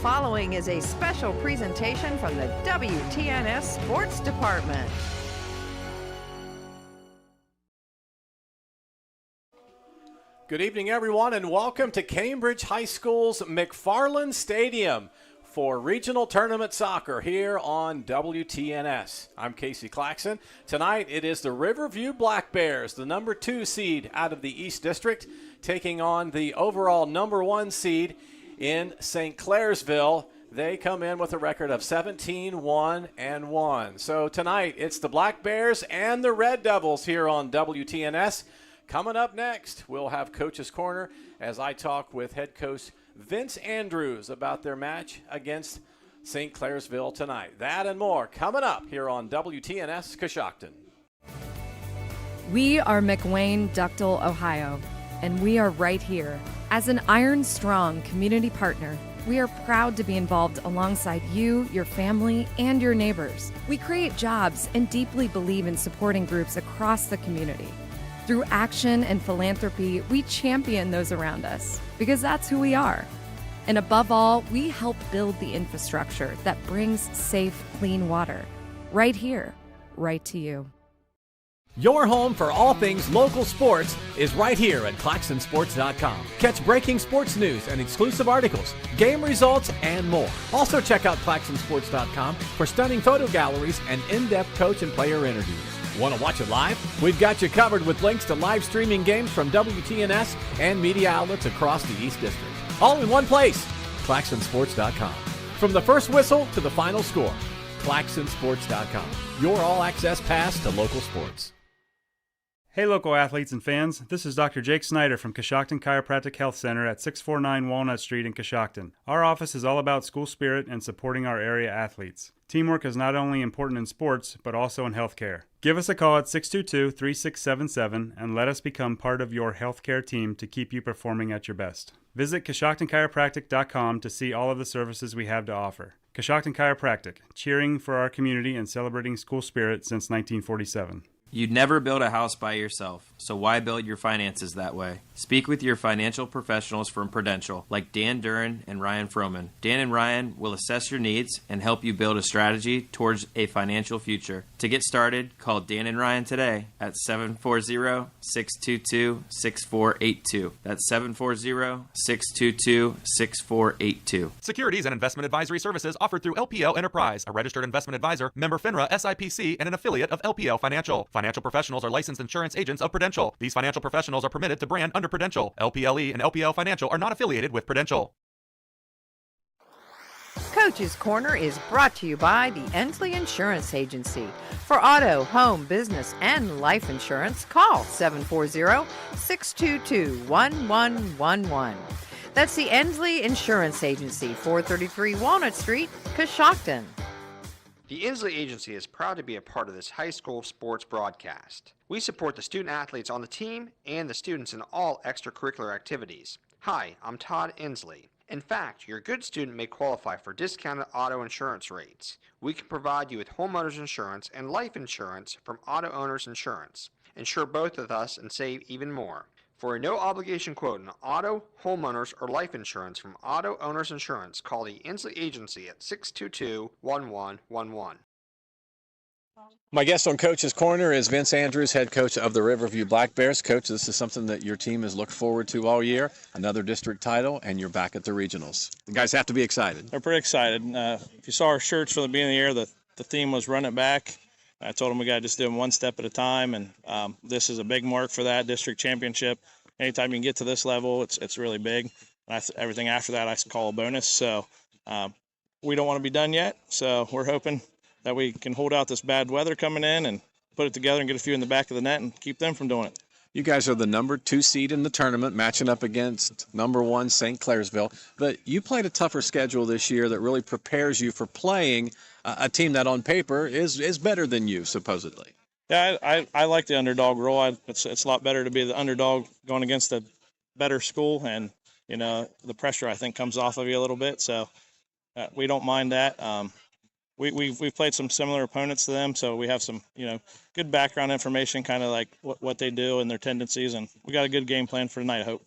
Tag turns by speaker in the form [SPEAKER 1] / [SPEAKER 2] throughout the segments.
[SPEAKER 1] following is a special presentation from the WTNS Sports Department.
[SPEAKER 2] Good evening, everyone, and welcome to Cambridge High School's McFarland Stadium for regional tournament soccer here on WTNS. I'm Casey Claxon. Tonight it is the Riverview Black Bears, the number 2 seed out of the East District, taking on the overall number 1 seed in St. Clairsville. They come in with a record of 17-1-1. So tonight it's the Black Bears and the Red Devils here on WTNS. Coming up next, we'll have Coach's Corner as I talk with head coach Vince Andrews about their match against St. Clairsville tonight. That and more coming up here on WTNS Coshocton.
[SPEAKER 3] We are McWayne Ductal, Ohio, and we are right here. As an Iron Strong community partner, we are proud to be involved alongside you, your family, and your neighbors. We create jobs and deeply believe in supporting groups across the community. Through action and philanthropy, we champion those around us because that's who we are. And above all, we help build the infrastructure that brings safe, clean water. Right here, right to you.
[SPEAKER 4] Your home for all things local sports is right here at ClaxonSports.com. Catch breaking sports news and exclusive articles, game results, and more. Also check out ClaxonSports.com for stunning photo galleries and in-depth coach and player interviews. Want to watch it live? We've got you covered with links to live streaming games from WTNS and media outlets across the East District. All in one place, ClaxonSports.com. From the first whistle to the final score, ClaxonSports.com. Your all-access pass to local sports.
[SPEAKER 5] Hey local athletes and fans, this is Dr. Jake Snyder from Coshocton Chiropractic Health Center at 649 Walnut Street in Coshocton. Our office is all about school spirit and supporting our area athletes. Teamwork is not only important in sports, but also in healthcare. Give us a call at 622-3677 and let us become part of your healthcare team to keep you performing at your best. Visit CoshoctonChiropractic.com to see all of the services we have to offer. Coshocton Chiropractic, cheering for our community and celebrating school spirit since 1947.
[SPEAKER 6] You'd never build a house by yourself, so why build your finances that way? Speak with your financial professionals from Prudential, like Dan Duran and Ryan Froman. Dan and Ryan will assess your needs and help you build a strategy towards a financial future. To get started, call Dan and Ryan today at 740-622-6482. That's 740-622-6482.
[SPEAKER 7] Securities and investment advisory services offered through LPL Enterprise, a registered investment advisor, member FINRA SIPC, and an affiliate of LPL Financial. Financial professionals are licensed insurance agents of Prudential. These financial professionals are permitted to brand under Prudential. LPLE and LPL Financial are not affiliated with Prudential.
[SPEAKER 1] Coach's Corner is brought to you by the Ensley Insurance Agency. For auto, home, business, and life insurance, call 740-622-1111. That's the Ensley Insurance Agency, 433 Walnut Street, Coshocton.
[SPEAKER 8] The Ensley Agency is proud to be a part of this high school sports broadcast. We support the student athletes on the team and the students in all extracurricular activities. Hi, I'm Todd Ensley. In fact, your good student may qualify for discounted auto insurance rates. We can provide you with homeowners insurance and life insurance from Auto Owners Insurance. Insure both with us and save even more. For a no-obligation quote on auto, homeowners, or life insurance from Auto Owners Insurance, call the Ensley Agency at 622-1111.
[SPEAKER 9] My guest on Coach's Corner is Vince Andrews, head coach of the Riverview Black Bears. Coach, this is something that your team has looked forward to all year, another district title, and you're back at the regionals. The guys have to be excited.
[SPEAKER 10] They're pretty excited. If you saw our shirts from the beginning of the year, the theme was run it back. I told them we got to just do them one step at a time, and this is a big mark for that district championship. Anytime you can get to this level, it's really big. Everything after that I call a bonus. So we don't want to be done yet, so we're hoping that we can hold out this bad weather coming in and put it together and get a few in the back of the net and keep them from doing it.
[SPEAKER 9] You guys are the number 2 seed in the tournament, matching up against number 1 St. Clairsville. But you played a tougher schedule this year that really prepares you for playing a team that on paper is better than you, supposedly.
[SPEAKER 10] Yeah, I like the underdog role. It's a lot better to be the underdog going against a better school, and the pressure I think comes off of you a little bit. So we don't mind that. We've played some similar opponents to them, so we have some good background information, kind of like what they do and their tendencies, and we got a good game plan for tonight, I hope.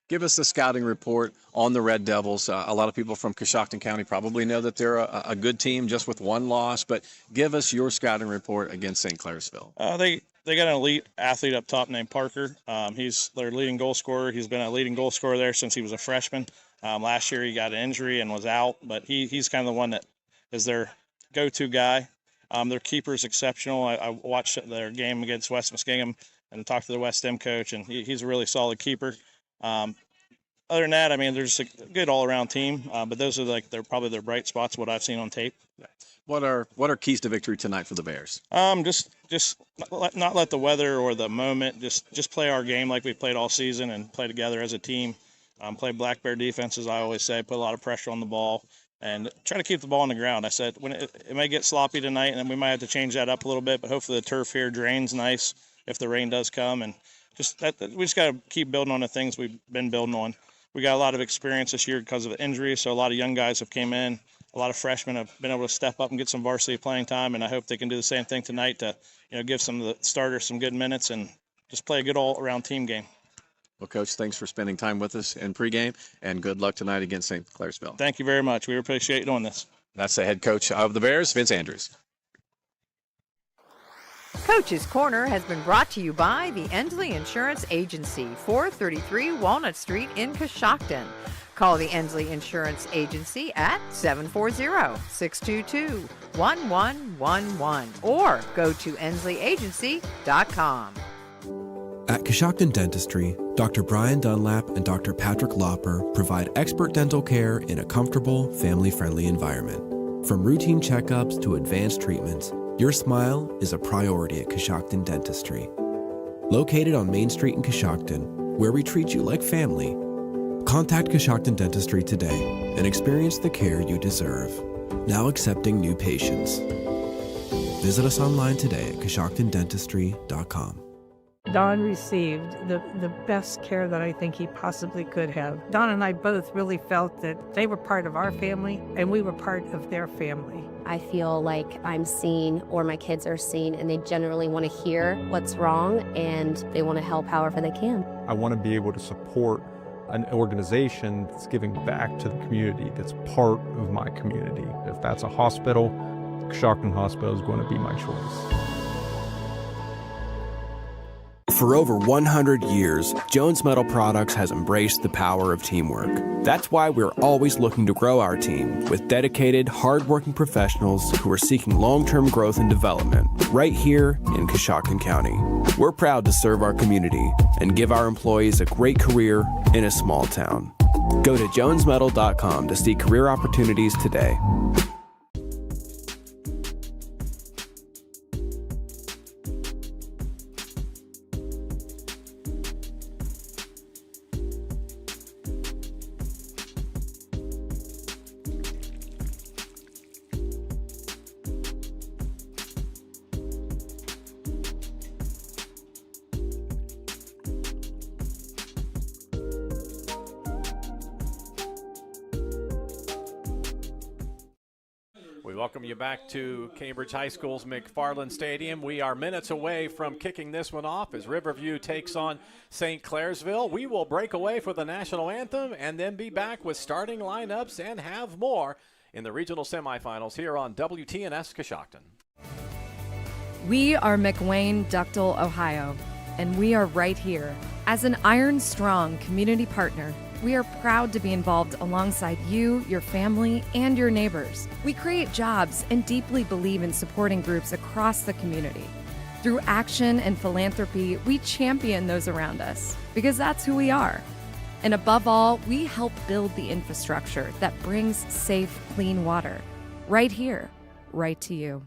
[SPEAKER 9] Give us the scouting report on the Red Devils. A lot of people from Coshocton County probably know that they're a good team just with one loss, but give us your scouting report against St. Clairsville.
[SPEAKER 10] They got an elite athlete up top named Parker. He's their leading goal scorer. He's been a leading goal scorer there since he was a freshman. Last year he got an injury and was out, but he's kind of the one that is their go-to guy. Their keeper is exceptional. I watched their game against West Muskingum and talked to the West M coach, and he's a really solid keeper. Other than that, I mean, they're just a good all-around team, but those are they're probably their bright spots, what I've seen on tape.
[SPEAKER 9] What are keys to victory tonight for the Bears?
[SPEAKER 10] Just not let the weather or the moment, just play our game like we played all season and play together as a team. Play Black Bear defense, as I always say, put a lot of pressure on the ball, and try to keep the ball on the ground. I said when it may get sloppy tonight, and then we might have to change that up a little bit, but hopefully the turf here drains nice if the rain does come, and we just got to keep building on the things we've been building on. We got a lot of experience this year because of injury, so a lot of young guys have came in. A lot of freshmen have been able to step up and get some varsity playing time, and I hope they can do the same thing tonight to, give some of the starters some good minutes and just play a good all-around team game.
[SPEAKER 9] Well, Coach, thanks for spending time with us in pregame, and good luck tonight against St. Clairsville.
[SPEAKER 10] Thank you very much. We appreciate you doing this.
[SPEAKER 9] That's the head coach of the Bears, Vince Andrews.
[SPEAKER 1] Coach's Corner has been brought to you by the Endsley Insurance Agency, 433 Walnut Street in Coshocton. Call the Endsley Insurance Agency at 740-622-1111 or go to endsleyagency.com.
[SPEAKER 11] At Coshocton Dentistry, Dr. Brian Dunlap and Dr. Patrick Lauper provide expert dental care in a comfortable, family-friendly environment. From routine checkups to advanced treatments, your smile is a priority at Coshocton Dentistry. Located on Main Street in Coshocton, where we treat you like family, contact Coshocton Dentistry today and experience the care you deserve. Now accepting new patients. Visit us online today at CoshoctonDentistry.com.
[SPEAKER 12] Don received the best care that I think he possibly could have. Don and I both really felt that they were part of our family and we were part of their family.
[SPEAKER 13] I feel like I'm seen or my kids are seen, and they generally want to hear what's wrong and they want to help however they can.
[SPEAKER 14] I want to be able to support an organization that's giving back to the community, that's part of my community. If that's a hospital, Coshocton Hospital is going to be my choice.
[SPEAKER 11] For over 100 years, Jones Metal Products has embraced the power of teamwork. That's why we're always looking to grow our team with dedicated, hardworking professionals who are seeking long-term growth and development right here in Coshocton County. We're proud to serve our community and give our employees a great career in a small town. Go to jonesmetal.com to see career opportunities today.
[SPEAKER 2] We welcome you back to Cambridge High School's McFarland Stadium. We are minutes away from kicking this one off as Riverview takes on St. Clairsville. We will break away for the national anthem and then be back with starting lineups and have more in the regional semifinals here on WTNS Coshocton.
[SPEAKER 3] We are McWayne Ductal, Ohio, and we are right here. As an Iron Strong community partner, we are proud to be involved alongside you, your family, and your neighbors. We create jobs and deeply believe in supporting groups across the community. Through action and philanthropy, we champion those around us because that's who we are. And above all, we help build the infrastructure that brings safe, clean water. Right here, right to you.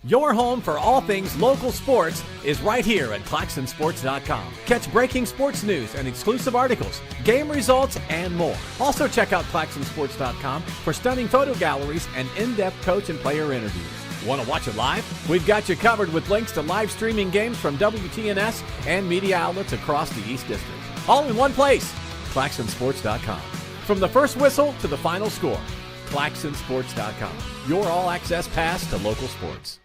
[SPEAKER 4] Your home for all things local sports is right here at ClaxonSports.com. Catch breaking sports news and exclusive articles, game results, and more. Also check out ClaxonSports.com for stunning photo galleries and in-depth coach and player interviews. Want to watch it live? We've got you covered with links to live streaming games from WTNS and media outlets across the East District. All in one place, ClaxonSports.com. From the first whistle to the final score, ClaxonSports.com. Your all-access pass to local sports.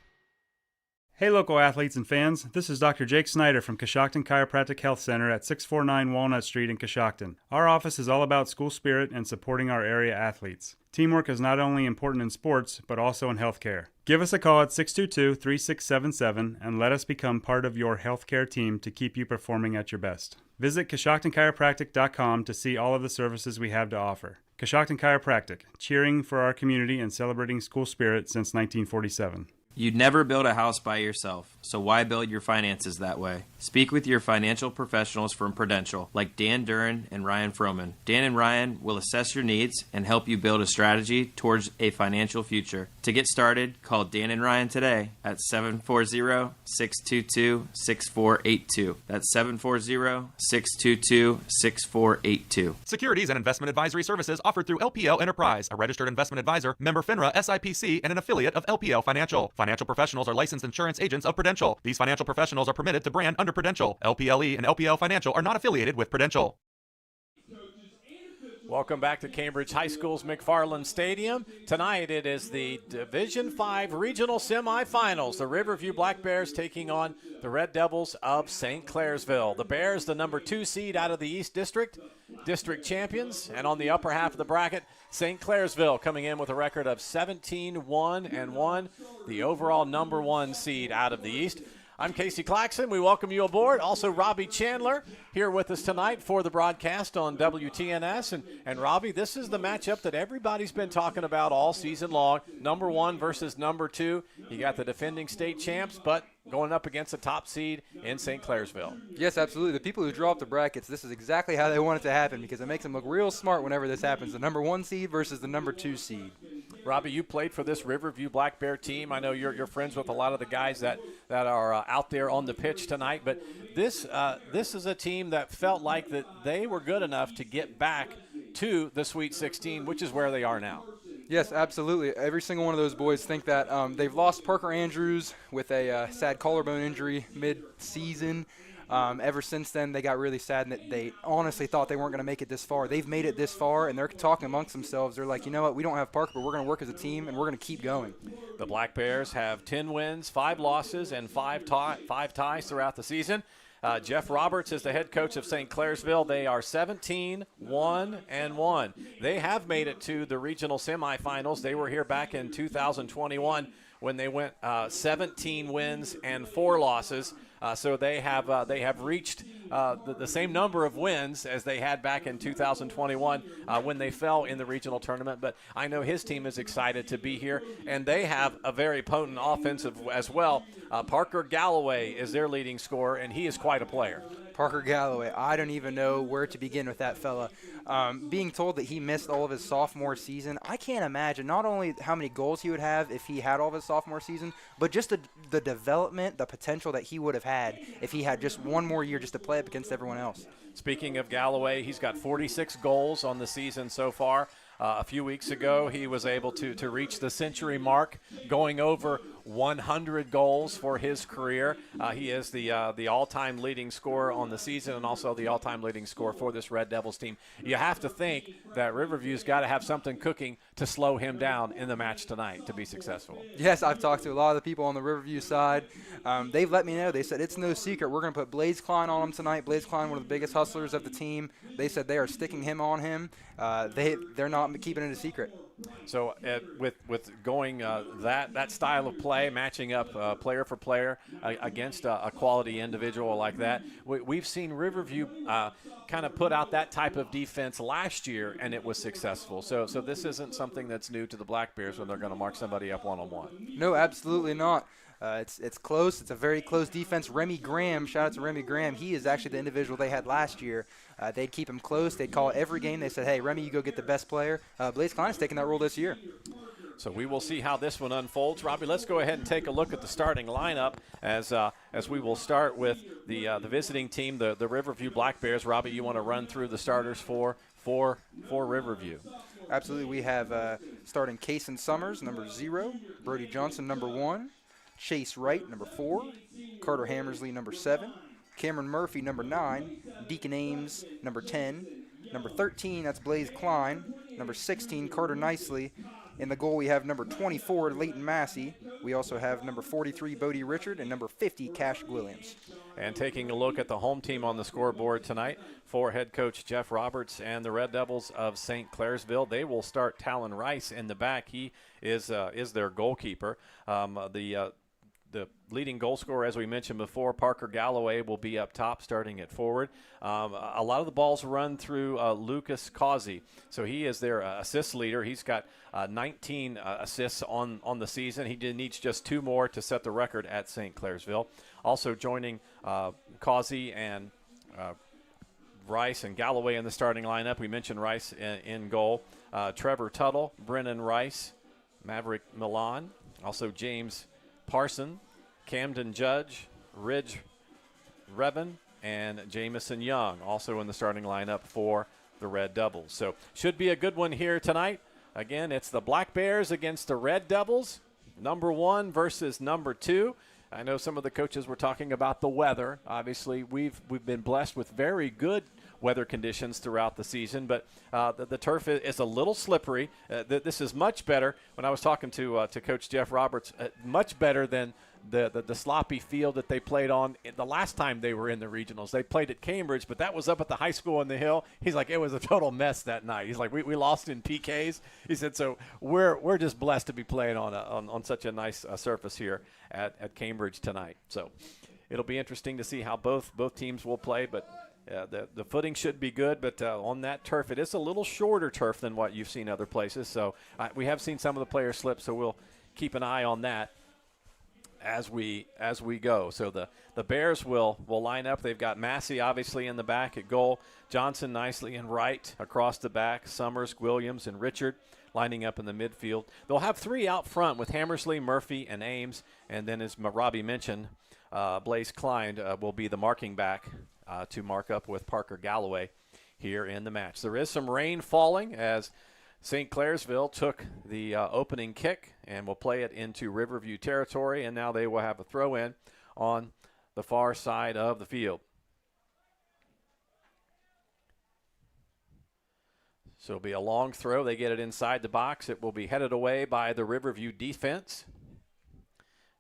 [SPEAKER 5] Hey local athletes and fans, this is Dr. Jake Snyder from Coshocton Chiropractic Health Center at 649 Walnut Street in Coshocton. Our office is all about school spirit and supporting our area athletes. Teamwork is not only important in sports, but also in healthcare. Give us a call at 622-3677 and let us become part of your healthcare team to keep you performing at your best. Visit CoshoctonChiropractic.com to see all of the services we have to offer. Coshocton Chiropractic, cheering for our community and celebrating school spirit since 1947.
[SPEAKER 6] You'd never build a house by yourself, so why build your finances that way? Speak with your financial professionals from Prudential, like Dan Duran and Ryan Froman. Dan and Ryan will assess your needs and help you build a strategy towards a financial future. To get started, call Dan and Ryan today at 740-622-6482. That's 740-622-6482.
[SPEAKER 7] Securities and investment advisory services offered through LPL Enterprise, a registered investment advisor, member FINRA SIPC, and an affiliate of LPL Financial. Financial professionals are licensed insurance agents of Prudential. These financial professionals are permitted to brand under Prudential. LPLE and LPL Financial are not affiliated with Prudential.
[SPEAKER 2] Welcome back to Cambridge High School's McFarland Stadium. Tonight it is the Division 5 regional semifinals. The Riverview Black Bears taking on the Red Devils of St. Clairsville. The Bears, the number 2 seed out of the East District champions. And on the upper half of the bracket, St. Clairsville coming in with a record of 17-1-1, the overall number 1 seed out of the East. I'm Casey Claxon. We welcome you aboard. Also, Robbie Chandler here with us tonight for the broadcast on WTNS. And Robbie, this is the matchup that everybody's been talking about all season long. Number 1 versus number 2. You got the defending state champs, but going up against the top seed in St. Clairsville.
[SPEAKER 15] Yes, absolutely. The people who draw up the brackets, this is exactly how they want it to happen because it makes them look real smart whenever this happens. The number 1 seed versus the number 2 seed.
[SPEAKER 2] Robbie, you played for this Riverview Black Bear team. I know you're friends with a lot of the guys that are out there on the pitch tonight, but this is a team that felt like that they were good enough to get back to the Sweet 16, which is where they are now.
[SPEAKER 15] Yes, absolutely. Every single one of those boys think that they've lost Parker Andrews with a sad collarbone injury mid-season. Ever since then, they got really sad and they honestly thought they weren't going to make it this far. They've made it this far, and they're talking amongst themselves. They're like, you know what, we don't have Parker, but we're going to work as a team, and we're going to keep going.
[SPEAKER 2] The Black Bears have 10 wins, 5 losses, and 5 ties throughout the season. Jeff Roberts is the head coach of St. Clairsville. They are 17-1-1. They have made it to the regional semifinals. They were here back in 2021 when they went 17 wins and 4 losses. So they have reached the same number of wins as they had back in 2021 when they fell in the regional tournament. But I know his team is excited to be here, and they have a very potent offensive as well. Parker Galloway is their leading scorer, and he is quite a player.
[SPEAKER 15] Parker Galloway, I don't even know where to begin with that fella. Being told that he missed all of his sophomore season, I can't imagine not only how many goals he would have if he had all of his sophomore season, but just the development, the potential that he would have had if he had just one more year just to play up against everyone else.
[SPEAKER 2] Speaking of Galloway, he's got 46 goals on the season so far. A few weeks ago, he was able to reach the century mark, going over 100 goals for his career. He is the all-time leading scorer on the season and also the all-time leading scorer for this Red Devils team. You have to think that Riverview's got to have something cooking to slow him down in the match tonight to be successful.
[SPEAKER 15] Yes, I've talked to a lot of the people on the Riverview side. They've let me know. They said it's no secret. We're going to put Blaze Klein on him tonight. Blaze Klein, one of the biggest hustlers of the team. They said they are sticking him on him. They're not keeping it a secret.
[SPEAKER 2] So with going that style of play, matching up player for player against a quality individual like that, we've seen Riverview kind of put out that type of defense last year, and it was successful. So this isn't something that's new to the Black Bears when they're going to mark somebody up one-on-one.
[SPEAKER 15] No, absolutely not. It's close. It's a very close defense. Remy Graham, shout out to Remy Graham. He is actually the individual they had last year. They'd keep him close. They'd call it every game. They said, hey, Remy, you go get the best player. Blaze Klein is taking that role this year.
[SPEAKER 2] So we will see how this one unfolds. Robbie, let's go ahead and take a look at the starting lineup as we will start with the visiting team, the Riverview Black Bears. Robbie, you want to run through the starters for Riverview?
[SPEAKER 15] Absolutely. We have starting Kason Summers, number 0, Brody Johnson, number 1, Chase Wright, number 4, Carter Hammersley, number 7, Cameron Murphy, number 9, Deacon Ames, number 10, number 13, that's Blaze Klein, number 16, Carter Nicely. In the goal, we have number 24, Leighton Massey. We also have number 43, Bodie Richard, and number 50, Cash Williams.
[SPEAKER 2] And taking a look at the home team on the scoreboard tonight for head coach Jeff Roberts and the Red Devils of St. Clairsville. They will start Talon Rice in the back. He is their goalkeeper. The leading goal scorer, as we mentioned before, Parker Galloway, will be up top starting at forward. A lot of the balls run through Lucas Causey, so he is their assist leader. He's got 19 assists on the season. He needs just 2 more to set the record at St. Clairsville. Also joining Causey and Rice and Galloway in the starting lineup. We mentioned Rice in goal. Trevor Tuttle, Brennan Rice, Maverick Milan, also James Parson, Camden Judge, Ridge Revan, and Jamison Young also in the starting lineup for the Red Devils. So should be a good one here tonight. Again, it's the Black Bears against the Red Devils, number 1 versus number 2. I know some of the coaches were talking about the weather. Obviously, we've been blessed with very good weather conditions throughout the season, but the turf is a little slippery. This is much better. When I was talking to Coach Jeff Roberts, much better than the sloppy field that they played on the last time they were in the regionals. They played at Cambridge, but that was up at the high school on the hill. He's like, it was a total mess that night. He's like, we lost in PKs. He said, so we're just blessed to be playing on such a nice surface here at Cambridge tonight. So it'll be interesting to see how both teams will play, but the footing should be good, but on that turf, it is a little shorter turf than what you've seen other places. So we have seen some of the players slip, so we'll keep an eye on that as we go. So the Bears will line up. They've got Massey obviously in the back at goal, Johnson nicely in right across the back, Summers, Williams, and Richard lining up in the midfield. They'll have 3 out front with Hammersley, Murphy, and Ames, and then as Robbie mentioned, Blaze Klein will be the marking back to mark up with Parker Galloway here in the match. There is some rain falling as St. Clairsville took the opening kick and will play it into Riverview territory, and now they will have a throw-in on the far side of the field. So it'll be a long throw. They get it inside the box. It will be headed away by the Riverview defense.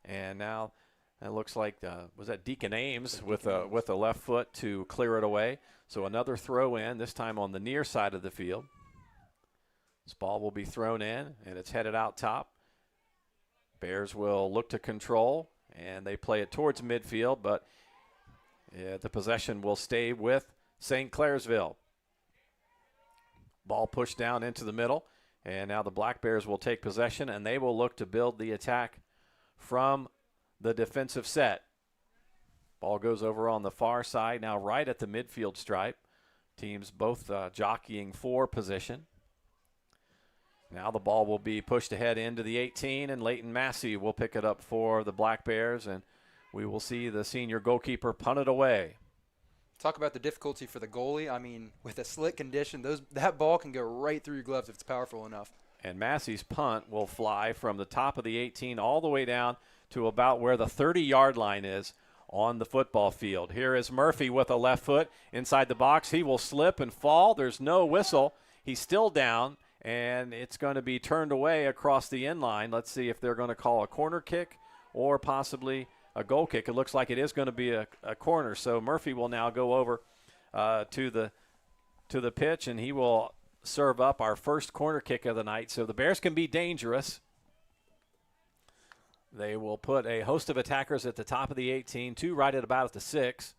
[SPEAKER 2] And now it looks like, was that Deacon Ames with a left foot to clear it away. So another throw in, this time on the near side of the field. This ball will be thrown in, and it's headed out top. Bears will look to control, and they play it towards midfield, but the possession will stay with St. Clairsville. Ball pushed down into the middle, and now the Black Bears will take possession, and they will look to build the attack from the defensive set. Ball goes over on the far side, now right at the midfield stripe. Teams both jockeying for position. Now the ball will be pushed ahead into the 18, and Leighton Massey will pick it up for the Black Bears, and we will see the senior goalkeeper punt it away.
[SPEAKER 15] Talk about the difficulty for the goalie. I mean, with a slick condition, that ball can go right through your gloves if it's powerful enough.
[SPEAKER 2] And Massey's punt will fly from the top of the 18 all the way down to about where the 30-yard line is on the football field. Here is Murphy with a left foot inside the box. He will slip and fall. There's no whistle. He's still down, and it's going to be turned away across the end line. Let's see if they're going to call a corner kick or possibly a goal kick. It looks like it is going to be a corner. So Murphy will now go over to the pitch, and he will serve up our first corner kick of the night. So the Bears can be dangerous. They will put a host of attackers at the top of the 18, 2 right at about at the 6.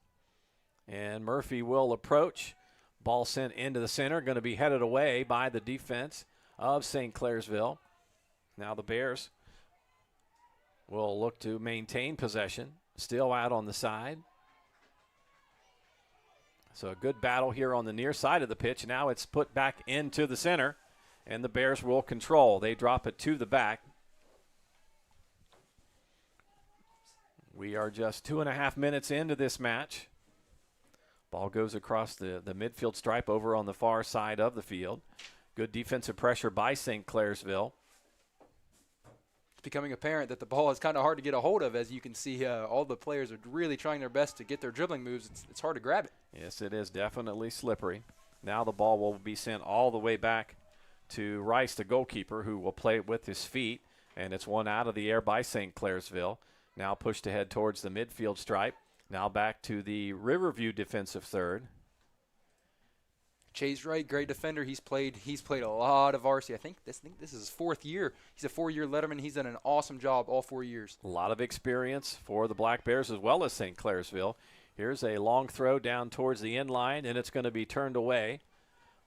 [SPEAKER 2] And Murphy will approach. Ball sent into the center, going to be headed away by the defense of St. Clairsville. Now the Bears will look to maintain possession, still out on the side. So a good battle here on the near side of the pitch. Now it's put back into the center, and the Bears will control. They drop it to the back. We are just 2.5 minutes into this match. Ball goes across the midfield stripe over on the far side of the field. Good defensive pressure by St. Clairsville.
[SPEAKER 15] It's becoming apparent that the ball is kind of hard to get a hold of. As you can see, all the players are really trying their best to get their dribbling moves. It's hard to grab it.
[SPEAKER 2] Yes, it is definitely slippery. Now the ball will be sent all the way back to Rice, the goalkeeper, who will play it with his feet. And it's one out of the air by St. Clairsville. Now pushed ahead towards the midfield stripe. Now back to the Riverview defensive third.
[SPEAKER 15] Chase Wright, great defender. He's played a lot of varsity. I think this is his 4th year. He's a 4-year letterman. He's done an awesome job all 4 years.
[SPEAKER 2] A lot of experience for the Black Bears as well as St. Clairsville. Here's a long throw down towards the end line, and it's going to be turned away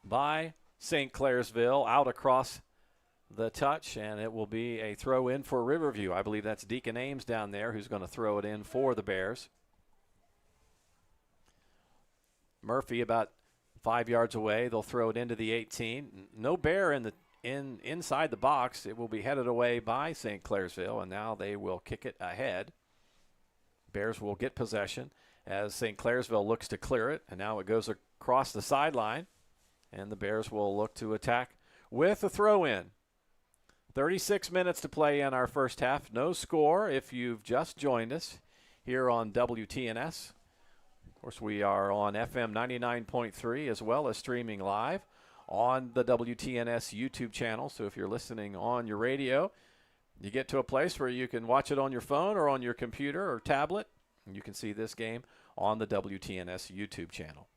[SPEAKER 2] by St. Clairsville out across the touch, and it will be a throw in for Riverview. I believe that's Deacon Ames down there who's going to throw it in for the Bears. Murphy about 5 yards away. They'll throw it into the 18. No Bear inside the box. It will be headed away by St. Clairsville, and now they will kick it ahead. Bears will get possession as St. Clairsville looks to clear it, and now it goes across the sideline, and the Bears will look to attack with a throw-in. 36 minutes to play in our first half. No score if you've just joined us here on WTNS. Of course, we are on FM 99.3 as well as streaming live on the WTNS YouTube channel. So if you're listening on your radio, you get to a place where you can watch it on your phone or on your computer or tablet, and you can see this game on the WTNS YouTube channel.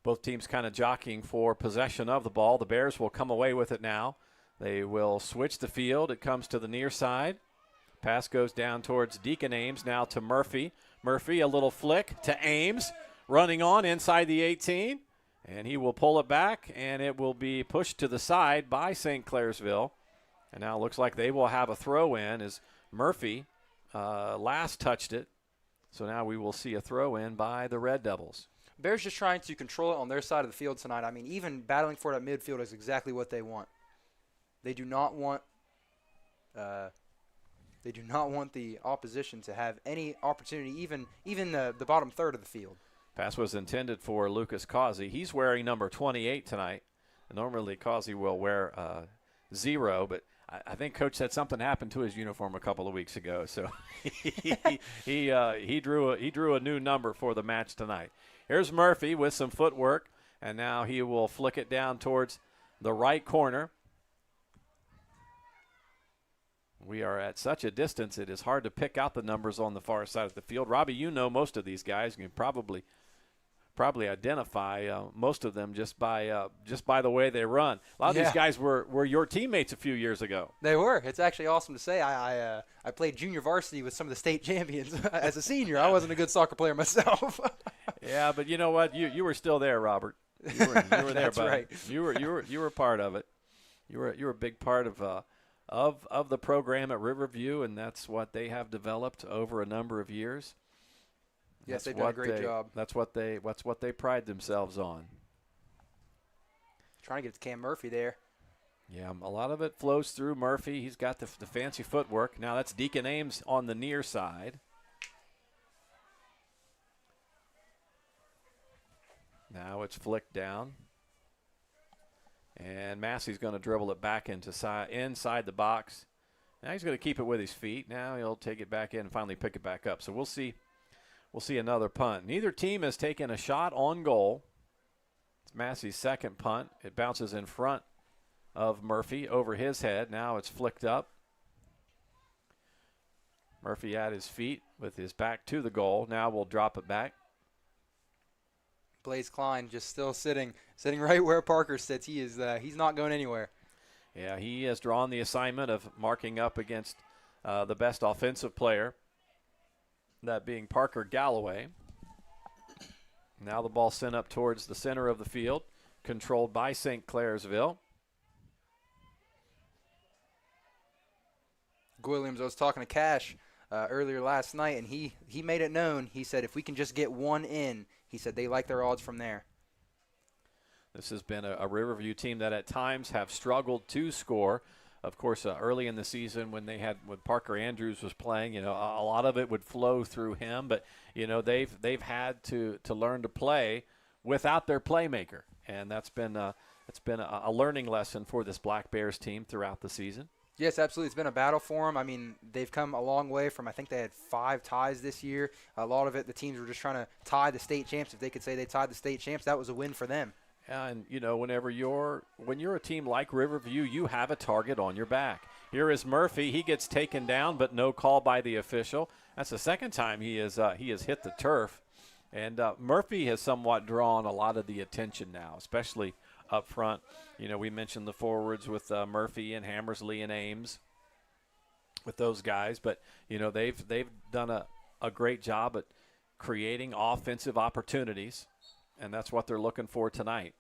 [SPEAKER 2] Both teams kind of jockeying for possession of the ball. The Bears will come away with it now. They will switch the field. It comes to the near side. Pass goes down towards Deacon Ames, now to Murphy. Murphy, a little flick to Ames, running on inside the 18. And he will pull it back, and it will be pushed to the side by St. Clairsville. And now it looks like they will have a throw-in as Murphy last touched it. So now we will see a throw-in by the Red Devils.
[SPEAKER 15] Bears just trying to control it on their side of the field tonight. I mean, even battling for it at midfield is exactly what they want. They do not want the opposition to have any opportunity, even the bottom third of the field.
[SPEAKER 2] Pass was intended for Lucas Causey. He's wearing number 28 tonight. Drew Causey will wear 0, but I think Coach said something happened to his uniform a couple of weeks ago, so he drew a new number for the match tonight. Here's Murphy with some footwork, and now he will flick it down towards the right corner. We are at such a distance, it is hard to pick out the numbers on the far side of the field. Robbie, you know most of these guys. You can probably identify most of them just by the way they run. A lot of these guys were your teammates a few years ago.
[SPEAKER 15] They were. It's actually awesome to say. I played junior varsity with some of the state champions as a senior. I wasn't a good soccer player myself.
[SPEAKER 2] Yeah, but you know what? You were still there, Robert. You were there,
[SPEAKER 15] That's
[SPEAKER 2] buddy.
[SPEAKER 15] right.
[SPEAKER 2] You were part of it. You were a big part of the program at Riverview, and that's what they have developed over a number of years.
[SPEAKER 15] Yes, they've done a great job.
[SPEAKER 2] That's what they pride themselves on.
[SPEAKER 15] Trying to get to Cam Murphy there.
[SPEAKER 2] Yeah, a lot of it flows through Murphy. He's got the fancy footwork. Now that's Deacon Ames on the near side. Now it's flicked down. And Massey's going to dribble it back inside the box. Now he's going to keep it with his feet. Now he'll take it back in and finally pick it back up. So we'll see another punt. Neither team has taken a shot on goal. It's Massey's second punt. It bounces in front of Murphy over his head. Now it's flicked up. Murphy at his feet with his back to the goal. Now we'll drop it back.
[SPEAKER 15] Blaze Klein just still sitting right where Parker sits. He's not going anywhere.
[SPEAKER 2] Yeah, he has drawn the assignment of marking up against the best offensive player, that being Parker Galloway. Now the ball sent up towards the center of the field, controlled by St. Clairsville.
[SPEAKER 15] Williams, I was talking to Cash earlier last night, and he made it known. He said if we can just get one in, he said they like their odds from there.
[SPEAKER 2] This has been a Riverview team that at times have struggled to score. Of course, early in the season when Parker Andrews was playing, a lot of it would flow through him. But they've had to learn to play without their playmaker, and that's been a learning lesson for this Black Bears team throughout the season.
[SPEAKER 15] Yes, absolutely. It's been a battle for them. I mean, they've come a long way from, I think they had 5 ties this year. A lot of it, the teams were just trying to tie the state champs. If they could say they tied the state champs, that was a win for them.
[SPEAKER 2] And, when you're a team like Riverview, you have a target on your back. Here is Murphy. He gets taken down, but no call by the official. That's the second time he has hit the turf. And Murphy has somewhat drawn a lot of the attention now, especially up front. You know, we mentioned the forwards with Murphy and Hammersley and Ames with those guys. But, you know, they've done a great job at creating offensive opportunities, and that's what they're looking for tonight.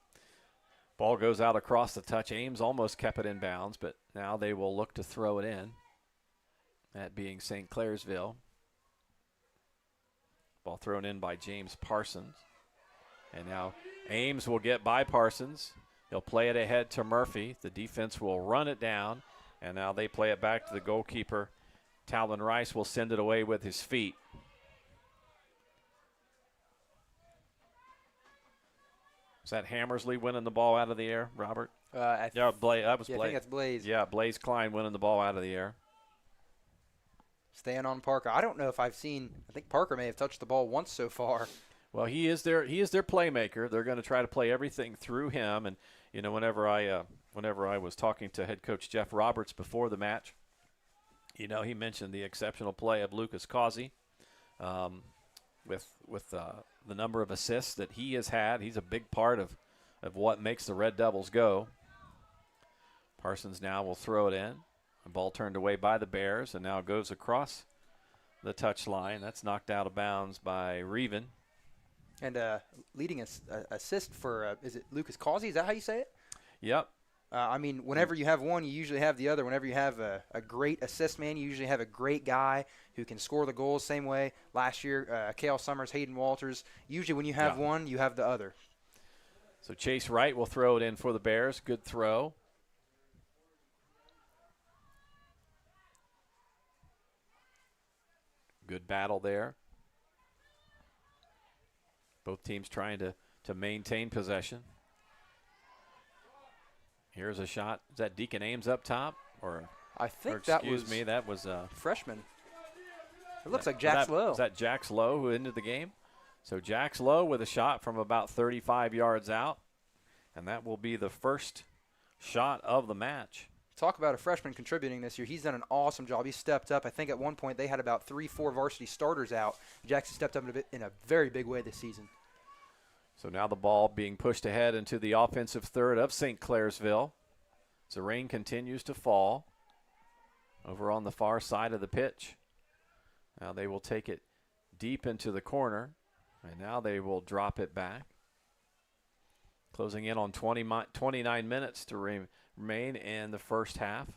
[SPEAKER 2] Ball goes out across the touch. Ames almost kept it in bounds, but now they will look to throw it in, that being St. Clairsville. Ball thrown in by James Parsons. And now Ames will get by Parsons. He'll play it ahead to Murphy. The defense will run it down, and now they play it back to the goalkeeper. Talon Rice will send it away with his feet. Is that Hammersley winning the ball out of the air, Robert?
[SPEAKER 15] Yeah,
[SPEAKER 2] that was Blaze.
[SPEAKER 15] I think that's Blaze.
[SPEAKER 2] Yeah, Blaze Klein winning the ball out of the air.
[SPEAKER 15] Staying on Parker. I don't know if I've seen. I think Parker may have touched the ball once so far.
[SPEAKER 2] Well, he is their playmaker. They're going to try to play everything through him. And you know, whenever I was talking to head coach Jeff Roberts before the match, you know, he mentioned the exceptional play of Lucas Causey, with the number of assists that he has had. He's a big part of what makes the Red Devils go. Parsons now will throw it in. The ball turned away by the Bears, and now goes across the touch line. That's knocked out of bounds by Reven.
[SPEAKER 15] And leading assist for, is it Lucas Causey? Is that how you say it?
[SPEAKER 2] Yep.
[SPEAKER 15] I mean, whenever you have one, you usually have the other. Whenever you have a great assist man, you usually have a great guy who can score the goals. Same way last year, Cale Summers, Hayden Walters. Usually when you have one, you have the other.
[SPEAKER 2] So Chase Wright will throw it in for the Bears. Good throw. Good battle there. Both teams trying to maintain possession. Here's a shot. Is that Deacon Ames up top?
[SPEAKER 15] I think
[SPEAKER 2] that was
[SPEAKER 15] freshman. It looks like Jax Lowe.
[SPEAKER 2] Is that Jax Lowe who ended the game? So Jax Lowe with a shot from about 35 yards out. And that will be the first shot of the match.
[SPEAKER 15] Talk about a freshman contributing this year. He's done an awesome job. He stepped up. I think at one point they had about 3-4 varsity starters out. Jackson stepped up in a very big way this season.
[SPEAKER 2] So now the ball being pushed ahead into the offensive third of St. Clairsville. As the rain continues to fall over on the far side of the pitch. Now they will take it deep into the corner, and now they will drop it back. Closing in on 29 minutes to remain in the first half.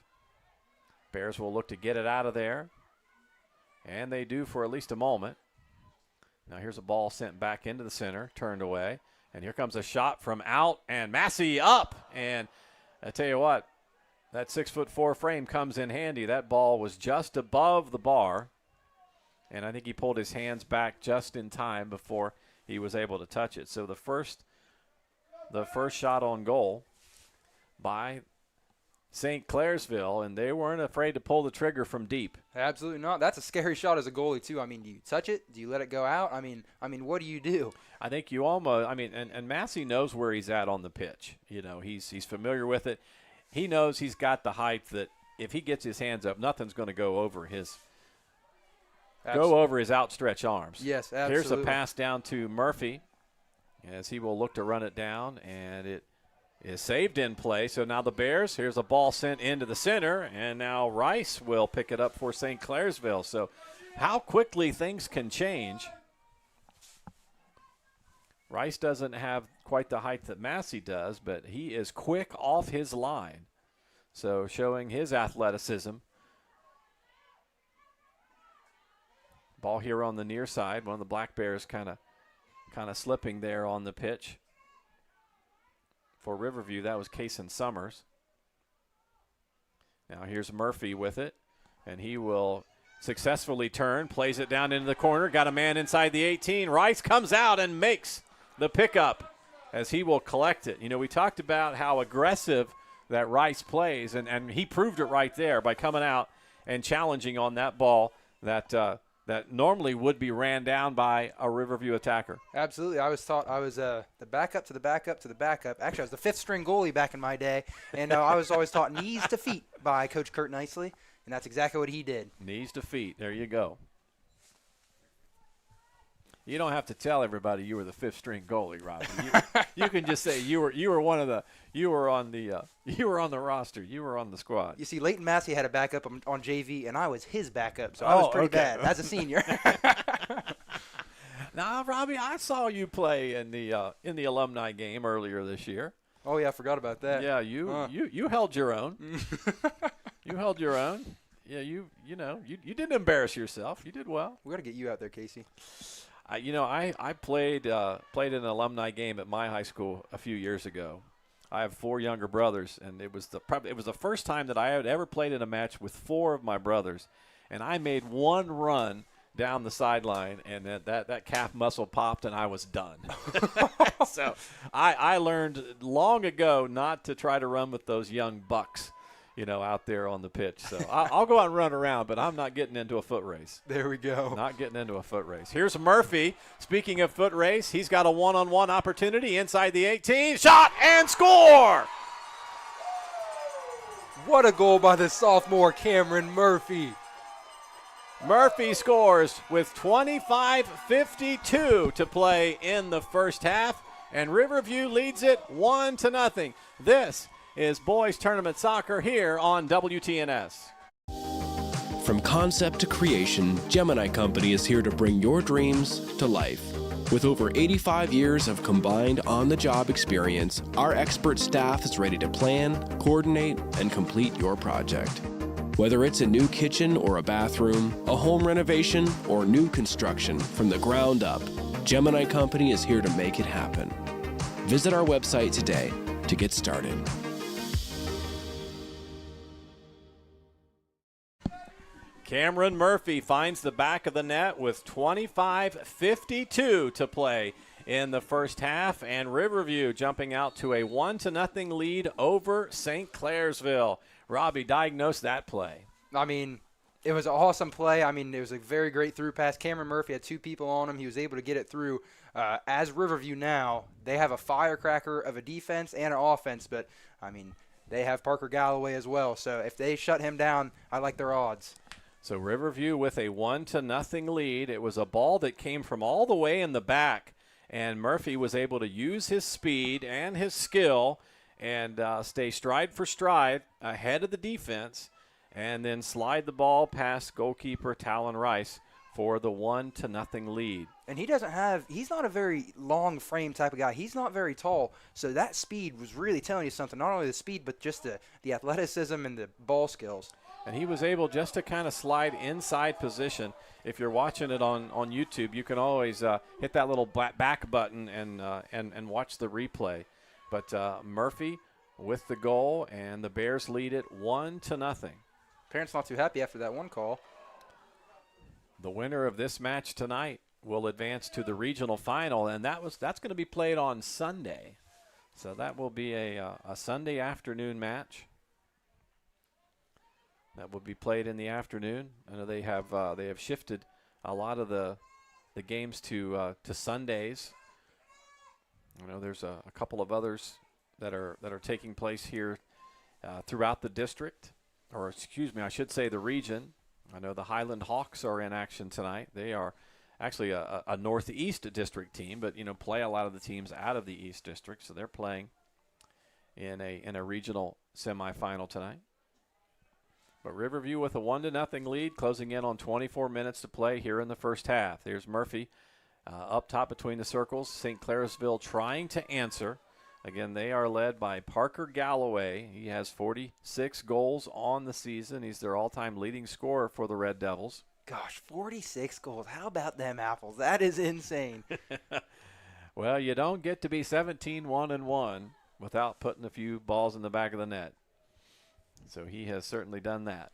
[SPEAKER 2] Bears will look to get it out of there, and they do for at least a moment. Now here's a ball sent back into the center, turned away, and here comes a shot from out, and Massey up. And I tell you what, that 6'4" frame comes in handy. That ball was just above the bar, and I think he pulled his hands back just in time before he was able to touch it. So the first shot on goal by St. Clairsville, and they weren't afraid to pull the trigger from deep.
[SPEAKER 15] Absolutely not. That's a scary shot as a goalie too. I mean, do you touch it? Do you let it go out? I mean, what do you do?
[SPEAKER 2] I think you almost. I mean, and Massey knows where he's at on the pitch. You know, he's familiar with it. He knows he's got the height that if he gets his hands up, nothing's going to go over his outstretched arms.
[SPEAKER 15] Yes, absolutely.
[SPEAKER 2] Here's a pass down to Murphy, as he will look to run it down, and it is saved in play. So now the Bears, here's a ball sent into the center, and now Rice will pick it up for St. Clairsville. So how quickly things can change. Rice doesn't have quite the height that Massey does, but he is quick off his line. So showing his athleticism. Ball here on the near side. One of the Black Bears kind of slipping there on the pitch. For Riverview, that was Kason Summers. Now here's Murphy with it, and he will successfully turn, plays it down into the corner, got a man inside the 18. Rice comes out and makes the pickup as he will collect it. You know, we talked about how aggressive that Rice plays, and he proved it right there by coming out and challenging on that ball that that normally would be ran down by a Riverview attacker.
[SPEAKER 15] Absolutely. I was taught I was the backup to the backup to the backup. Actually, I was the fifth-string goalie back in my day, and I was always taught knees to feet by Coach Kurt Nicely, and that's exactly what he did.
[SPEAKER 2] Knees to feet. There you go. You don't have to tell everybody you were the fifth-string goalie, Robbie. You can just say you were on the roster. You were on the squad.
[SPEAKER 15] You see, Leighton Massey had a backup on JV, and I was his backup, so I was pretty bad as a senior.
[SPEAKER 2] Now, Robbie, I saw you play in the alumni game earlier this year.
[SPEAKER 15] Oh yeah, I forgot about that.
[SPEAKER 2] Yeah, you held your own. You held your own. Yeah, you didn't embarrass yourself. You did well.
[SPEAKER 15] We got to get you out there, Casey.
[SPEAKER 2] I played an alumni game at my high school a few years ago. I have 4 younger brothers, and it was the first time that I had ever played in a match with 4 of my brothers, and I made one run down the sideline, and that calf muscle popped, and I was done. So I learned long ago not to try to run with those young bucks, out there on the pitch. So I'll go out and run around, but I'm not getting into a foot race.
[SPEAKER 15] There we go.
[SPEAKER 2] Not getting into a foot race. Here's Murphy. Speaking of foot race, he's got a one-on-one opportunity inside the 18. Shot and score!
[SPEAKER 15] What a goal by the sophomore Cameron Murphy.
[SPEAKER 2] Murphy scores with 25:52 to play in the first half, and Riverview leads it 1-0. This is boys tournament soccer here on WTNS.
[SPEAKER 11] From concept to creation, Gemini Company is here to bring your dreams to life. With over 85 years of combined on-the-job experience, our expert staff is ready to plan, coordinate, and complete your project. Whether it's a new kitchen or a bathroom, a home renovation, or new construction from the ground up, Gemini Company is here to make it happen. Visit our website today to get started.
[SPEAKER 2] Cameron Murphy finds the back of the net with 25:52 to play in the first half, and Riverview jumping out to a 1-0 lead over St. Clairsville. Robbie, diagnose that play.
[SPEAKER 15] I mean, it was an awesome play. I mean, it was a very great through pass. Cameron Murphy had 2 people on him. He was able to get it through. As Riverview now, they have a firecracker of a defense and an offense, but, I mean, they have Parker Galloway as well. So if they shut him down, I like their odds.
[SPEAKER 2] So Riverview with a 1-0 lead. It was a ball that came from all the way in the back, and Murphy was able to use his speed and his skill and stay stride for stride ahead of the defense, and then slide the ball past goalkeeper Talon Rice for the 1-0 lead.
[SPEAKER 15] And he's not a very long frame type of guy. He's not very tall, so that speed was really telling you something. Not only the speed, but just the athleticism and the ball skills.
[SPEAKER 2] And he was able just to kind of slide inside position. If you're watching it on YouTube, you can always hit that little back button and watch the replay. But Murphy with the goal, and the Bears lead it 1-0.
[SPEAKER 15] Parents not too happy after that one call.
[SPEAKER 2] The winner of this match tonight will advance to the regional final, and that's going to be played on Sunday. So that will be a Sunday afternoon match. That will be played in the afternoon. I know they have shifted a lot of the games to Sundays. I know there's a couple of others that are taking place here throughout the district, or excuse me, I should say the region. I know the Highland Hawks are in action tonight. They are actually a Northeast district team, but play a lot of the teams out of the East District, so they're playing in a regional semifinal tonight. But Riverview with a 1-0 lead, closing in on 24 minutes to play here in the first half. There's Murphy up top between the circles. St. Clairsville trying to answer. Again, they are led by Parker Galloway. He has 46 goals on the season. He's their all-time leading scorer for the Red Devils.
[SPEAKER 15] Gosh, 46 goals. How about them apples? That is insane.
[SPEAKER 2] Well, you don't get to be 17-1-1 without putting a few balls in the back of the net. So he has certainly done that.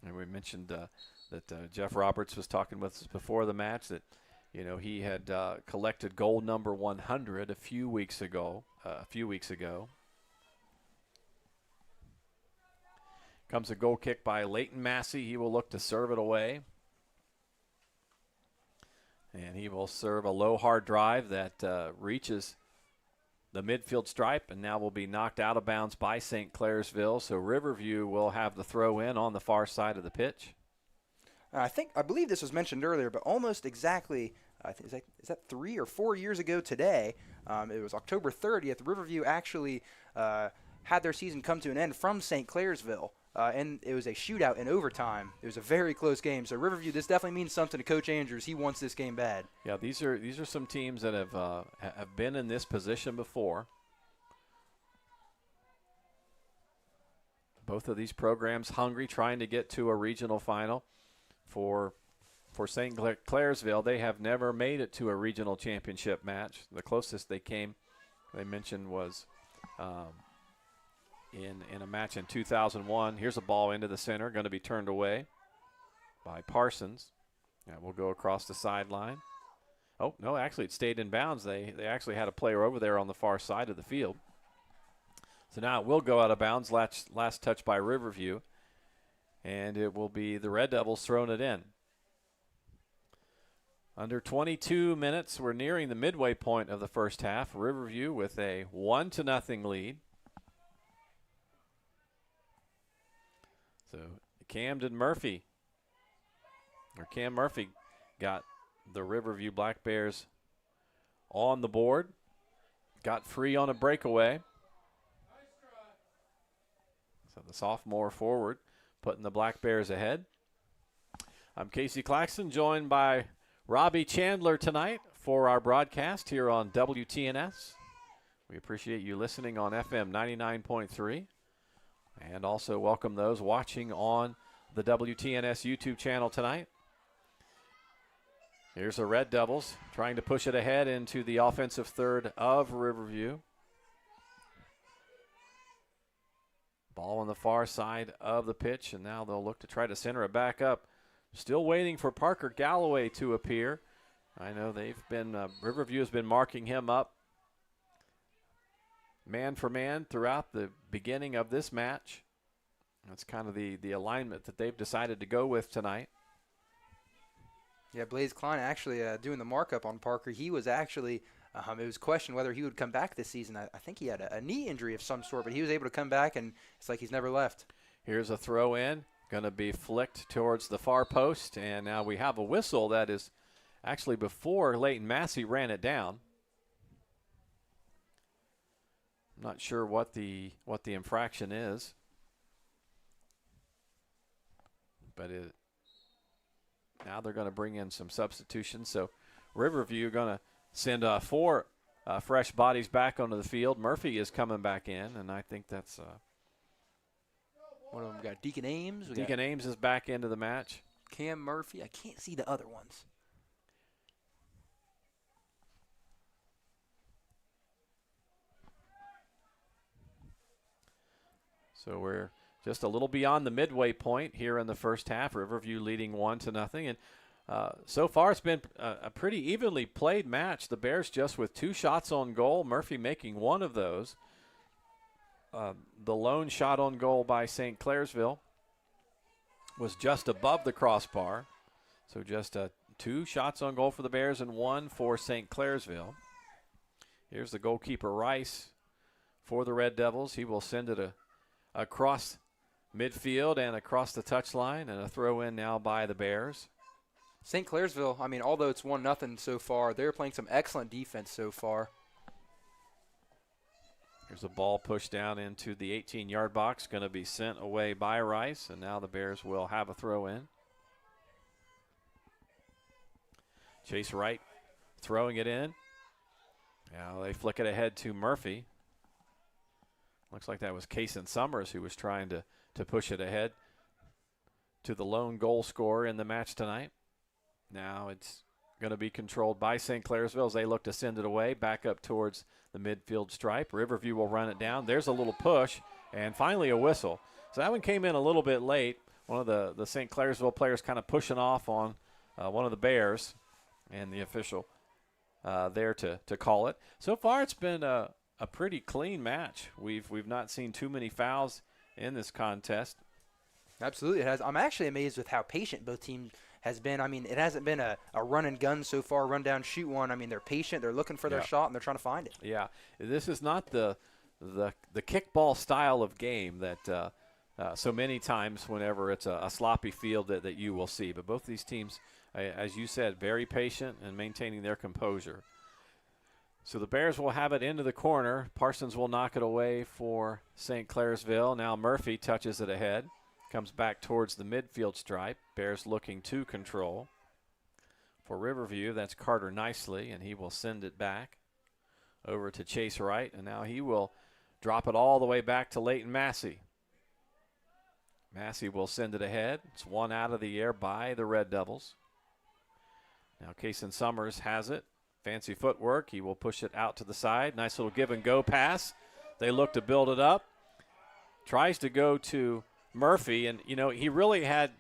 [SPEAKER 2] And we mentioned that Jeff Roberts was talking with us before the match that, he had collected goal number 100 a few weeks ago. Comes a goal kick by Leighton Massey. He will look to serve it away. And he will serve a low hard drive that reaches the midfield stripe and now will be knocked out of bounds by St. Clairsville. So Riverview will have the throw in on the far side of the pitch.
[SPEAKER 16] I believe this was mentioned earlier, but almost exactly, is that 3 or 4 years ago today, it was October 30th, Riverview actually had their season come to an end from St. Clairsville, and it was a shootout in overtime. It was a very close game. So Riverview, this definitely means something to Coach Andrews. He wants this game bad.
[SPEAKER 2] Yeah, these are some teams that have been in this position before. Both of these programs hungry, trying to get to a regional final. For St. Clairsville, they have never made it to a regional championship match. The closest they came, they mentioned, was in a match in 2001. Here's a ball into the center, going to be turned away by Parsons. That will go across the sideline. Oh, no, actually it stayed in bounds. They actually had a player over there on the far side of the field. So now it will go out of bounds, last touch by Riverview. And it will be the Red Devils throwing it in. Under 22 minutes, we're nearing the midway point of the first half. Riverview with a 1-0 lead. So Cam Murphy got the Riverview Black Bears on the board. Got free on a breakaway. So the sophomore forward putting the Black Bears ahead. I'm Casey Claxon, joined by Robbie Chandler tonight for our broadcast here on WTNS. We appreciate you listening on FM 99.3. And also welcome those watching on the WTNS YouTube channel tonight. Here's the Red Devils trying to push it ahead into the offensive third of Riverview. Ball on the far side of the pitch, and now they'll look to try to center it back up. Still waiting for Parker Galloway to appear. I know they've been, Riverview has been marking him up man for man throughout the beginning of this match. That's kind of the alignment that they've decided to go with tonight.
[SPEAKER 16] Yeah, Blaze Klein actually doing the markup on Parker. He was actually, it was questioned whether he would come back this season. I think he had a knee injury of some sort, but he was able to come back, and it's like he's never left.
[SPEAKER 2] Here's a throw in, going to be flicked towards the far post, and now we have a whistle that is actually before Leighton Massey ran it down. I'm not sure what the infraction is, but now they're going to bring in some substitutions. So Riverview going to send 4 fresh bodies back onto the field. Murphy is coming back in, and I think that's
[SPEAKER 16] one of them. Got Deacon Ames.
[SPEAKER 2] Deacon Ames is back into the match.
[SPEAKER 16] Cam Murphy. I can't see the other ones.
[SPEAKER 2] So we're just a little beyond the midway point here in the first half. Riverview leading 1-0. And so far it's been a pretty evenly played match. The Bears just with 2 shots on goal, Murphy making one of those. The lone shot on goal by St. Clairsville was just above the crossbar. So just 2 shots on goal for the Bears and 1 for St. Clairsville. Here's the goalkeeper, Rice, for the Red Devils. He will send it across midfield and across the touchline, and a throw in now by the Bears.
[SPEAKER 16] St. Clairsville, I mean, although it's 1-0 so far, they're playing some excellent defense so far.
[SPEAKER 2] Here's a ball pushed down into the 18-yard box, going to be sent away by Rice, and now the Bears will have a throw in. Chase Wright throwing it in. Now they flick it ahead to Murphy. Looks like that was Kason Summers who was trying to push it ahead to the lone goal scorer in the match tonight. Now it's going to be controlled by St. Clairsville as they look to send it away back up towards the midfield stripe. Riverview will run it down. There's a little push, and finally a whistle. So that one came in a little bit late. One of the St. Clairsville players kind of pushing off on one of the Bears, and the official there to call it. So far it's been a pretty clean match. We've not seen too many fouls in this contest.
[SPEAKER 16] Absolutely, it has. I'm actually amazed with how patient both teams has been, I mean, it hasn't been a run and gun so far, run down, shoot one. I mean, they're patient, they're looking for their shot, and they're trying to find it.
[SPEAKER 2] Yeah, this is not the kickball style of game that so many times whenever it's a sloppy field that you will see. But both these teams, as you said, very patient and maintaining their composure. So the Bears will have it into the corner. Parsons will knock it away for St. Clairsville. Now Murphy touches it ahead. Comes back towards the midfield stripe. Bears looking to control. For Riverview, that's Carter Nicely, and he will send it back over to Chase Wright. And now he will drop it all the way back to Leighton Massey. Massey will send it ahead. It's one out of the air by the Red Devils. Now Kason Summers has it. Fancy footwork. He will push it out to the side. Nice little give and go pass. They look to build it up. Tries to go to Murphy, and you know he really had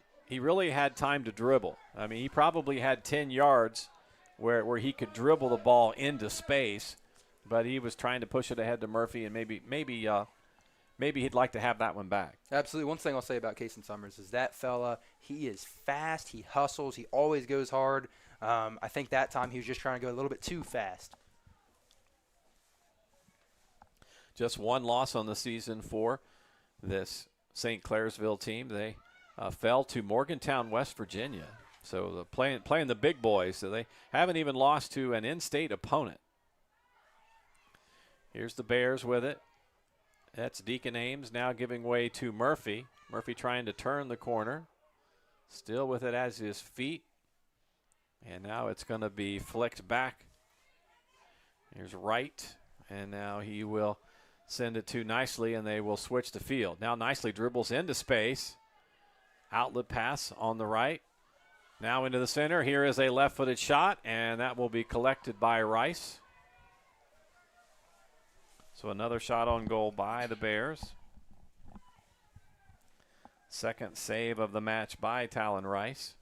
[SPEAKER 2] time to dribble. I mean, he probably had 10 yards where he could dribble the ball into space, but he was trying to push it ahead to Murphy, and maybe he'd like to have that one back.
[SPEAKER 16] Absolutely. One thing I'll say about Kason Summers is that fella, he is fast, he hustles, he always goes hard. I think that time he was just trying to go a little bit too fast.
[SPEAKER 2] Just one loss on the season for this St. Clairsville team. They fell to Morgantown, West Virginia. So playing the big boys. So they haven't even lost to an in-state opponent. Here's the Bears with it. That's Deacon Ames now giving way to Murphy. Murphy trying to turn the corner. Still with it as his feet. And now it's going to be flicked back. Here's Wright. And now he will send it to Nicely, and they will switch the field. Now Nicely dribbles into space. Outlet pass on the right. Now into the center. Here is a left-footed shot, and that will be collected by Rice. So another shot on goal by the Bears. Second save of the match by Talon Rice.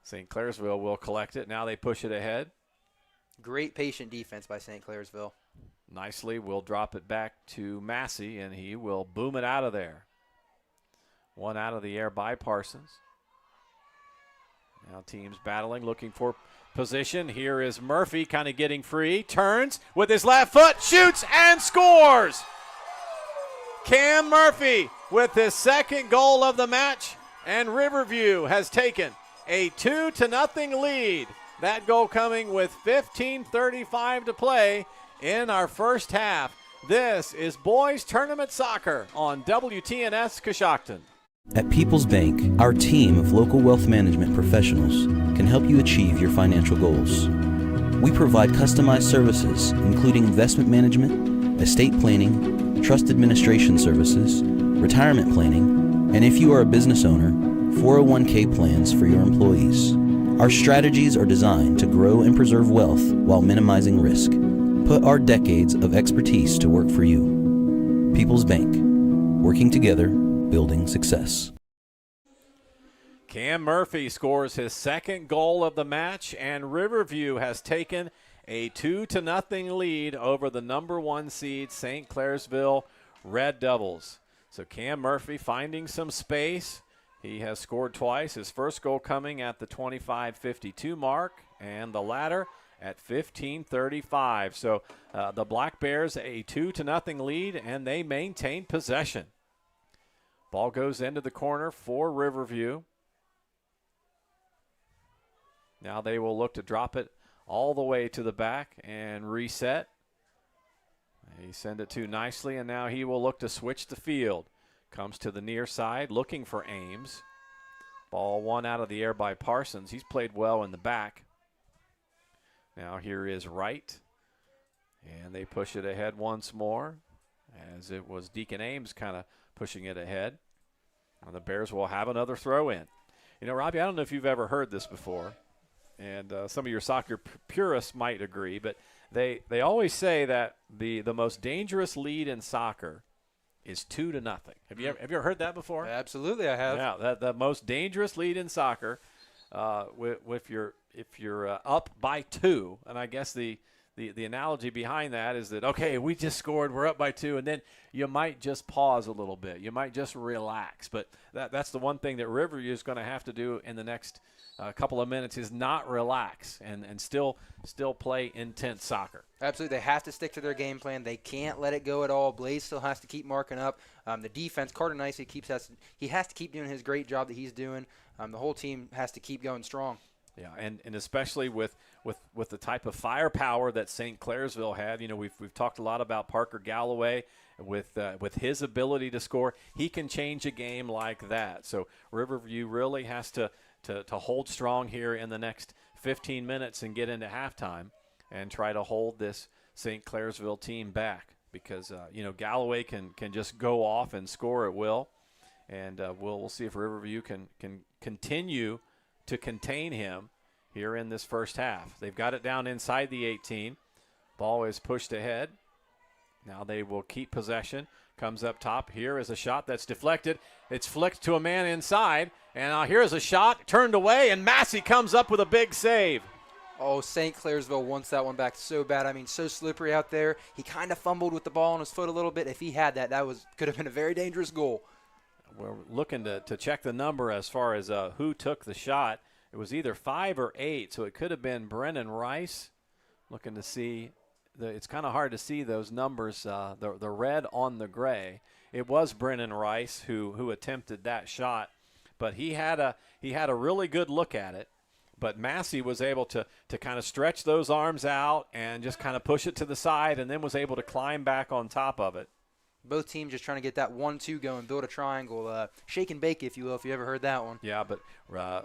[SPEAKER 2] St. Clairsville will collect it. Now they push it ahead.
[SPEAKER 16] Great patient defense by St. Clairsville.
[SPEAKER 2] Nicely will drop it back to Massey, and he will boom it out of there. One out of the air by Parsons. Now teams battling, looking for position. Here is Murphy kind of getting free. Turns with his left foot, shoots, and scores! Cam Murphy with his second goal of the match, and Riverview has taken a 2-0 lead. That goal coming with 15:35 to play in our first half. This is Boys Tournament Soccer on WTNS Coshocton.
[SPEAKER 17] At People's Bank, our team of local wealth management professionals can help you achieve your financial goals. We provide customized services, including investment management, estate planning, trust administration services, retirement planning, and if you are a business owner, 401k plans for your employees. Our strategies are designed to grow and preserve wealth while minimizing risk. Put our decades of expertise to work for you. People's Bank, working together, building success.
[SPEAKER 2] Cam Murphy scores his second goal of the match, and Riverview has taken a 2-0 lead over the number 1 seed St. Clairsville Red Devils. So Cam Murphy finding some space. He has scored twice, his first goal coming at the 25:52 mark, and the latter at 15:35. So the Black Bears a 2-0 lead, and they maintain possession. Ball goes into the corner for Riverview. Now they will look to drop it all the way to the back and reset. He sent it to Nicely, and now he will look to switch the field. Comes to the near side, looking for Ames. Ball one out of the air by Parsons. He's played well in the back. Now here is Wright. And they push it ahead once more, as it was Deacon Ames kind of pushing it ahead. And the Bears will have another throw in. You know, Robbie, I don't know if you've ever heard this before, and some of your soccer purists might agree, but they always say that the most dangerous lead in soccer is 2-0. Have you ever heard that before?
[SPEAKER 16] Absolutely, I have.
[SPEAKER 2] Yeah, the most dangerous lead in soccer, if you're up by 2, and I guess the the analogy behind that is that, okay, we just scored, we're up by 2, and then you might just pause a little bit. You might just relax. But that's the one thing that Riverview is going to have to do in the next couple of minutes is not relax and still play intense soccer.
[SPEAKER 16] Absolutely. They have to stick to their game plan. They can't let it go at all. Blaze still has to keep marking up. The defense, Carter Nicey he has to keep doing his great job that he's doing. The whole team has to keep going strong.
[SPEAKER 2] Yeah, and especially with the type of firepower that St. Clairsville had. We've talked a lot about Parker Galloway with his ability to score. He can change a game like that. So Riverview really has to hold strong here in the next 15 minutes and get into halftime and try to hold this St. Clairsville team back because Galloway can just go off and score at will, and we'll see if Riverview can continue to contain him here in this first half. They've got it down inside the 18. Ball is pushed ahead. Now they will keep possession. Comes up top. Here is a shot that's deflected. It's flicked to a man inside. And now here's a shot turned away, and Massey comes up with a big save.
[SPEAKER 16] Oh, St. Clairsville wants that one back so bad. I mean, so slippery out there. He kind of fumbled with the ball on his foot a little bit. If he had that could have been a very dangerous goal.
[SPEAKER 2] We're looking to check the number as far as who took the shot. It was either 5 or 8, so it could have been Brennan Rice. Looking to see. It's kind of hard to see those numbers, the red on the gray. It was Brennan Rice who attempted that shot, but he had a really good look at it. But Massey was able to kind of stretch those arms out and just kind of push it to the side, and then was able to climb back on top of it.
[SPEAKER 16] Both teams just trying to get that 1-2 going, build a triangle, shake and bake, if you will, if you ever heard that one.
[SPEAKER 2] Yeah, but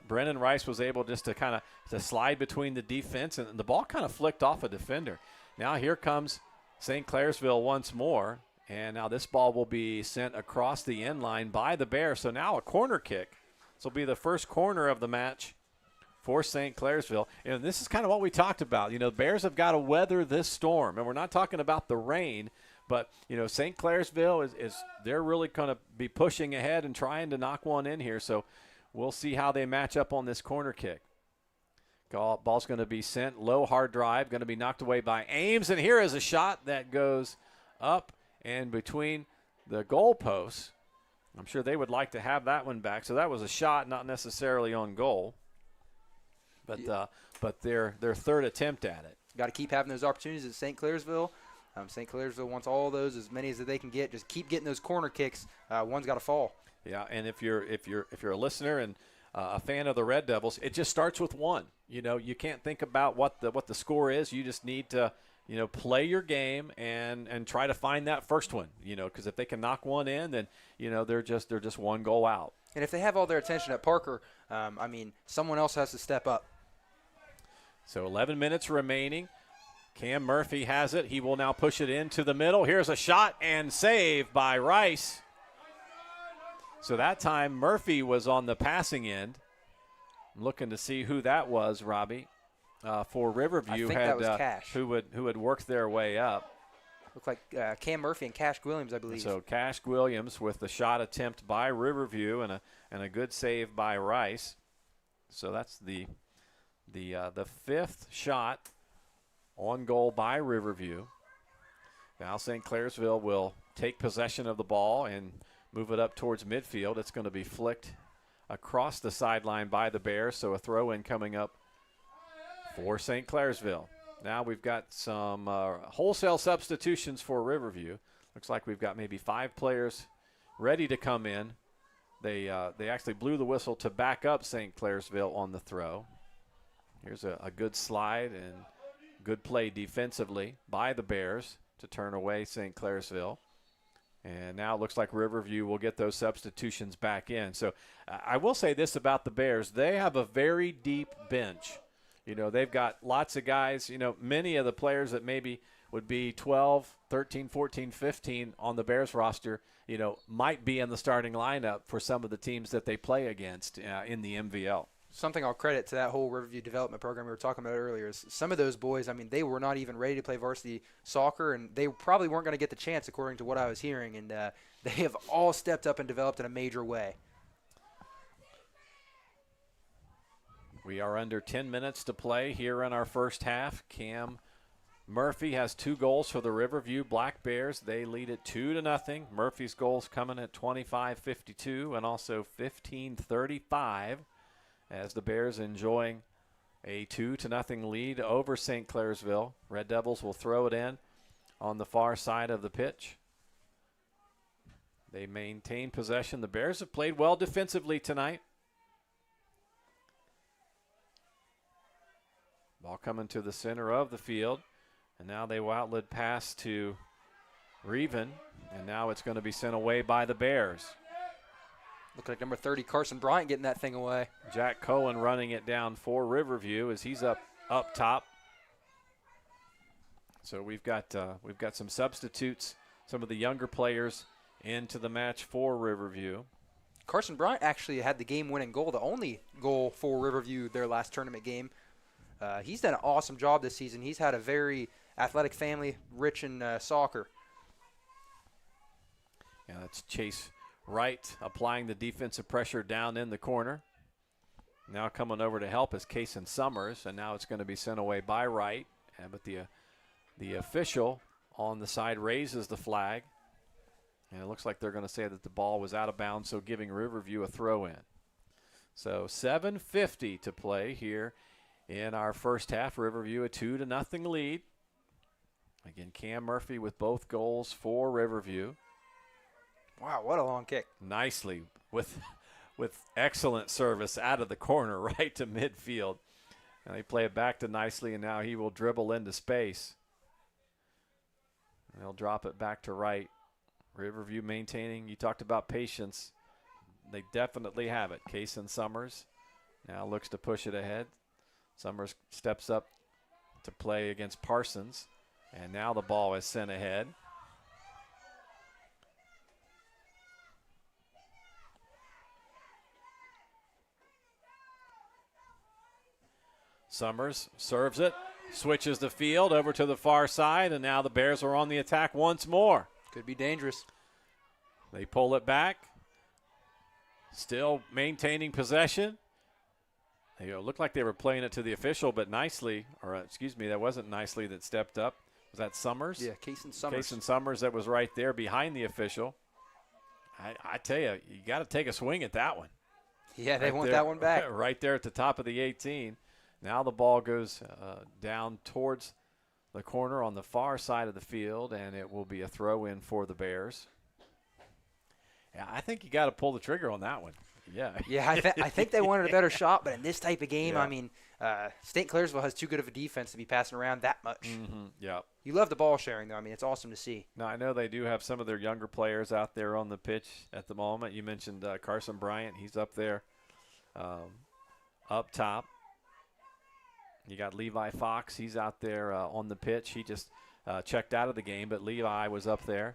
[SPEAKER 2] Brennan Rice was able just to kind of to slide between the defense, and the ball kind of flicked off a defender. Now here comes St. Clairsville once more, and now this ball will be sent across the end line by the Bears. So now a corner kick. This will be the first corner of the match for St. Clairsville. And this is kind of what we talked about. The Bears have got to weather this storm, and we're not talking about the rain. But, St. Clairsville is they're really going to be pushing ahead and trying to knock one in here. So we'll see how they match up on this corner kick. Ball's going to be sent, low, hard drive, going to be knocked away by Ames. And here is a shot that goes up and between the goalposts. I'm sure they would like to have that one back. So that was a shot, not necessarily on goal. But their third attempt at it.
[SPEAKER 16] Got to keep having those opportunities at St. Clairsville. St. Clairsville wants all those, as many as they can get. Just keep getting those corner kicks. One's got to fall.
[SPEAKER 2] Yeah, and if you're a listener and a fan of the Red Devils, it just starts with one. You can't think about what the score is. You just need to play your game and try to find that first one. Because if they can knock one in, then they're just one goal out.
[SPEAKER 16] And if they have all their attention at Parker, someone else has to step up.
[SPEAKER 2] So 11 minutes remaining. Cam Murphy has it. He will now push it into the middle. Here's a shot and save by Rice. So that time Murphy was on the passing end. I'm looking to see who that was, Robbie, for Riverview.
[SPEAKER 16] I think that was Cash.
[SPEAKER 2] Who had worked their way up.
[SPEAKER 16] Looked like Cam Murphy and Cash Williams, I believe.
[SPEAKER 2] So Cash Williams with the shot attempt by Riverview and a good save by Rice. So that's the fifth shot on goal by Riverview. Now St. Clairsville will take possession of the ball and move it up towards midfield. It's going to be flicked across the sideline by the Bears, so a throw-in coming up for St. Clairsville. Now we've got some wholesale substitutions for Riverview. Looks like we've got maybe 5 players ready to come in. They actually blew the whistle to back up St. Clairsville on the throw. Here's a good slide and good play defensively by the Bears to turn away St. Clairsville. And now it looks like Riverview will get those substitutions back in. So I will say this about the Bears. They have a very deep bench. They've got lots of guys. Many of the players that maybe would be 12, 13, 14, 15 on the Bears roster, might be in the starting lineup for some of the teams that they play against in the MVL.
[SPEAKER 16] Something I'll credit to that whole Riverview development program we were talking about earlier is some of those boys, they were not even ready to play varsity soccer, and they probably weren't going to get the chance according to what I was hearing, and they have all stepped up and developed in a major way.
[SPEAKER 2] We are under 10 minutes to play here in our first half. Cam Murphy has 2 goals for the Riverview Black Bears. They lead it 2-0. Murphy's goals coming at 25-52 and also 15-35 as the Bears enjoying a 2-0 lead over St. Clairsville. Red Devils will throw it in on the far side of the pitch. They maintain possession. The Bears have played well defensively tonight. Ball coming to the center of the field. And now they will outlet pass to Reven. And now it's going to be sent away by the Bears.
[SPEAKER 16] Look like number 30, Carson Bryant, getting that thing away.
[SPEAKER 2] Jack Cohen running it down for Riverview as he's up top. So we've got some substitutes, some of the younger players into the match for Riverview.
[SPEAKER 16] Carson Bryant actually had the game-winning goal, the only goal for Riverview their last tournament game. He's done an awesome job this season. He's had a very athletic family, rich in soccer.
[SPEAKER 2] Yeah, that's Chase Wright applying the defensive pressure down in the corner. Now coming over to help is Kason Summers, and now it's going to be sent away by Wright. But the official on the side raises the flag. And it looks like they're going to say that the ball was out of bounds, so giving Riverview a throw in. So 7:50 to play here in our first half. Riverview a 2-0 lead. Again, Cam Murphy with both goals for Riverview.
[SPEAKER 16] Wow, what a long kick.
[SPEAKER 2] Nicely with excellent service out of the corner right to midfield. And they play it back to Nicely, and now he will dribble into space. And he'll drop it back to right. Riverview maintaining. You talked about patience. They definitely have it. Kason Summers now looks to push it ahead. Summers steps up to play against Parsons. And now the ball is sent ahead. Summers serves it, switches the field over to the far side, and now the Bears are on the attack once more.
[SPEAKER 16] Could be dangerous.
[SPEAKER 2] They pull it back, still maintaining possession. They looked like they were playing it to the official, but Nicely, or excuse me, that wasn't Nicely that stepped up. Was that Summers?
[SPEAKER 16] Yeah, Kason Summers.
[SPEAKER 2] Kason Summers that was right there behind the official. I tell you, you got to take a swing at that one.
[SPEAKER 16] Yeah, they
[SPEAKER 2] right
[SPEAKER 16] want
[SPEAKER 2] there,
[SPEAKER 16] that one back.
[SPEAKER 2] Right there at the top of the 18. Now the ball goes down towards the corner on the far side of the field, and it will be a throw in for the Bears. Yeah, I think you got to pull the trigger on that one. Yeah.
[SPEAKER 16] Yeah, I think they wanted a better shot, but in this type of game,
[SPEAKER 2] Yeah.
[SPEAKER 16] I mean, St. Clairsville has too good of a defense to be passing around that much.
[SPEAKER 2] Mm-hmm. Yeah.
[SPEAKER 16] You love the ball sharing, though. I mean, it's awesome to see.
[SPEAKER 2] Now, I know they do have some of their younger players out there on the pitch at the moment. You mentioned Carson Bryant. He's up there up top. You got Levi Fox. He's out there on the pitch. He just checked out of the game, but Levi was up there.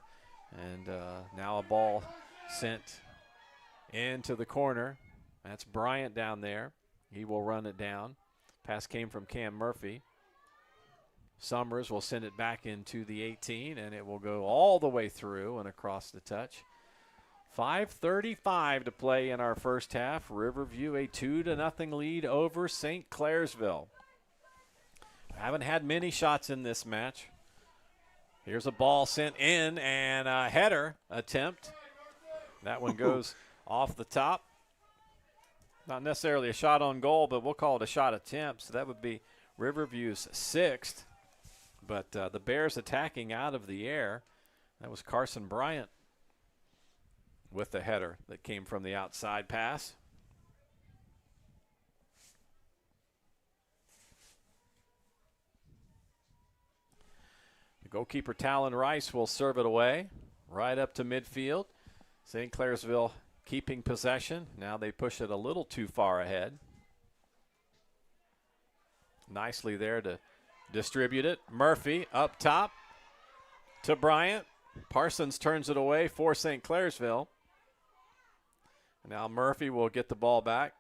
[SPEAKER 2] And now a ball sent into the corner. That's Bryant down there. He will run it down. Pass came from Cam Murphy. Summers will send it back into the 18, and it will go all the way through and across the touch. 5:35 to play in our first half. Riverview a 2-0 lead over St. Clairsville. Haven't had many shots in this match. Here's a ball sent in and a header attempt. That one goes off the top. Not necessarily a shot on goal, but we'll call it a shot attempt. So that would be Riverview's 6th. But the Bears attacking out of the air. That was Carson Bryant with the header that came from the outside pass. The goalkeeper, Talon Rice, will serve it away right up to midfield. St. Clairsville keeping possession. Now they push it a little too far ahead. Nicely there to distribute it. Murphy up top to Bryant. Parsons turns it away for St. Clairsville. Now Murphy will get the ball back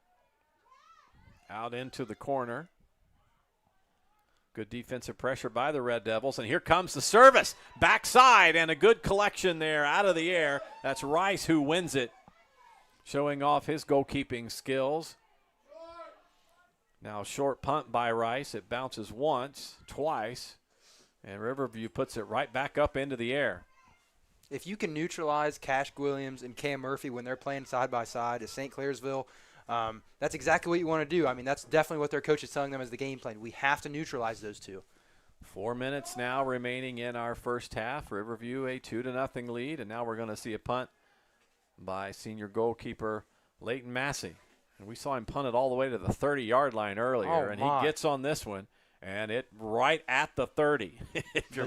[SPEAKER 2] out into the corner. Good defensive pressure by the Red Devils. And here comes the service. Backside and a good collection there out of the air. That's Rice who wins it, showing off his goalkeeping skills. Now short punt by Rice. It bounces once, twice, And Riverview puts it right back up into the air.
[SPEAKER 16] If you can neutralize Cash Williams and Cam Murphy when they're playing side by side at St. Clairsville, that's exactly what you want to do. I mean, that's definitely what their coach is telling them as the game plan. We have to neutralize those two.
[SPEAKER 2] 4 minutes now remaining in our first half. Riverview a 2-0 lead, and now we're going to see a punt by senior goalkeeper Leighton Massey. And we saw him punt it all the way to the 30-yard line earlier, and he gets on this one, and it right at the 30. If you're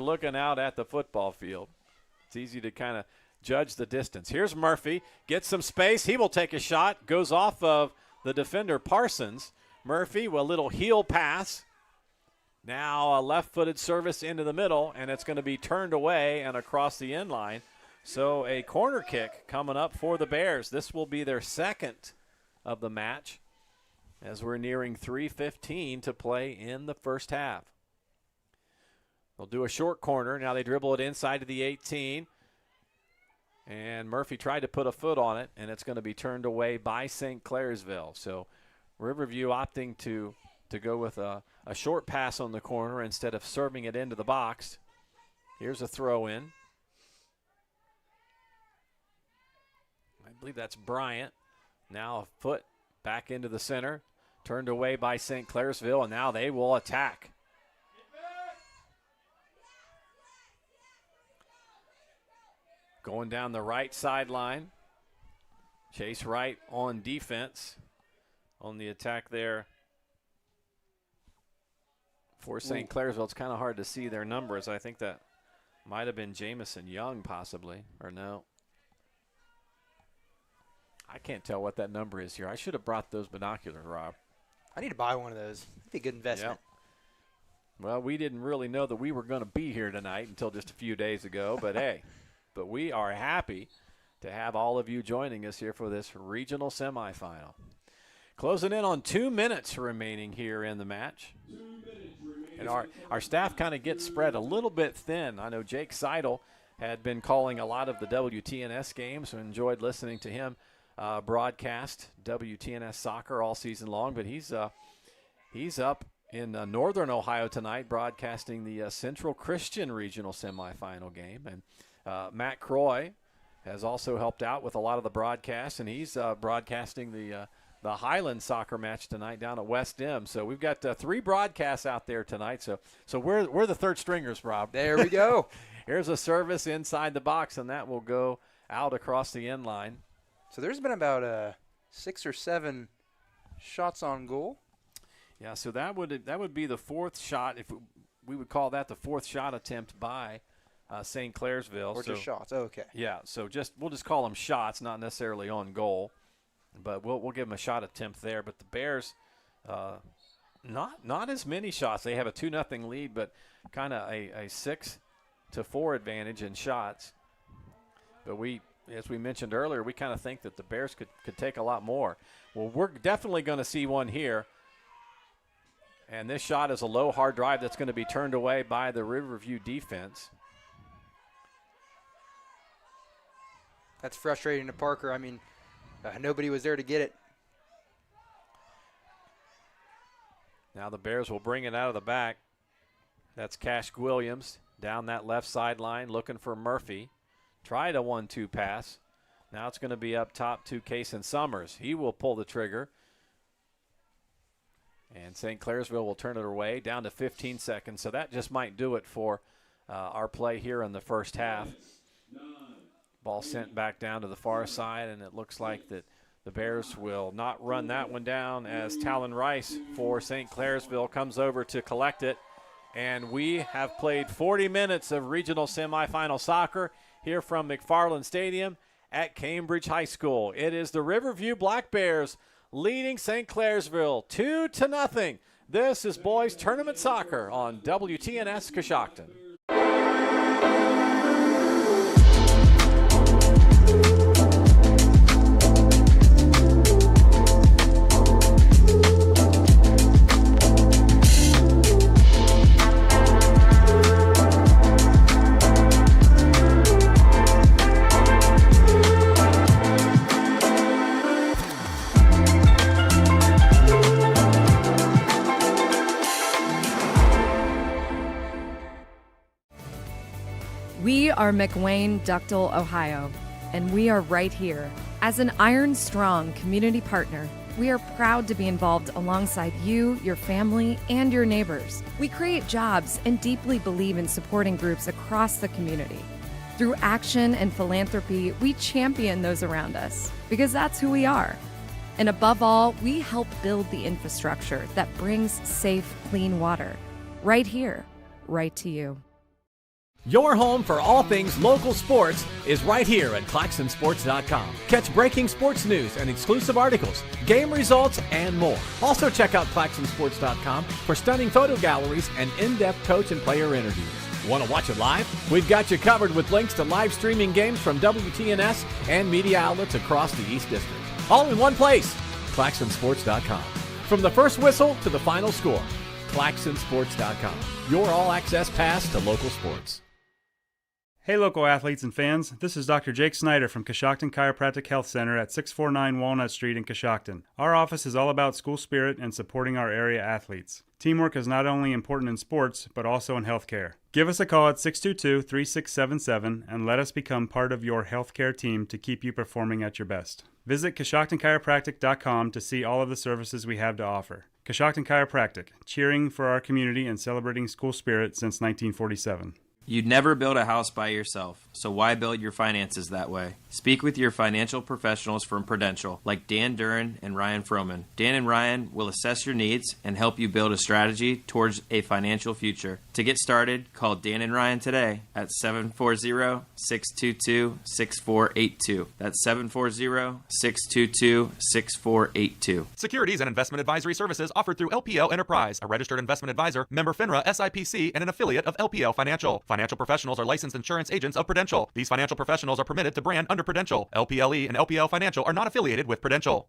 [SPEAKER 2] looking out at the football field, it's easy to kind of judge the distance. Here's Murphy, gets some space. He will take a shot, goes off of the defender Parsons. Murphy with a little heel pass. Now a left-footed service into the middle, and it's going to be turned away and across the end line. So a corner kick coming up for the Bears. This will be their second of the match as we're nearing 3:15 to play in the first half. They'll do a short corner. Now they dribble it inside to the 18. And Murphy tried to put a foot on it, and it's going to be turned away by St. Clairsville. So Riverview opting to go with a short pass on the corner instead of serving it into the box. Here's a throw in. I believe that's Bryant. Now a foot back into the center. Turned away by St. Clairsville, and now they will attack. Going down the right sideline. Chase Wright on defense. On the attack there for St. Clairsville. It's kind of hard to see their numbers. I think that might have been Jamison Young possibly, or no. I can't tell what that number is here. I should have brought those binoculars, Rob.
[SPEAKER 16] I need to buy one of those. It'd be a good investment.
[SPEAKER 2] Yep. Well, we didn't really know that we were going to be here tonight until just a few days ago, but hey, but we are happy to have all of you joining us here for this regional semifinal. Closing in on 2 minutes remaining here in the match. And our staff kind of gets spread a little bit thin. I know Jake Seidel had been calling a lot of the WTNS games and enjoyed listening to him broadcast WTNS soccer all season long, but he's up in northern Ohio tonight broadcasting the Central Christian Regional Semifinal game. And Matt Croy has also helped out with a lot of the broadcasts, and he's broadcasting the Highland soccer match tonight down at West End. So we've got 3 broadcasts out there tonight. So we're the third stringers, Rob.
[SPEAKER 16] There we go.
[SPEAKER 2] Here's a service inside the box, and that will go out across the end line.
[SPEAKER 16] So there's been about 6 or 7 shots on goal.
[SPEAKER 2] Yeah, so that would be the 4th shot. If we would call that the 4th shot attempt by St. Clairsville.
[SPEAKER 16] Or just shots. Oh, okay.
[SPEAKER 2] Yeah, so we'll just call them shots, not necessarily on goal, but we'll give them a shot attempt there. But the Bears, not as many shots. They have a 2-0 lead, but kind of a 6-4 advantage in shots. But as we mentioned earlier, we kind of think that the Bears could take a lot more. Well, we're definitely going to see one here. And this shot is a low, hard drive that's going to be turned away by the Riverview defense.
[SPEAKER 16] That's frustrating to Parker. I mean, nobody was there to get it.
[SPEAKER 2] Now the Bears will bring it out of the back. That's Cash Williams down that left sideline looking for Murphy. Tried a 1-2 pass. Now it's going to be up top to Kason Summers. He will pull the trigger. And St. Clairsville will turn it away down to 15 seconds. So that just might do it for our play here in the first half. Ball sent back down to the far side, and it looks like that the Bears will not run that one down as Talon Rice for St. Clairsville comes over to collect it. And we have played 40 minutes of regional semifinal soccer here from McFarland Stadium at Cambridge High School. It is the Riverview Black Bears leading St. Clairsville 2-0. This is boys tournament soccer on WTNS Coshocton.
[SPEAKER 3] We are McWayne Ductal, Ohio, and we are right here. As an Iron Strong community partner, we are proud to be involved alongside you, your family, and your neighbors. We create jobs and deeply believe in supporting groups across the community. Through action and philanthropy, we champion those around us because that's who we are. And above all, we help build the infrastructure that brings safe, clean water right here, right to you.
[SPEAKER 4] Your home for all things local sports is right here at ClaxonSports.com. Catch breaking sports news and exclusive articles, game results, and more. Also check out ClaxonSports.com for stunning photo galleries and in-depth coach and player interviews. Want to watch it live? We've got you covered with links to live streaming games from WTNS and media outlets across the East District. All in one place, ClaxonSports.com. From the first whistle to the final score, ClaxonSports.com. Your all-access pass to local sports.
[SPEAKER 5] Hey local athletes and fans, this is Dr. Jake Snyder from Coshocton Chiropractic Health Center at 649 Walnut Street in Coshocton. Our office is all about school spirit and supporting our area athletes. Teamwork is not only important in sports, but also in healthcare. Give us a call at 622-3677 and let us become part of your healthcare team to keep you performing at your best. Visit CoshoctonChiropractic.com to see all of the services we have to offer. Coshocton Chiropractic, cheering for our community and celebrating school spirit since 1947.
[SPEAKER 6] You'd never build a house by yourself, so why build your finances that way? Speak with your financial professionals from Prudential, like Dan Duran and Ryan Froman. Dan and Ryan will assess your needs and help you build a strategy towards a financial future. To get started, call Dan and Ryan today at 740-622-6482. That's 740-622-6482.
[SPEAKER 7] Securities and investment advisory services offered through LPL Enterprise, a registered investment advisor, member FINRA SIPC, and an affiliate of LPL Financial. Financial professionals are licensed insurance agents of Prudential. These financial professionals are permitted to brand under Prudential. LPLE and LPL Financial are not affiliated with Prudential.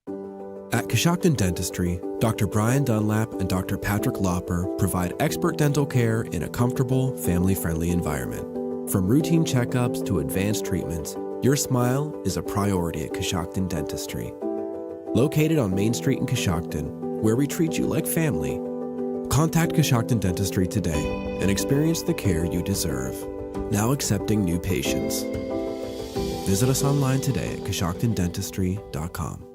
[SPEAKER 11] At Coshocton Dentistry, Dr. Brian Dunlap and Dr. Patrick Lauper provide expert dental care in a comfortable, family-friendly environment. From routine checkups to advanced treatments, your smile is a priority at Coshocton Dentistry. Located on Main Street in Coshocton, where we treat you like family, contact Coshocton Dentistry today and experience the care you deserve. Now accepting new patients. Visit us online today at CoshoctonDentistry.com.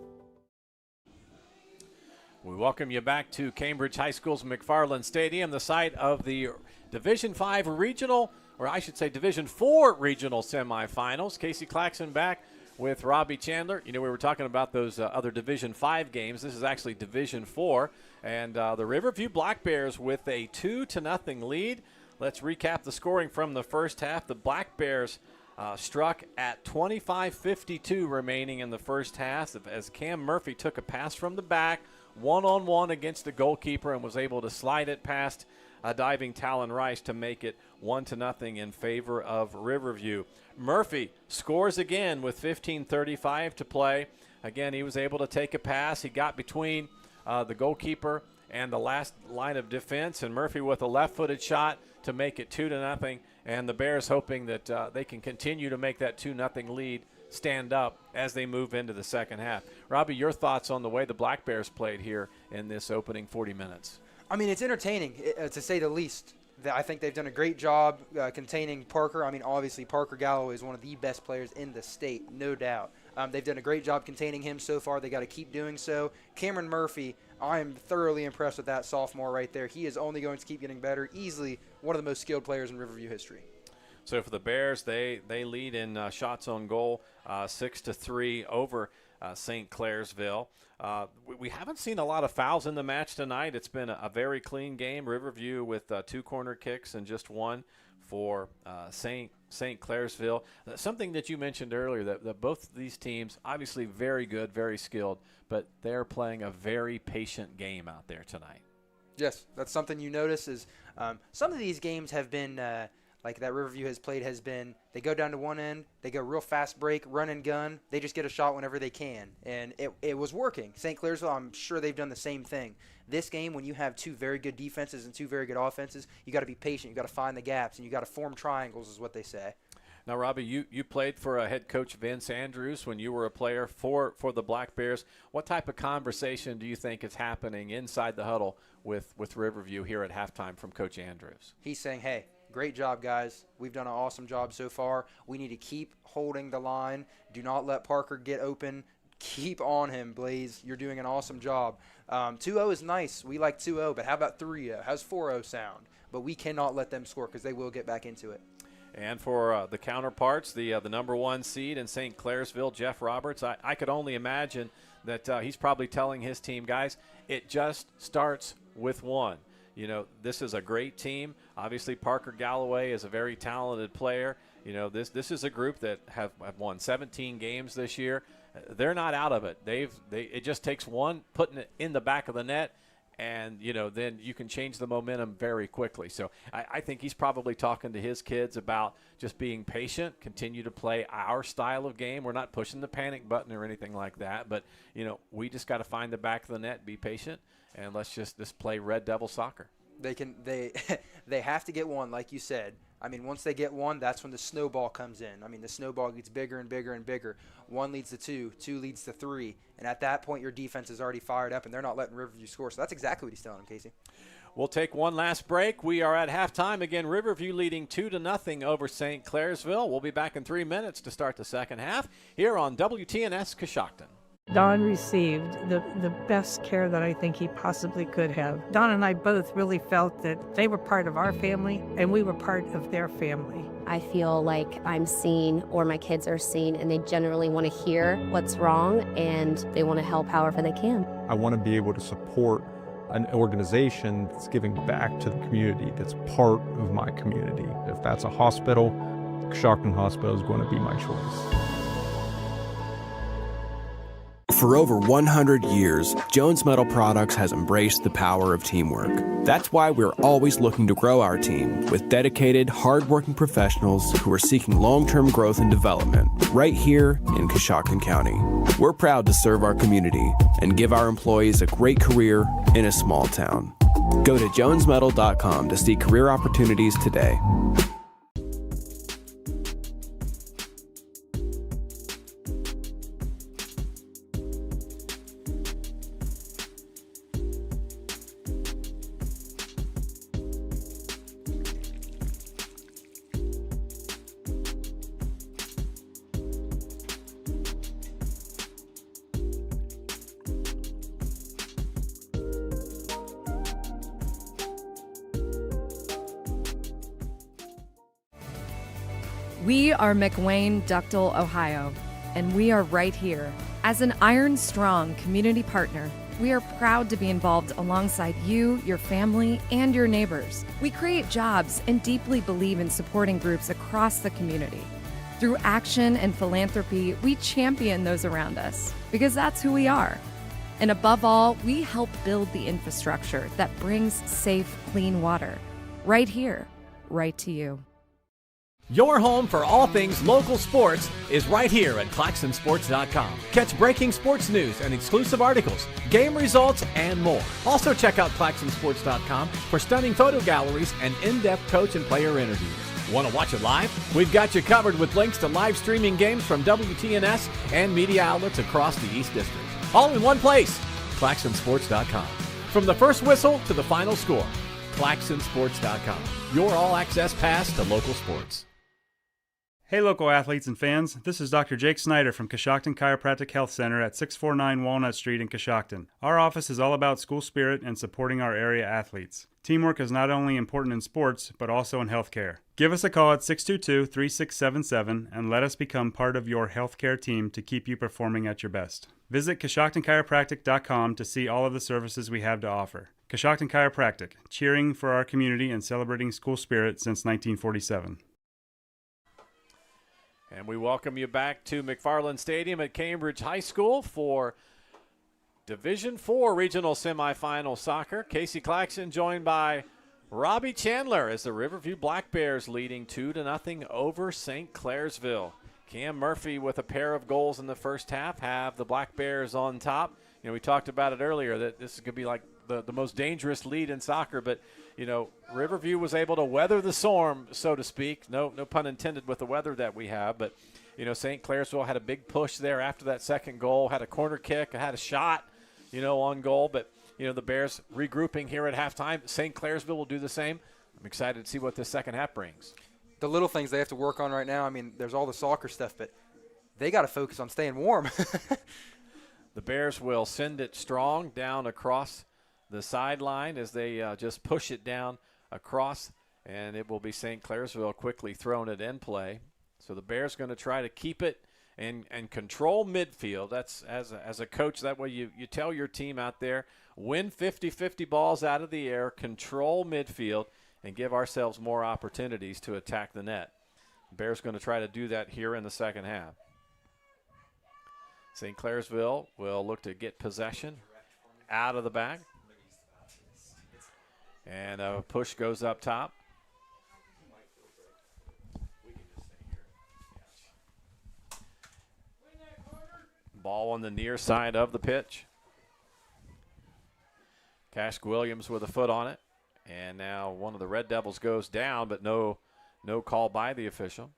[SPEAKER 2] We welcome you back to Cambridge High School's McFarland Stadium, the site of the Division 5 regional, or I should say Division 4 regional semifinals. Casey Claxon back with Robbie Chandler. You know, we were talking about those other Division 5 games. This is actually Division 4. And the Riverview Black Bears with a 2-0 lead. Let's recap the scoring from the first half. The Black Bears struck at 25:52 remaining in the first half as Cam Murphy took a pass from the back, one-on-one against the goalkeeper, and was able to slide it past diving Talon Rice to make it 1-0 in favor of Riverview. Murphy scores again with 15:35 to play. Again, he was able to take a pass. He got between the goalkeeper and the last line of defense, and Murphy with a left-footed shot to make it 2-0, and the Bears hoping that they can continue to make that 2-0 lead stand up as they move into the second half. Robbie, your thoughts on the way the Black Bears played here in this opening 40 minutes?
[SPEAKER 16] I mean, it's entertaining, to say the least. I think they've done a great job containing Parker. I mean, obviously, Parker Galloway is one of the best players in the state, no doubt. They've done a great job containing him so far. They got to keep doing so. Cameron Murphy, I am thoroughly impressed with that sophomore right there. He is only going to keep getting better. Easily one of the most skilled players in Riverview history.
[SPEAKER 2] So for the Bears, they lead in shots on goal, 6-3 over St. Clairsville. We haven't seen a lot of fouls in the match tonight. It's been a very clean game. Riverview with 2 corner kicks and just 1 for St. Clairsville. Something that you mentioned earlier, that both these teams, obviously very good, very skilled, but they're playing a very patient game out there tonight.
[SPEAKER 16] Yes, that's something you notice is some of these games have been like that Riverview has played has been, they go down to one end, they go real fast break, run and gun, they just get a shot whenever they can. And it was working. St. Clairsville, I'm sure they've done the same thing. This game, when you have 2 very good defenses and 2 very good offenses, you got to be patient, you got to find the gaps, and you got to form triangles is what they say.
[SPEAKER 2] Now, Robbie, you played for head coach Vince Andrews when you were a player for the Black Bears. What type of conversation do you think is happening inside the huddle with Riverview here at halftime from Coach Andrews?
[SPEAKER 16] He's saying, hey, Great job, guys. We've done an awesome job so far. We need to keep holding the line. Do not let Parker get open. Keep on him, Blaze. You're doing an awesome job. 2-0 is nice. We like 2-0, but how about 3-0? How's 4-0 sound? But we cannot let them score because they will get back into it.
[SPEAKER 2] And for the counterparts, the number 1 seed in St. Clairsville, Jeff Roberts, I could only imagine that he's probably telling his team, guys, it just starts with 1. You know, this is a great team. Obviously, Parker Galloway is a very talented player. You know, this is a group that have won 17 games this year. They're not out of it. It just takes 1 putting it in the back of the net, and, you know, then you can change the momentum very quickly. So I think he's probably talking to his kids about just being patient, continue to play our style of game. We're not pushing the panic button or anything like that, but, you know, we just got to find the back of the net, be patient, and let's just play Red Devil soccer.
[SPEAKER 16] They have to get 1, like you said. I mean, once they get 1, that's when the snowball comes in. I mean, the snowball gets bigger and bigger and bigger. 1 leads to 2, 2 leads to 3, and at that point, your defense is already fired up, and they're not letting Riverview score. So that's exactly what he's telling them, Casey.
[SPEAKER 2] We'll take one last break. We are at halftime. Again, Riverview leading 2-0 over St. Clairsville. We'll be back in 3 minutes to start the second half here on WTNS Coshocton.
[SPEAKER 12] Don received the best care that I think he possibly could have. Don and I both really felt that they were part of our family and we were part of their family.
[SPEAKER 13] I feel like I'm seen or my kids are seen, and they generally want to hear what's wrong and they want to help however they can.
[SPEAKER 14] I want to be able to support an organization that's giving back to the community, that's part of my community. If that's a hospital, Coshocton Hospital is going to be my choice.
[SPEAKER 11] For over 100 years, Jones Metal Products has embraced the power of teamwork. That's why we're always looking to grow our team with dedicated, hardworking professionals who are seeking long-term growth and development right here in Coshocton County. We're proud to serve our community and give our employees a great career in a small town. Go to jonesmetal.com to see career opportunities today.
[SPEAKER 3] We are McWayne Ductal, Ohio, and we are right here. As an Iron Strong community partner, we are proud to be involved alongside you, your family, and your neighbors. We create jobs and deeply believe in supporting groups across the community. Through action and philanthropy, we champion those around us because that's who we are. And above all, we help build the infrastructure that brings safe, clean water right here, right to you.
[SPEAKER 4] Your home for all things local sports is right here at ClaxonSports.com. Catch breaking sports news and exclusive articles, game results, and more. Also check out ClaxonSports.com for stunning photo galleries and in-depth coach and player interviews. Want to watch it live? We've got you covered with links to live streaming games from WTNS and media outlets across the East District. All in one place, ClaxonSports.com. From the first whistle to the final score, ClaxonSports.com. Your all-access pass to local sports.
[SPEAKER 5] Hey local athletes and fans, this is Dr. Jake Snyder from Coshocton Chiropractic Health Center at 649 Walnut Street in Coshocton. Our office is all about school spirit and supporting our area athletes. Teamwork is not only important in sports, but also in healthcare. Give us a call at 622-3677 and let us become part of your healthcare team to keep you performing at your best. Visit CoshoctonChiropractic.com to see all of the services we have to offer. Coshocton Chiropractic, cheering for our community and celebrating school spirit since 1947.
[SPEAKER 2] And we welcome you back to McFarland Stadium at Cambridge High School for Division IV Regional Semifinal Soccer. Casey Claxon joined by Robbie Chandler as the Riverview Black Bears leading 2-0 over St. Clairsville. Cam Murphy with a pair of goals in the first half have the Black Bears on top. You know, we talked about it earlier that this is going to be like the most dangerous lead in soccer, but, you know, Riverview was able to weather the storm, so to speak. No pun intended with the weather that we have, but, you know, St. Clairsville had a big push there after that second goal, had a corner kick, had a shot, you know, on goal, but, you know, the Bears regrouping here at halftime. St. Clairsville will do the same. I'm excited to see what this second half brings.
[SPEAKER 15] The little things they have to work on right now, I mean, there's all the soccer stuff, but they got to focus on staying warm.
[SPEAKER 2] The Bears will send it strong down across the sideline as they just push it down across, and it will be St. Clairsville quickly throwing it in play. So the Bears going to try to keep it and control midfield. That's as a coach, that way you tell your team out there, win 50-50 balls out of the air, control midfield, and give ourselves more opportunities to attack the net. Bears going to try to do that here in the second half. St. Clairsville will look to get possession out of the back. And a push goes up top. Ball on the near side of the pitch. Cash Williams with a foot on it. And now one of the Red Devils goes down, but no call by the official.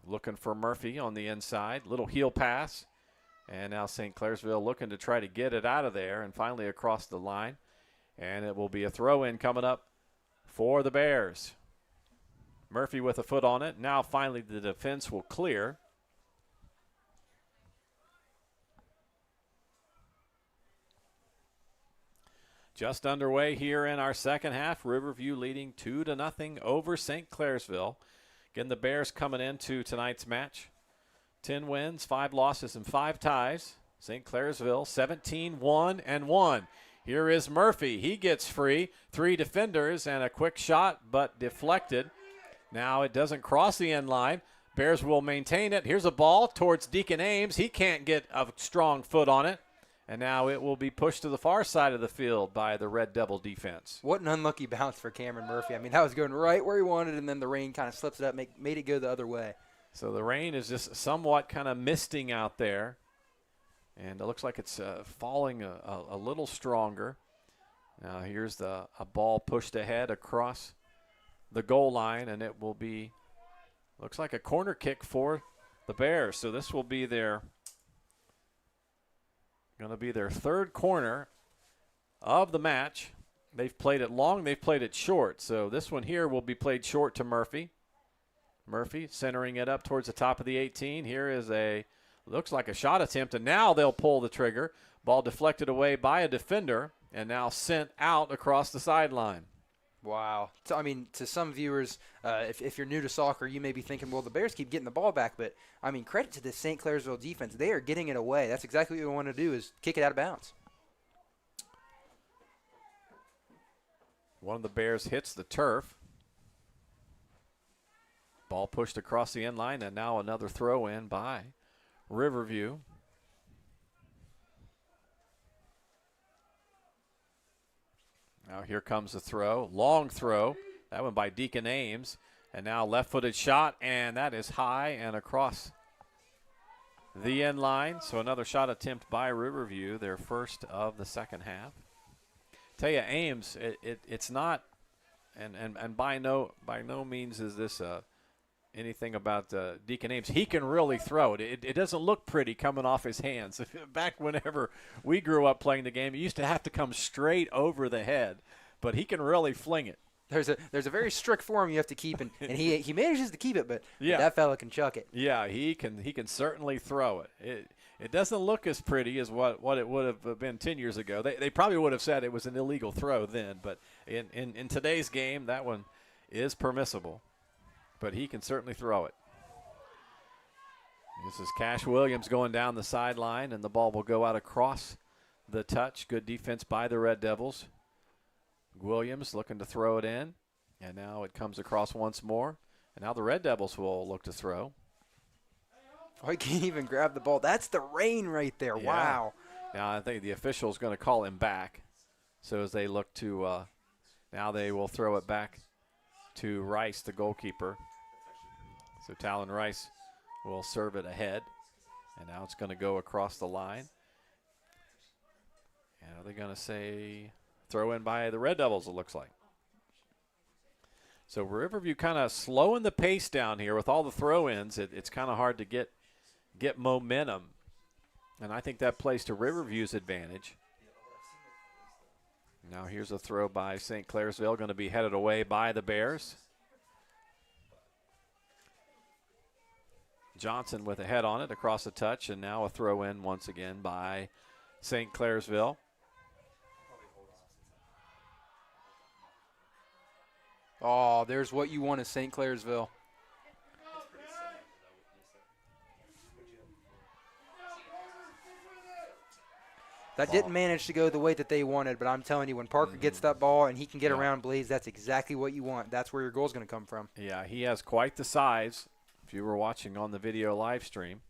[SPEAKER 2] Looking for Murphy on the inside. Little heel pass. And now St. Clairsville looking to try to get it out of there and finally across the line. And it will be a throw-in coming up for the Bears. Murphy with a foot on it. Now finally the defense will clear. Just underway here in our second half. Riverview leading 2-0 over St. Clairsville. Again, the Bears coming into tonight's match. 10 wins, 5 losses, and 5 ties. St. Clairsville 17-1-1. Here is Murphy. He gets free. 3 defenders and a quick shot, but deflected. Now it doesn't cross the end line. Bears will maintain it. Here's a ball towards Deacon Ames. He can't get a strong foot on it. And now it will be pushed to the far side of the field by the Red Devil defense.
[SPEAKER 15] What an unlucky bounce for Cameron Murphy. I mean, that was going right where he wanted, and then the rain kind of slips it up, made it go the other way.
[SPEAKER 2] So the rain is just somewhat kind of misting out there. And it looks like it's falling a little stronger. Now here's a ball pushed ahead across the goal line, and it will be, looks like a corner kick for the Bears. So this will be going to be their third corner of the match. They've played it long, they've played it short. So this one here will be played short to Murphy. Murphy centering it up towards the top of the 18. Here is looks like a shot attempt, and now they'll pull the trigger. Ball deflected away by a defender and now sent out across the sideline.
[SPEAKER 15] Wow. So, I mean, to some viewers, if you're new to soccer, you may be thinking, well, the Bears keep getting the ball back. But, I mean, credit to the St. Clairsville defense. They are getting it away. That's exactly what we want to do, is kick it out of bounds.
[SPEAKER 2] One of the Bears hits the turf. Ball pushed across the end line, and now another throw in by Riverview. Now here comes the throw. Long throw. That one by Deacon Ames. And now left-footed shot, and that is high and across the end line. So another shot attempt by Riverview, their first of the second half. Tell you, Ames, it's not, and by no means is this anything about Deacon Ames. He can really throw it. It doesn't look pretty coming off his hands. Back whenever we grew up playing the game, it used to have to come straight over the head, but he can really fling it.
[SPEAKER 15] There's a very strict form you have to keep, and he manages to keep it, but that fella can chuck it.
[SPEAKER 2] Yeah, he can certainly throw it. It doesn't look as pretty as what it would have been 10 years ago. They probably would have said it was an illegal throw then, but in today's game, that one is permissible. But he can certainly throw it. This is Cash Williams going down the sideline, and the ball will go out across the touch. Good defense by the Red Devils. Williams looking to throw it in, and now it comes across once more. And now the Red Devils will look to throw.
[SPEAKER 15] Oh, he can't even grab the ball. That's the rain right there.
[SPEAKER 2] Yeah.
[SPEAKER 15] Wow.
[SPEAKER 2] Now I think the official is going to call him back. So as they look to, now they will throw it back to Rice, the goalkeeper. So Talon Rice will serve it ahead. And now it's going to go across the line. And are they going to say throw in by the Red Devils, it looks like. So Riverview kind of slowing the pace down here with all the throw-ins. It's kind of hard to get momentum. And I think that plays to Riverview's advantage. Now here's a throw by St. Clairsville, going to be headed away by the Bears. Johnson with a head on it across the touch, and now a throw in once again by St. Clairsville.
[SPEAKER 15] Oh, there's what you want at St. Clairsville. That didn't manage to go the way that they wanted, but I'm telling you, when Parker gets that ball and he can get around Blaze, that's exactly what you want. That's where your goal's going to come from.
[SPEAKER 2] Yeah, he has quite the size. If you were watching on the video live stream,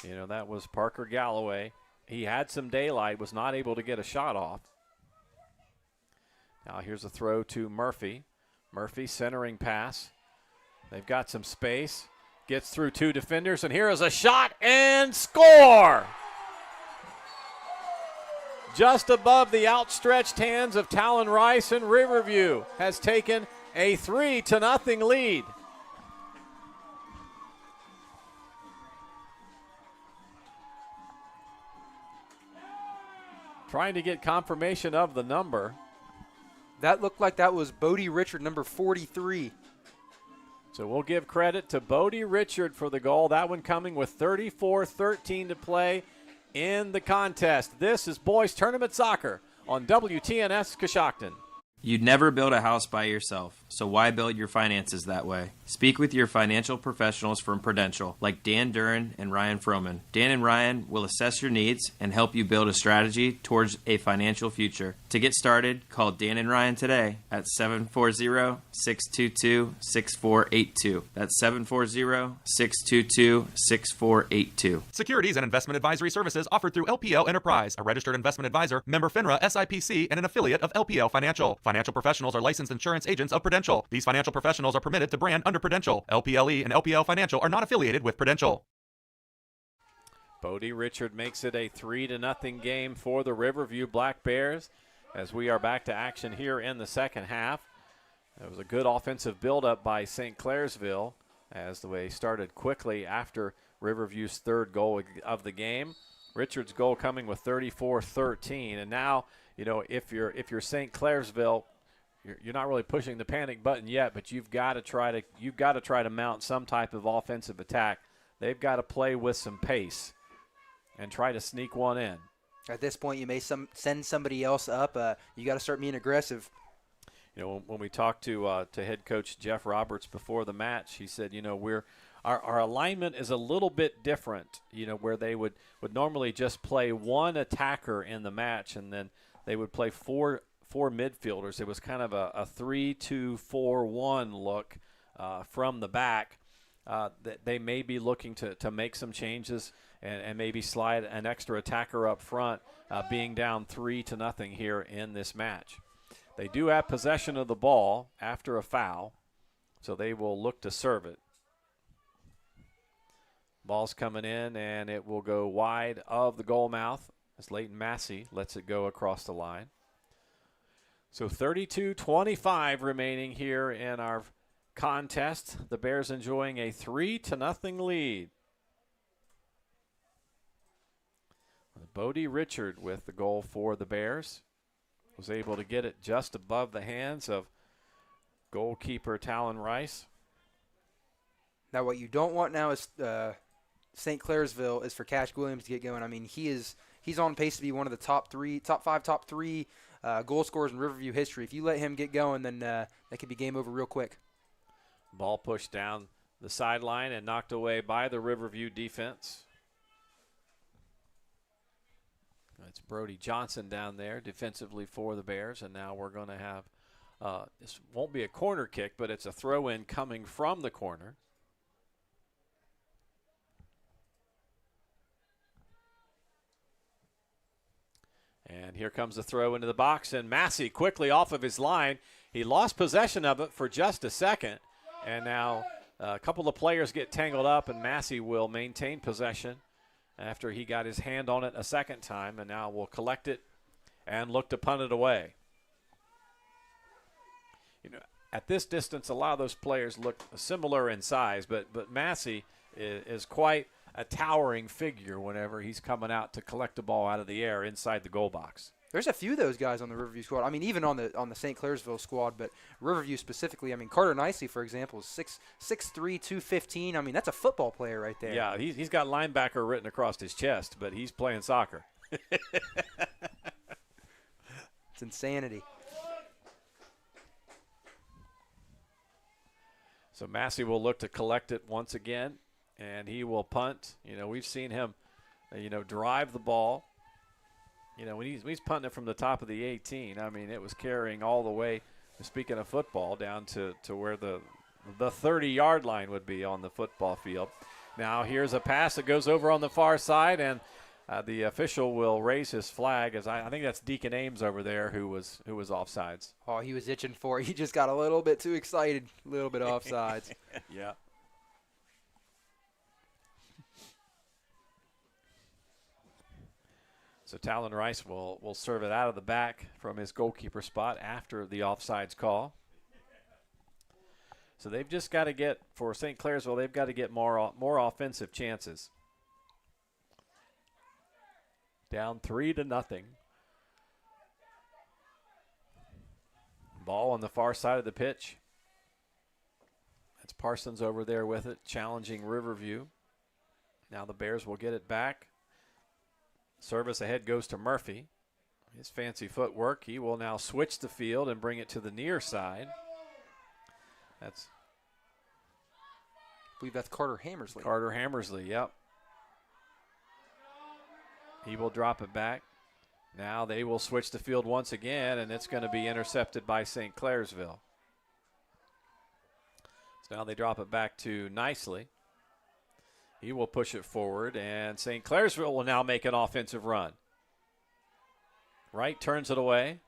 [SPEAKER 2] you know, that was Parker Galloway. He had some daylight, was not able to get a shot off. Now here's a throw to Murphy. Murphy centering pass. They've got some space. Gets through two defenders, and here is a shot and score! Just above the outstretched hands of Talon Rice, and Riverview has taken a 3-0 lead. Trying to get confirmation of the number.
[SPEAKER 15] That looked like that was Bodie Richard, number 43.
[SPEAKER 2] So we'll give credit to Bodie Richard for the goal. That one coming with 34-13 to play in the contest. This is Boys Tournament Soccer on WTNS Coshocton.
[SPEAKER 6] You'd never build a house by yourself, so why build your finances that way? Speak with your financial professionals from Prudential, like Dan Duran and Ryan Froman. Dan and Ryan will assess your needs and help you build a strategy towards a financial future. To get started, call Dan and Ryan today at 740-622-6482. That's 740-622-6482.
[SPEAKER 7] Securities and investment advisory services offered through LPL Enterprise, a registered investment advisor, member FINRA SIPC, and an affiliate of LPL Financial. Financial professionals are licensed insurance agents of Prudential. These financial professionals are permitted to brand under Prudential. LPLE and LPL Financial are not affiliated with Prudential.
[SPEAKER 2] Bodie Richard makes it a 3-0 game for the Riverview Black Bears as we are back to action here in the second half. It was a good offensive buildup by St. Clairsville as they started quickly after Riverview's third goal of the game. Richard's goal coming with 34-13, and now, you know, if you're St. Clairsville, you're not really pushing the panic button yet, but you've got to try to mount some type of offensive attack. They've got to play with some pace and try to sneak one in.
[SPEAKER 16] At this point, you may send somebody else up. You got to start being aggressive.
[SPEAKER 2] You know, when we talked to head coach Jeff Roberts before the match, he said, you know, our alignment is a little bit different. You know, where they would normally just play one attacker in the match, and then they would play four midfielders. It was kind of a 3-2-4-1 look from the back. That they may be looking to make some changes and maybe slide an extra attacker up front, being down 3-0 here in this match. They do have possession of the ball after a foul, so they will look to serve it. Ball's coming in, and it will go wide of the goal mouth as Leighton Massey lets it go across the line. So 32-25 remaining here in our contest. The Bears enjoying a 3-0 lead. Bodie Richard with the goal for the Bears. Was able to get it just above the hands of goalkeeper Talon Rice.
[SPEAKER 16] Now what you don't want now is St. Clairsville is for Cash Williams to get going. I mean, he's on pace to be one of the top five goal scorers in Riverview history. If you let him get going, then that could be game over real quick.
[SPEAKER 2] Ball pushed down the sideline and knocked away by the Riverview defense. It's Brody Johnson down there defensively for the Bears, and now we're going to have this won't be a corner kick, but it's a throw-in coming from the corner. And here comes the throw into the box, and Massey quickly off of his line. He lost possession of it for just a second, and now a couple of players get tangled up, and Massey will maintain possession after he got his hand on it a second time, and now will collect it and look to punt it away. You know, at this distance, a lot of those players look similar in size, but Massey is quite a towering figure whenever he's coming out to collect the ball out of the air inside the goal box.
[SPEAKER 16] There's a few of those guys on the Riverview squad. I mean, even on the St. Clairsville squad, but Riverview specifically. I mean, Carter Nicely, for example, is 6'3", 215. I mean, that's a football player right there.
[SPEAKER 2] Yeah, he's got linebacker written across his chest, but he's playing soccer.
[SPEAKER 16] It's insanity.
[SPEAKER 2] So Massey will look to collect it once again, and he will punt. We've seen him, drive the ball. When he's punting it from the top of the 18, I mean, it was carrying all the way, speaking of football, down to where the 30-yard line would be on the football field. Now here's a pass that goes over on the far side, and the official will raise his flag, as I think that's Deacon Ames over there who was offsides.
[SPEAKER 16] Oh, he was itching for it. He just got a little bit too excited, a little bit offsides.
[SPEAKER 2] Yeah. So Talon Rice will serve it out of the back from his goalkeeper spot after the offsides call. So they've just got to get, for St. Clairsville, they've got to get more offensive chances. Down 3-0. Ball on the far side of the pitch. That's Parsons over there with it, challenging Riverview. Now the Bears will get it back. Service ahead goes to Murphy. His fancy footwork. He will now switch the field and bring it to the near side. I
[SPEAKER 16] believe that's Carter Hammersley.
[SPEAKER 2] Carter Hammersley, yep. He will drop it back. Now they will switch the field once again, and it's going to be intercepted by St. Clairsville. So now they drop it back to Nicely. He will push it forward, and St. Clairsville will now make an offensive run. Wright turns it away.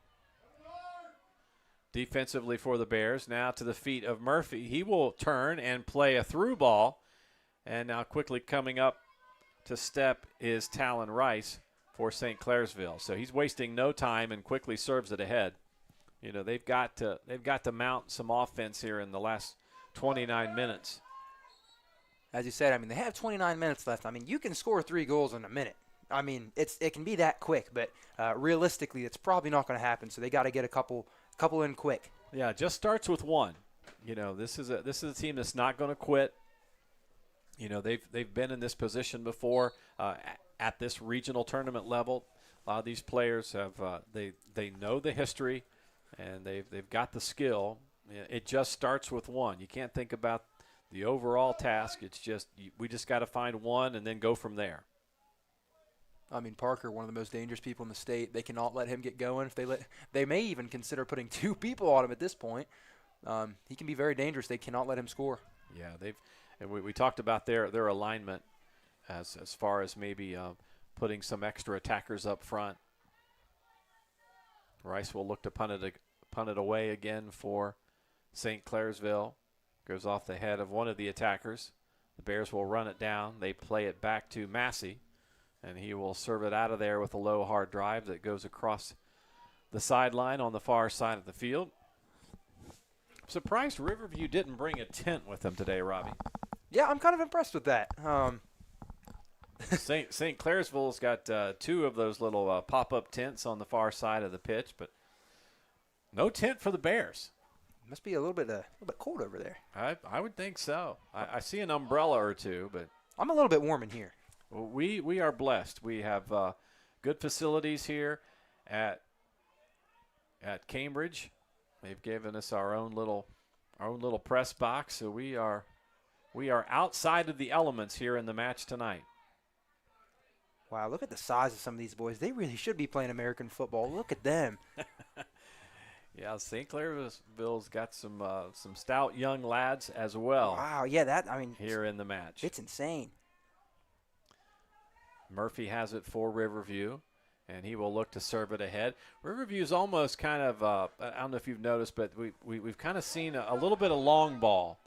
[SPEAKER 2] Defensively for the Bears, now to the feet of Murphy. He will turn and play a through ball, and now quickly coming up to step is Talon Rice for St. Clairsville. So he's wasting no time and quickly serves it ahead. They've got to mount some offense here in the last 29 minutes.
[SPEAKER 16] As you said, I mean, they have 29 minutes left. I mean, you can score 3 goals in a minute. I mean, it can be that quick, but realistically, it's probably not going to happen. So they got to get a couple in quick.
[SPEAKER 2] Yeah, it just starts with one. This is a team that's not going to quit. They've been in this position before at this regional tournament level. A lot of these players have they know the history, and they've got the skill. It just starts with one. You can't think about the overall task. It's just we just got to find one and then go from there.
[SPEAKER 16] I mean, Parker, one of the most dangerous people in the state. They cannot let him get going. They may even consider putting 2 people on him at this point. He can be very dangerous. They cannot let him score.
[SPEAKER 2] Yeah, we talked about their alignment as far as maybe putting some extra attackers up front. Rice will look to punt it away again for St. Clairsville. Goes off the head of one of the attackers. The Bears will run it down. They play it back to Massey, and he will serve it out of there with a low, hard drive that goes across the sideline on the far side of the field. I'm surprised Riverview didn't bring a tent with them today, Robbie.
[SPEAKER 16] Yeah, I'm kind of impressed with that.
[SPEAKER 2] St. Clairsville's got 2 of those little pop-up tents on the far side of the pitch, but no tent for the Bears.
[SPEAKER 16] Must be a little bit cold over there.
[SPEAKER 2] I would think so. I see an umbrella or 2, but
[SPEAKER 16] I'm a little bit warm in here.
[SPEAKER 2] Well, we are blessed. We have good facilities here at Cambridge. They've given us our own little press box, so we are outside of the elements here in the match tonight.
[SPEAKER 16] Wow, look at the size of some of these boys. They really should be playing American football. Look at them.
[SPEAKER 2] Yeah, St. Clairsville's got some stout young lads as well.
[SPEAKER 16] Wow, yeah,
[SPEAKER 2] here in the match.
[SPEAKER 16] It's insane.
[SPEAKER 2] Murphy has it for Riverview, and he will look to serve it ahead. Riverview's almost kind of, I don't know if you've noticed, but we've kind of seen a little bit of long ball,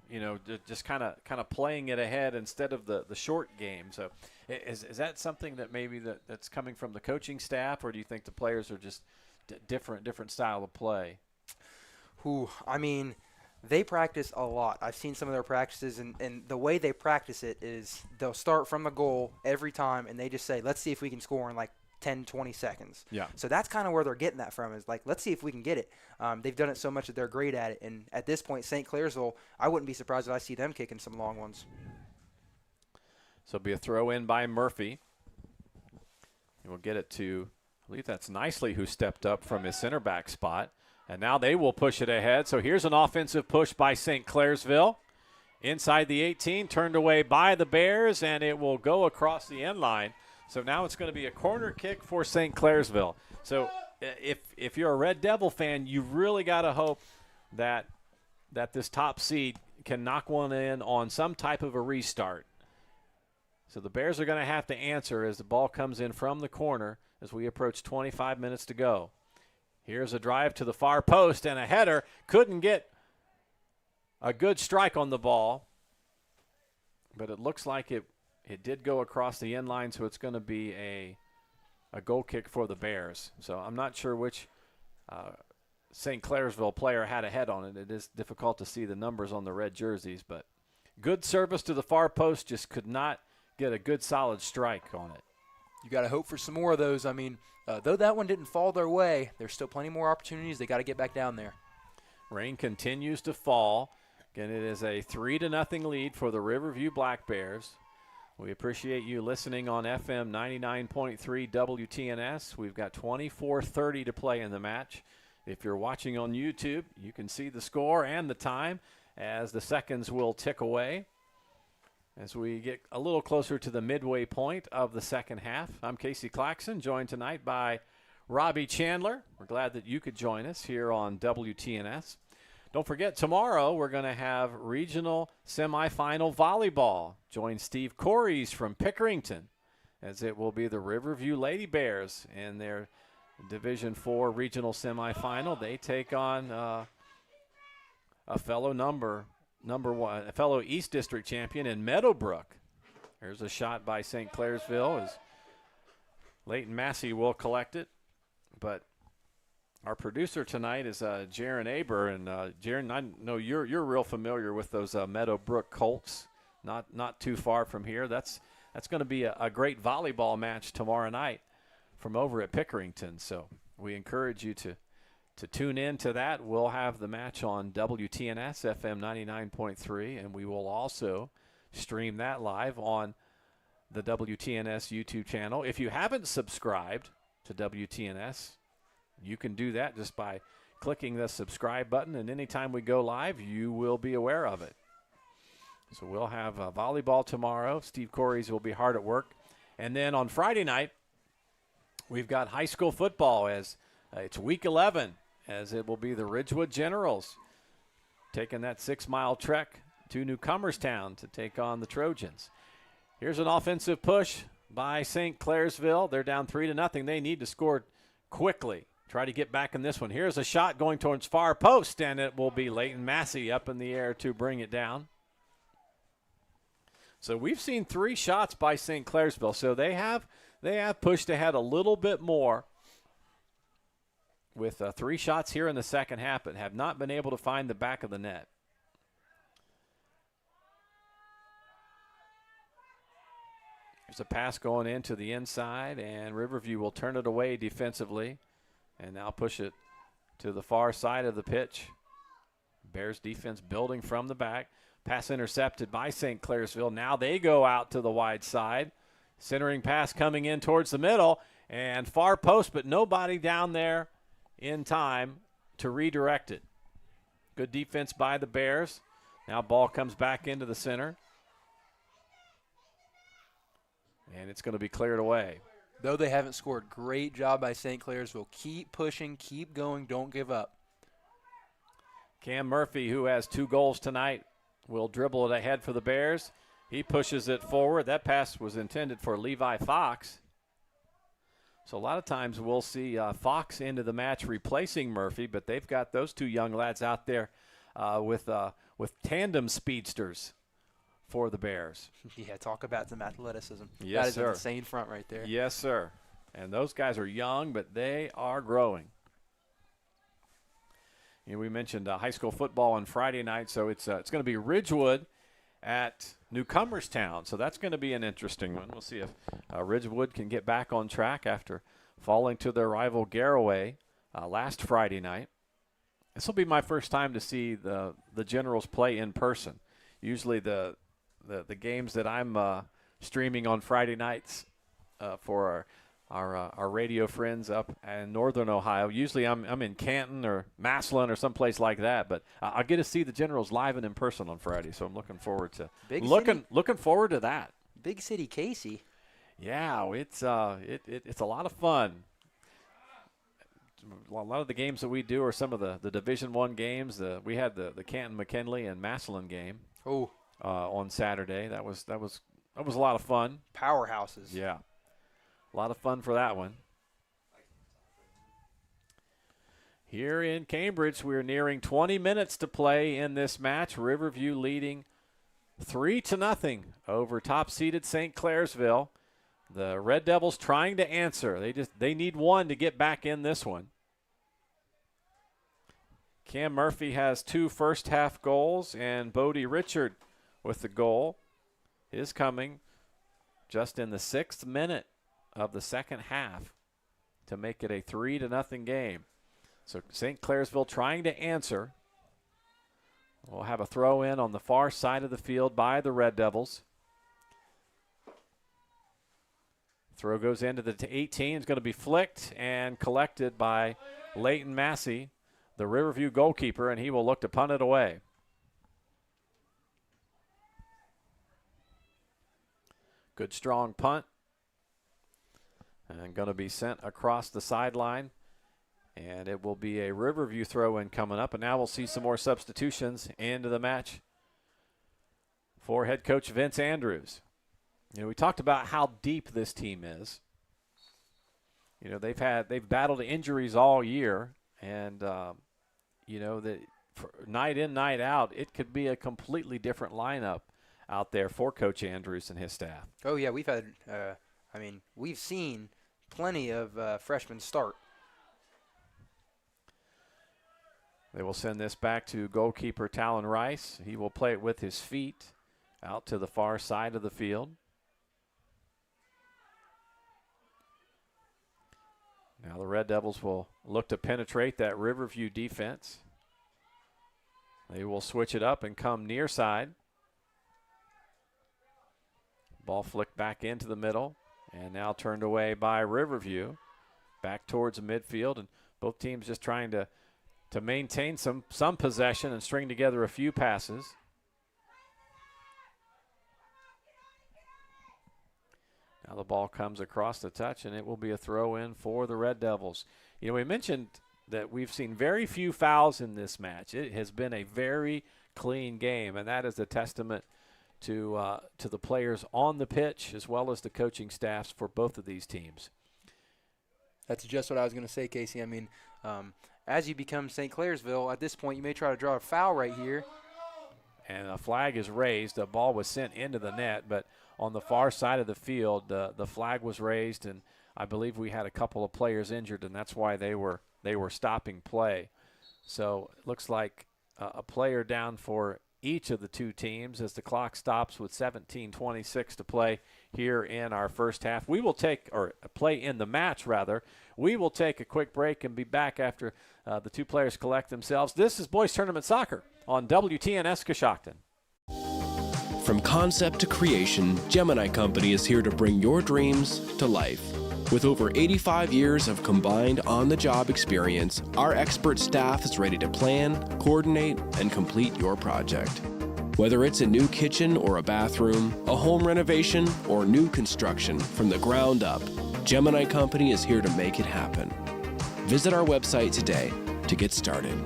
[SPEAKER 2] just kind of playing it ahead instead of the short game. So is that something that maybe that's coming from the coaching staff, or do you think the players are just different style of play?
[SPEAKER 16] I mean, they practice a lot. I've seen some of their practices, and the way they practice it is they'll start from the goal every time, and they just say, let's see if we can score in like 10, 20 seconds.
[SPEAKER 2] Yeah.
[SPEAKER 16] So that's kind of where they're getting that from, is like, let's see if we can get it. They've done it so much that they're great at it. And at this point, St. Clairsville, I wouldn't be surprised if I see them kicking some long ones.
[SPEAKER 2] So it'll be a throw in by Murphy. And we'll get it to, I believe that's Nicely, who stepped up from his center back spot. And now they will push it ahead. So here's an offensive push by St. Clairsville. Inside the 18, turned away by the Bears, and it will go across the end line. So now it's going to be a corner kick for St. Clairsville. So if you're a Red Devil fan, you really got to hope that this top seed can knock one in on some type of a restart. So the Bears are going to have to answer as the ball comes in from the corner as we approach 25 minutes to go. Here's a drive to the far post and a header. Couldn't get a good strike on the ball, but it looks like it did go across the end line, so it's going to be a goal kick for the Bears. So I'm not sure which St. Clairsville player had a head on it. It is difficult to see the numbers on the red jerseys, but good service to the far post, just could not get a good solid strike on it.
[SPEAKER 16] You got to hope for some more of those. I mean, though that one didn't fall their way, there's still plenty more opportunities. They got to get back down there.
[SPEAKER 2] Rain continues to fall. Again, it is a 3-0 lead for the Riverview Black Bears. We appreciate you listening on FM 99.3 WTNS. We've got 24:30 to play in the match. If you're watching on YouTube, you can see the score and the time as the seconds will tick away as we get a little closer to the midway point of the second half. I'm Casey Claxon, joined tonight by Robbie Chandler. We're glad that you could join us here on WTNS. Don't forget, tomorrow we're going to have regional semifinal volleyball. Join Steve Corries from Pickerington, as it will be the Riverview Lady Bears in their Division IV regional semifinal. They take on a fellow number one, a fellow East District champion in Meadowbrook. There's a shot by St. Clairsville as Leighton Massey will collect it, but our producer tonight is Jaron Aber, and Jaron, I know you're real familiar with those Meadowbrook Colts, not too far from here. That's going to be a great volleyball match tomorrow night from over at Pickerington. So we encourage you to tune in to that. We'll have the match on WTNS FM 99.3, and we will also stream that live on the WTNS YouTube channel. If you haven't subscribed to WTNS, you can do that just by clicking the subscribe button, and anytime we go live, you will be aware of it. So we'll have volleyball tomorrow. Steve Corries will be hard at work. And then on Friday night, we've got high school football as it's week 11, as it will be the Ridgewood Generals taking that 6-mile trek to Newcomerstown to take on the Trojans. Here's an offensive push by St. Clairsville. They're down 3-0. They need to score quickly. Try to get back in this one. Here's a shot going towards far post, and it will be Leighton Massey up in the air to bring it down. So we've seen 3 shots by St. Clairsville. So they have pushed ahead a little bit more with 3 shots here in the second half, but have not been able to find the back of the net. There's a pass going into the inside, and Riverview will turn it away defensively and now push it to the far side of the pitch. Bears defense building from the back. Pass intercepted by St. Clairsville. Now they go out to the wide side. Centering pass coming in towards the middle and far post, but nobody down there in time to redirect it. Good defense by the Bears. Now ball comes back into the center. And it's going to be cleared away.
[SPEAKER 16] Though they haven't scored, great job by St. Clairsville. Keep pushing, keep going, don't give up.
[SPEAKER 2] Cam Murphy, who has 2 goals tonight, will dribble it ahead for the Bears. He pushes it forward. That pass was intended for Levi Fox. So a lot of times we'll see Fox into the match replacing Murphy, but they've got those 2 young lads out there with tandem speedsters for the Bears.
[SPEAKER 16] Yeah, talk about some athleticism.
[SPEAKER 2] Yes,
[SPEAKER 16] that is
[SPEAKER 2] sir.
[SPEAKER 16] an insane front right there.
[SPEAKER 2] Yes, sir. And those guys are young, but they are growing. You know, we mentioned high school football on Friday night, so it's going to be Ridgewood at Newcomerstown. So that's going to be an interesting one. We'll see if Ridgewood can get back on track after falling to their rival Garraway last Friday night. This will be my first time to see the Generals play in person. Usually the games that I'm streaming on Friday nights for our radio friends up in northern Ohio. Usually I'm in Canton or Massillon or someplace like that, but I'll get to see the Generals live and in person on Friday, so I'm looking forward to looking forward to that.
[SPEAKER 16] Big city Casey. Yeah,
[SPEAKER 2] it's a lot of fun. A lot of the games that we do are some of the Division I games. We had the Canton McKinley and Massillon game on Saturday. That was a lot of fun.
[SPEAKER 16] Powerhouses.
[SPEAKER 2] Yeah. A lot of fun for that one. Here in Cambridge, we're nearing 20 minutes to play in this match. Riverview leading 3-0 over top-seeded St. Clairsville. The Red Devils trying to answer. They need one to get back in this one. Cam Murphy has 2 first-half goals, and Bodie Richard with the goal is coming just in the 6th minute of the second half to make it a 3-0 game. So St. Clairsville trying to answer. We'll have a throw in on the far side of the field by the Red Devils. Throw goes into the 18. It's going to be flicked and collected by Leighton Massey, the Riverview goalkeeper, and he will look to punt it away. Good strong punt. And going to be sent across the sideline. And it will be a Riverview throw-in coming up. And now we'll see some more substitutions into the match for head coach Vince Andrews. We talked about how deep this team is. They've battled injuries all year. And, that night in, night out, it could be a completely different lineup out there for Coach Andrews and his staff.
[SPEAKER 16] Oh, yeah, we've had we've seen plenty of freshmen start.
[SPEAKER 2] They will send this back to goalkeeper Talon Rice. He will play it with his feet out to the far side of the field. Now the Red Devils will look to penetrate that Riverview defense. They will switch it up and come near side. Ball flicked back into the middle. And now turned away by Riverview, back towards the midfield, and both teams just trying to maintain some possession and string together a few passes. Now the ball comes across the touch, and it will be a throw-in for the Red Devils. We mentioned that we've seen very few fouls in this match. It has been a very clean game, and that is a testament to the players on the pitch as well as the coaching staffs for both of these teams.
[SPEAKER 16] That's just what I was going to say, Casey. As you become St. Clairsville, at this point you may try to draw a foul right here.
[SPEAKER 2] And a flag is raised. The ball was sent into the net, but on the far side of the field, the flag was raised, and I believe we had a couple of players injured, and that's why they were stopping play. So it looks like a player down for each of the two teams as the clock stops with 17:26 to play here in our first half. We will play in the match, rather. We will take a quick break and be back after the two players collect themselves. This is Boys Tournament Soccer on WTNS Coshocton.
[SPEAKER 11] From concept to creation, Gemini Company is here to bring your dreams to life. With over 85 years of combined on-the-job experience, our expert staff is ready to plan, coordinate, and complete your project. Whether it's a new kitchen or a bathroom, a home renovation, or new construction from the ground up, Gemini Company is here to make it happen. Visit our website today to get started.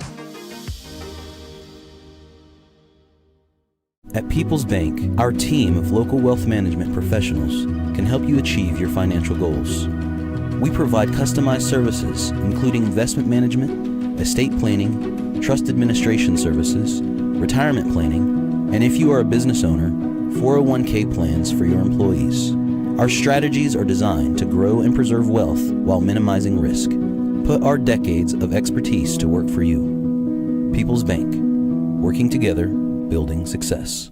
[SPEAKER 17] At People's Bank, our team of local wealth management professionals can help you achieve your financial goals. We provide customized services, including investment management, estate planning, trust administration services, retirement planning, and if you are a business owner, 401k plans for your employees. Our strategies are designed to grow and preserve wealth while minimizing risk. Put our decades of expertise to work for you. People's Bank, working together, building success.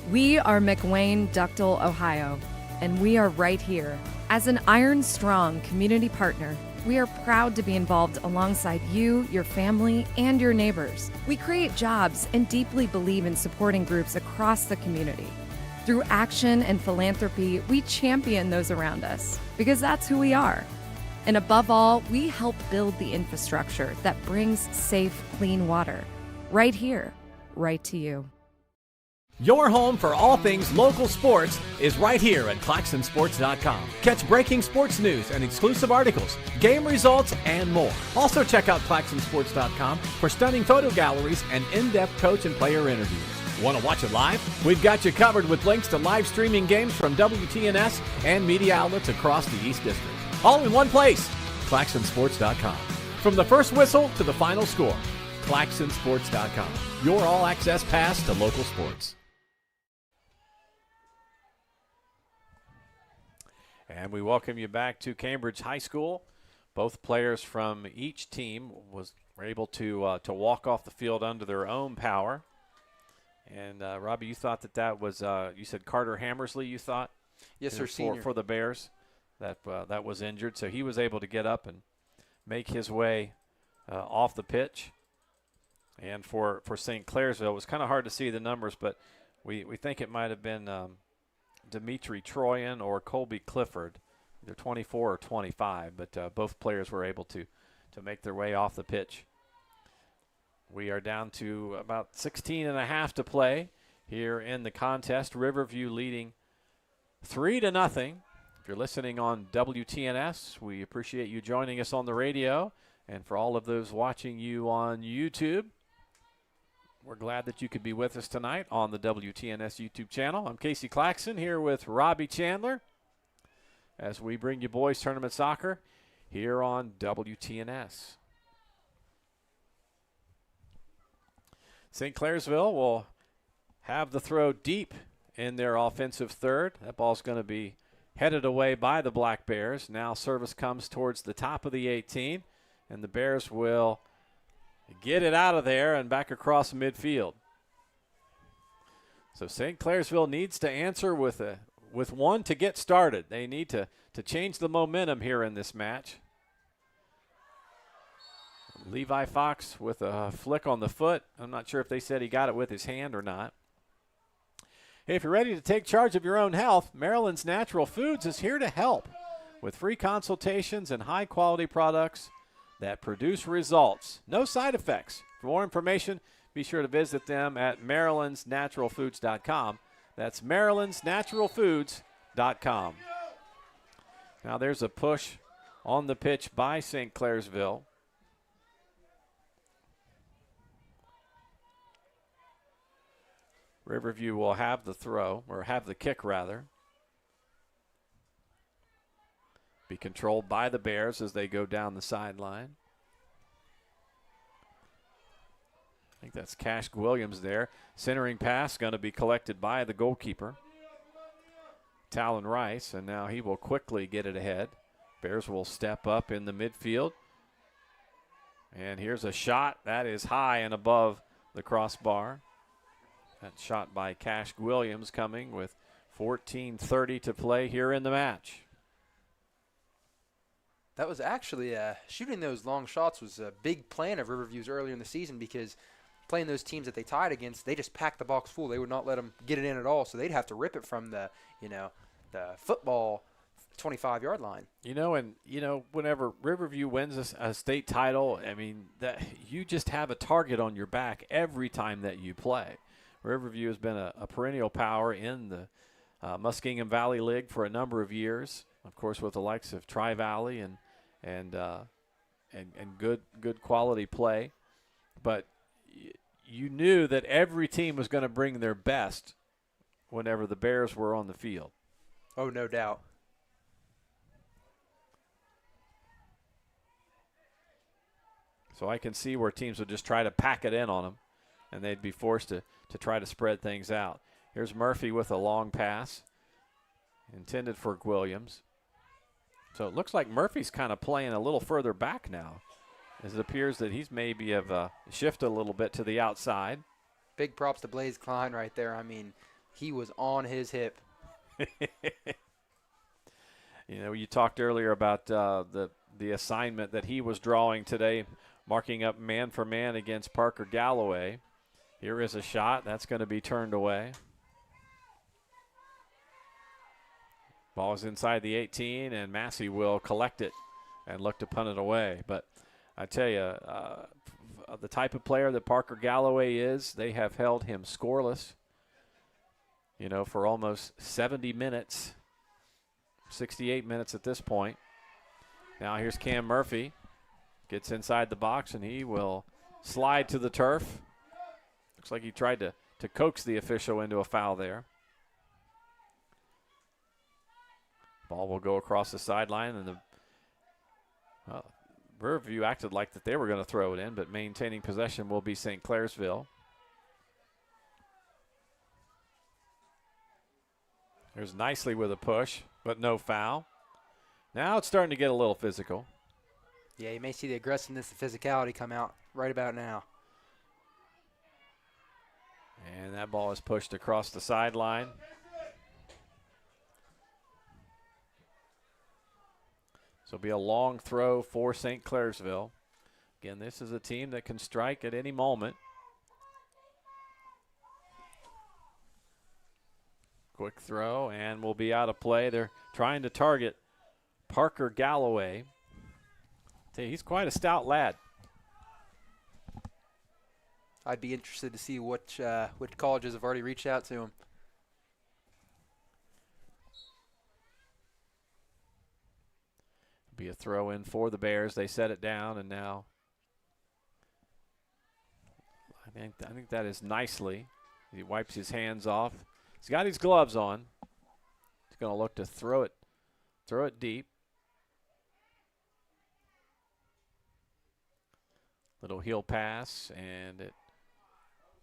[SPEAKER 3] We are McWayne Ductal, Ohio, and we are right here. As an Iron Strong community partner, we are proud to be involved alongside you, your family, and your neighbors. We create jobs and deeply believe in supporting groups across the community. Through action and philanthropy, we champion those around us because that's who we are. And above all, we help build the infrastructure that brings safe, clean water right here, right to you.
[SPEAKER 4] Your home for all things local sports is right here at ClaxonSports.com. Catch breaking sports news and exclusive articles, game results, and more. Also check out ClaxonSports.com for stunning photo galleries and in-depth coach and player interviews. Want to watch it live? We've got you covered with links to live streaming games from WTNS and media outlets across the East District. All in one place, ClaxonSports.com. From the first whistle to the final score, ClaxonSports.com. Your all-access pass to local sports.
[SPEAKER 2] And we welcome you back to Cambridge High School. Both players from each team were able to walk off the field under their own power. And Robbie, you thought that was you said Carter Hammersley. You thought,
[SPEAKER 16] yes, sir, senior
[SPEAKER 2] for the Bears, that was injured, so he was able to get up and make his way off the pitch. And for St. Clairsville, it was kind of hard to see the numbers, but we think it might have been Dimitri Troyan or Colby Clifford, either 24 or 25, but both players were able to make their way off the pitch. We are down to about 16 and a half to play here in the contest. Riverview leading 3-0. If you're listening on WTNS, we appreciate you joining us on the radio. And for all of those watching you on YouTube, we're glad that you could be with us tonight on the WTNS YouTube channel. I'm Casey Claxon here with Robbie Chandler as we bring you boys tournament soccer here on WTNS. St. Clairsville will have the throw deep in their offensive third. That ball's going to be headed away by the Black Bears. Now service comes towards the top of the 18, and the Bears will get it out of there and back across midfield. So St. Clairsville needs to answer with one to get started. They need to change the momentum here in this match. Levi Fox with a flick on the foot. I'm not sure if they said he got it with his hand or not. Hey, if you're ready to take charge of your own health, Maryland's Natural Foods is here to help with free consultations and high-quality products that produce results. No side effects. For more information, be sure to visit them at marylandsnaturalfoods.com. That's marylandsnaturalfoods.com. Now there's a push on the pitch by St. Clairsville. Riverview will have the throw, or have the kick rather. Be controlled by the Bears as they go down the sideline. I think that's Cash Williams there. Centering pass going to be collected by the goalkeeper, Talon Rice, and now he will quickly get it ahead. Bears will step up in the midfield. And here's a shot that is high and above the crossbar. That shot by Cash Williams coming with 14:30 to play here in the match.
[SPEAKER 16] That was actually shooting those long shots was a big plan of Riverview's earlier in the season, because playing those teams that they tied against, they just packed the box full. They would not let them get it in at all, so they'd have to rip it from the football 25-yard line. Whenever Riverview wins a state title, I mean, that you just have a target on your back every time that you play. Riverview has been a perennial power in the Muskingum Valley League for a number of years, of course, with the likes of Tri-Valley and good quality play. But you knew that every team was going to bring their best whenever the Bears were on the field. Oh, no doubt.
[SPEAKER 2] So I can see where teams would just try to pack it in on them, and they'd be forced to try to spread things out. Here's Murphy with a long pass intended for Williams. So it looks like Murphy's kind of playing a little further back now, as it appears that he's maybe have shifted a little bit to the outside.
[SPEAKER 16] Big props to Blaze Klein right there. I mean, He was on his hip.
[SPEAKER 2] You know, you talked earlier about the assignment that he was drawing today, marking up man for man against Parker Galloway. Here is a shot. That's going to be turned away. Ball is inside the 18, and Massey will collect it and look to punt it away. But I tell you, the type of player that Parker Galloway is, they have held him scoreless, you know, for almost 70 minutes, 68 minutes at this point. Now here's Cam Murphy. Gets inside the box, and he will slide to the turf. Looks like he tried to coax the official into a foul there. Ball will go across the sideline, and the Riverview acted like that they were going to throw it in, but maintaining possession will be St. Clairsville. There's Nicely with a push, but no foul. Now it's starting to get a little physical.
[SPEAKER 16] Yeah, you may see the aggressiveness and physicality come out right about now.
[SPEAKER 2] And that ball is pushed across the sideline. So it'll be a long throw for St. Clairsville. Again, this is a team that can strike at any moment. Quick throw, and will be out of play. They're trying to target Parker Galloway. He's quite a stout lad.
[SPEAKER 16] I'd be interested to see which colleges have already reached out to him.
[SPEAKER 2] Be a throw in for the Bears. They set it down, and now I think that is Nicely. He wipes his hands off. He's got his gloves on. He's going to look to throw it deep. Little heel pass, and it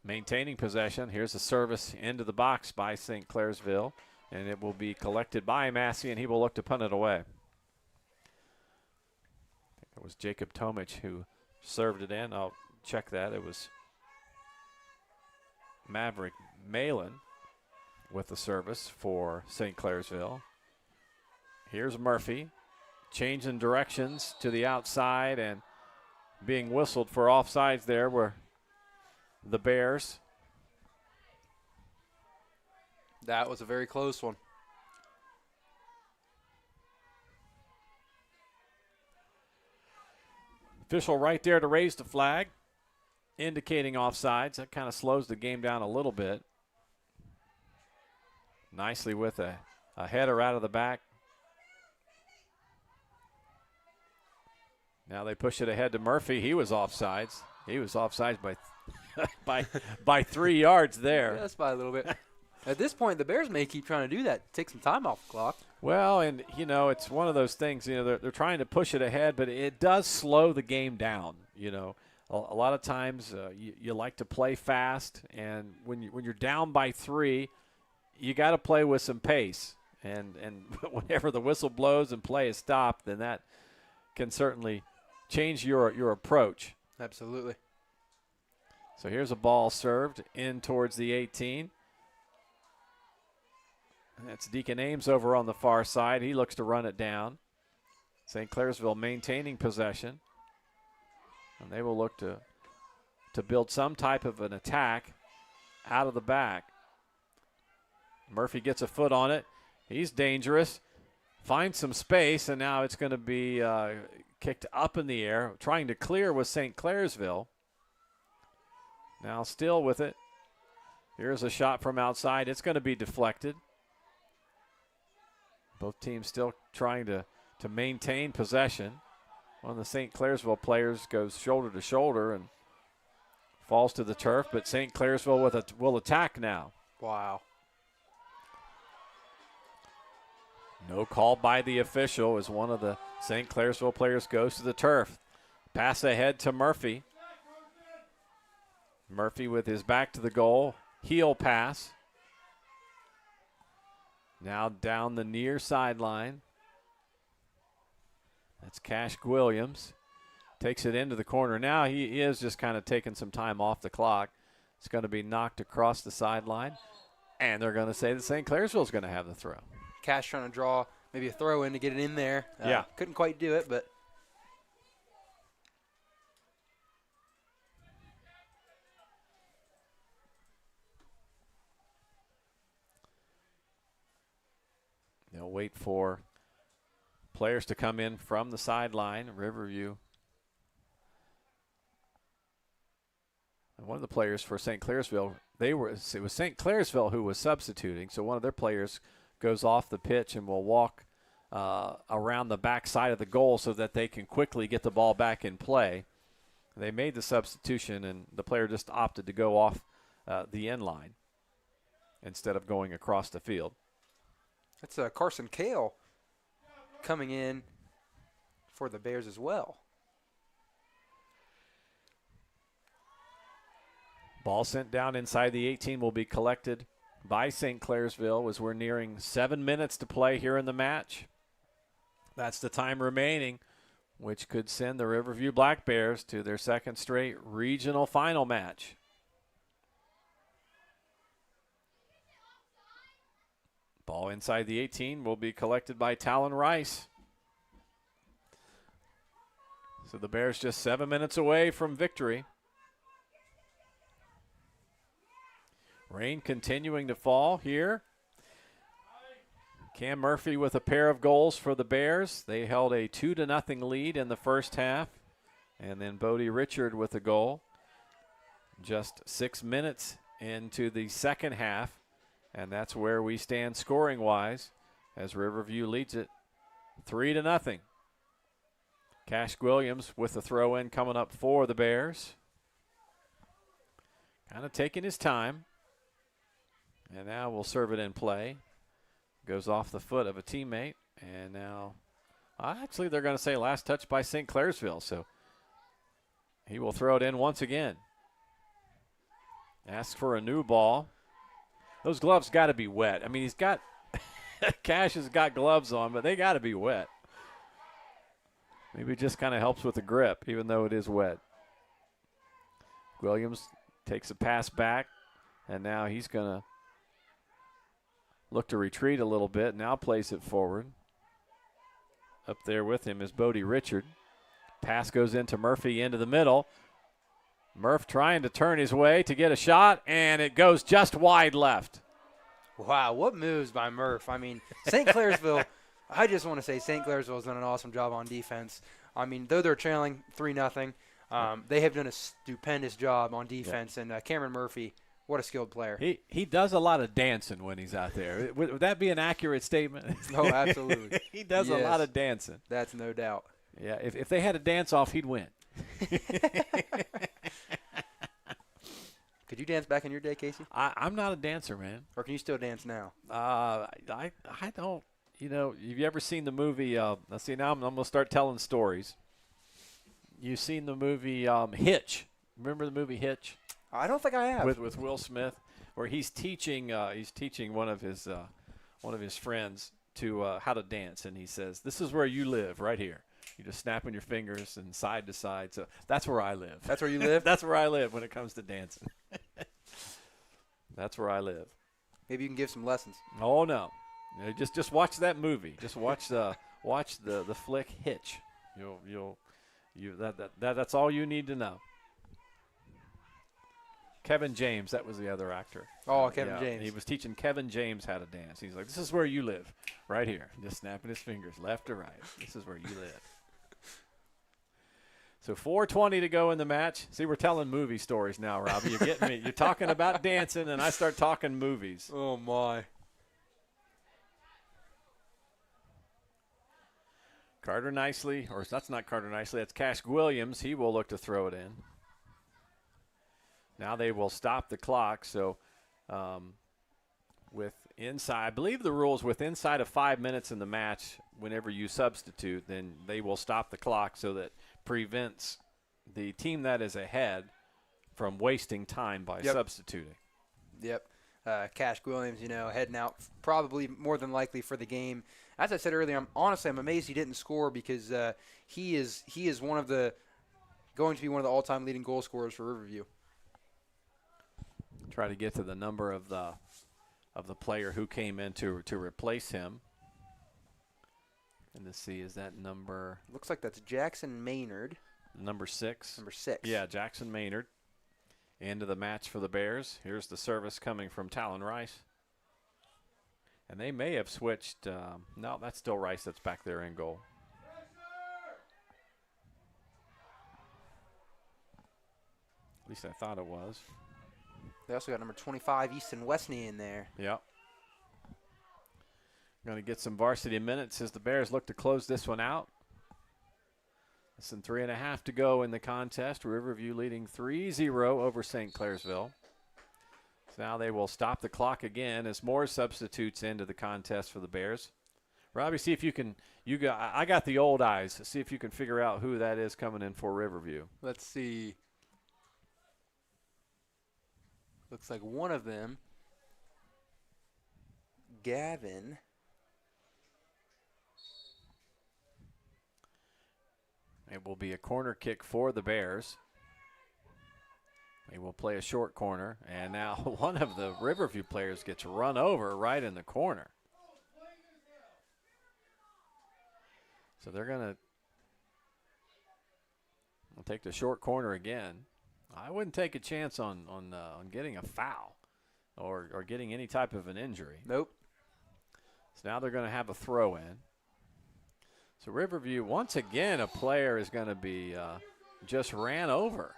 [SPEAKER 2] maintaining possession. Here's a service into the box by St. Clairsville, and it will be collected by Massey, and he will look to punt it away. It was Jacob Tomich who served it in. I'll check that. It was Maverick Malin with the service for St. Clairsville. Here's Murphy, changing directions to the outside and being whistled for offsides there were the Bears.
[SPEAKER 16] That was a very close one.
[SPEAKER 2] Official right there to raise the flag, indicating offsides. That kind of slows the game down a little bit. Nicely with a header out of the back. Now they push it ahead to Murphy. He was offsides. He was offsides by 3 yards there.
[SPEAKER 16] Yeah, that's by a little bit. At this point, the Bears may keep trying to do that, take some time off the clock.
[SPEAKER 2] Well, and, you know, it's one of those things, you know, they're trying to push it ahead, but it does slow the game down, you know. A lot of times you like to play fast, and when you're down by 3, you got to play with some pace. And whenever the whistle blows and play is stopped, then that can certainly change your approach.
[SPEAKER 16] Absolutely.
[SPEAKER 2] So here's a ball served in towards the 18. That's Deacon Ames over on the far side. He looks to run it down. St. Clairsville maintaining possession. And they will look to build some type of an attack out of the back. Murphy gets a foot on it. He's dangerous. Finds some space, and now it's going to be kicked up in the air. Trying to clear with St. Clairsville. Now still with it. Here's a shot from outside. It's going to be deflected. Both teams still trying to maintain possession. One of the St. Clairsville players goes shoulder to shoulder and falls to the turf, but St. Clairsville will attack now.
[SPEAKER 16] Wow.
[SPEAKER 2] No call by the official as one of the St. Clairsville players goes to the turf. Pass ahead to Murphy. Murphy with his back to the goal. Heel pass. Now down the near sideline. That's Cash Williams. Takes it into the corner. Now he is just kind of taking some time off the clock. It's going to be knocked across the sideline. And they're going to say that St. Clairsville's going to have the throw.
[SPEAKER 16] Cash trying to draw maybe a throw in to get it in there.
[SPEAKER 2] Yeah.
[SPEAKER 16] Couldn't quite do it, but.
[SPEAKER 2] They'll wait for players to come in from the sideline, Riverview. And one of the players for St. Clairsville, it was St. Clairsville who was substituting, so one of their players goes off the pitch and will walk around the back side of the goal so that they can quickly get the ball back in play. They made the substitution, and the player just opted to go off the end line instead of going across the field.
[SPEAKER 16] That's Carson Kale coming in for the Bears as well.
[SPEAKER 2] Ball sent down inside the 18 will be collected by St. Clairsville as we're nearing 7 minutes to play here in the match. That's the time remaining, which could send the Riverview Black Bears to their second straight regional final match. Ball inside the 18 will be collected by Talon Rice. So the Bears just 7 minutes away from victory. Rain continuing to fall here. Cam Murphy with a pair of goals for the Bears. They held a 2-0 lead in the first half. And then Bodie Richard with a goal. Just 6 minutes into the second half. And that's where we stand scoring-wise as Riverview leads it 3-0. Cash Williams with the throw-in coming up for the Bears. Kind of taking his time. And now we'll serve it in play. Goes off the foot of a teammate. And now, actually they're going to say last touch by St. Clairsville. So he will throw it in once again. Asks for a new ball. Those gloves got to be wet. I mean, he's got Cash has got gloves on, but they got to be wet. Maybe it just kind of helps with the grip, even though it is wet. Williams takes a pass back, and now he's going to look to retreat a little bit. Now plays it forward. Up there with him is Bodie Richard. Pass goes into Murphy into the middle. Murph trying to turn his way to get a shot, and it goes just wide left.
[SPEAKER 16] Wow, what moves by Murph. I mean, St. Clairsville, I just want to say St. Clairsville has done an awesome job on defense. I mean, though they're trailing 3-0, they have done a stupendous job on defense. Yeah. And Cameron Murphy, what a skilled player.
[SPEAKER 2] He does a lot of dancing when he's out there. Would that be an accurate statement?
[SPEAKER 16] Oh, absolutely.
[SPEAKER 2] He does a lot of dancing.
[SPEAKER 16] That's no doubt.
[SPEAKER 2] Yeah, if they had a dance-off, he'd win.
[SPEAKER 16] Could you dance back in your day, Casey?
[SPEAKER 2] I'm not a dancer, man.
[SPEAKER 16] Or can you still dance now?
[SPEAKER 2] I don't. You know, have you ever seen the movie? Let's see. Now I'm going to start telling stories. You've seen the movie Hitch? Remember the movie Hitch?
[SPEAKER 16] I don't think I have.
[SPEAKER 2] With Will Smith, where he's teaching one of his friends to how to dance, and he says, "This is where you live, right here." You're just snapping your fingers and side to side. So that's where I live.
[SPEAKER 16] That's where you live?
[SPEAKER 2] That's where I live when it comes to dancing. That's where I live.
[SPEAKER 16] Maybe you can give some lessons.
[SPEAKER 2] Oh, no. Just watch that movie. Just watch the flick Hitch. That's all you need to know. Kevin James, that was the other actor.
[SPEAKER 16] Oh, Kevin James.
[SPEAKER 2] He was teaching Kevin James how to dance. He's like, "This is where you live, right here." Just snapping his fingers left to right. This is where you live. So 4:20 to go in the match. See, we're telling movie stories now, Robbie. You're getting me. You're talking about dancing, and I start talking movies.
[SPEAKER 16] Oh, my.
[SPEAKER 2] Carter Nicely, or that's not Carter Nicely. That's Cash Williams. He will look to throw it in. Now they will stop the clock. So with inside, I believe the rule is with inside of 5 minutes in the match, whenever you substitute, then they will stop the clock so that prevents the team that is ahead from wasting time by substituting.
[SPEAKER 16] Yep. Cash Williams, heading out probably more than likely for the game. As I said earlier, I'm amazed he didn't score because he is going to be one of the all-time leading goal scorers for Riverview.
[SPEAKER 2] Try to get to the number of the of the player who came in to replace him. And let's see, is that number?
[SPEAKER 16] Looks like that's Jackson Maynard.
[SPEAKER 2] Number 6.
[SPEAKER 16] Number 6.
[SPEAKER 2] Yeah, Jackson Maynard. Into the match for the Bears. Here's the service coming from Talon Rice. And they may have switched. No, that's still Rice that's back there in goal. At least I thought it was.
[SPEAKER 16] They also got number 25, Easton Westney, in there.
[SPEAKER 2] Yep. Going to get some varsity minutes as the Bears look to close this one out. Less than 3.5 to go in the contest. Riverview leading 3-0 over St. Clairsville. So now they will stop the clock again as more substitutes into the contest for the Bears. Robbie, see if you can. I got the old eyes. See if you can figure out who that is coming in for Riverview.
[SPEAKER 15] Let's see. Looks like one of them.
[SPEAKER 16] Gavin.
[SPEAKER 2] It will be a corner kick for the Bears. They will play a short corner, and now one of the Riverview players gets run over right in the corner. So they're going to take the short corner again. I wouldn't take a chance on getting a foul or getting any type of an injury.
[SPEAKER 16] Nope.
[SPEAKER 2] So now they're going to have a throw in. So Riverview, once again, a player is going to be just ran over.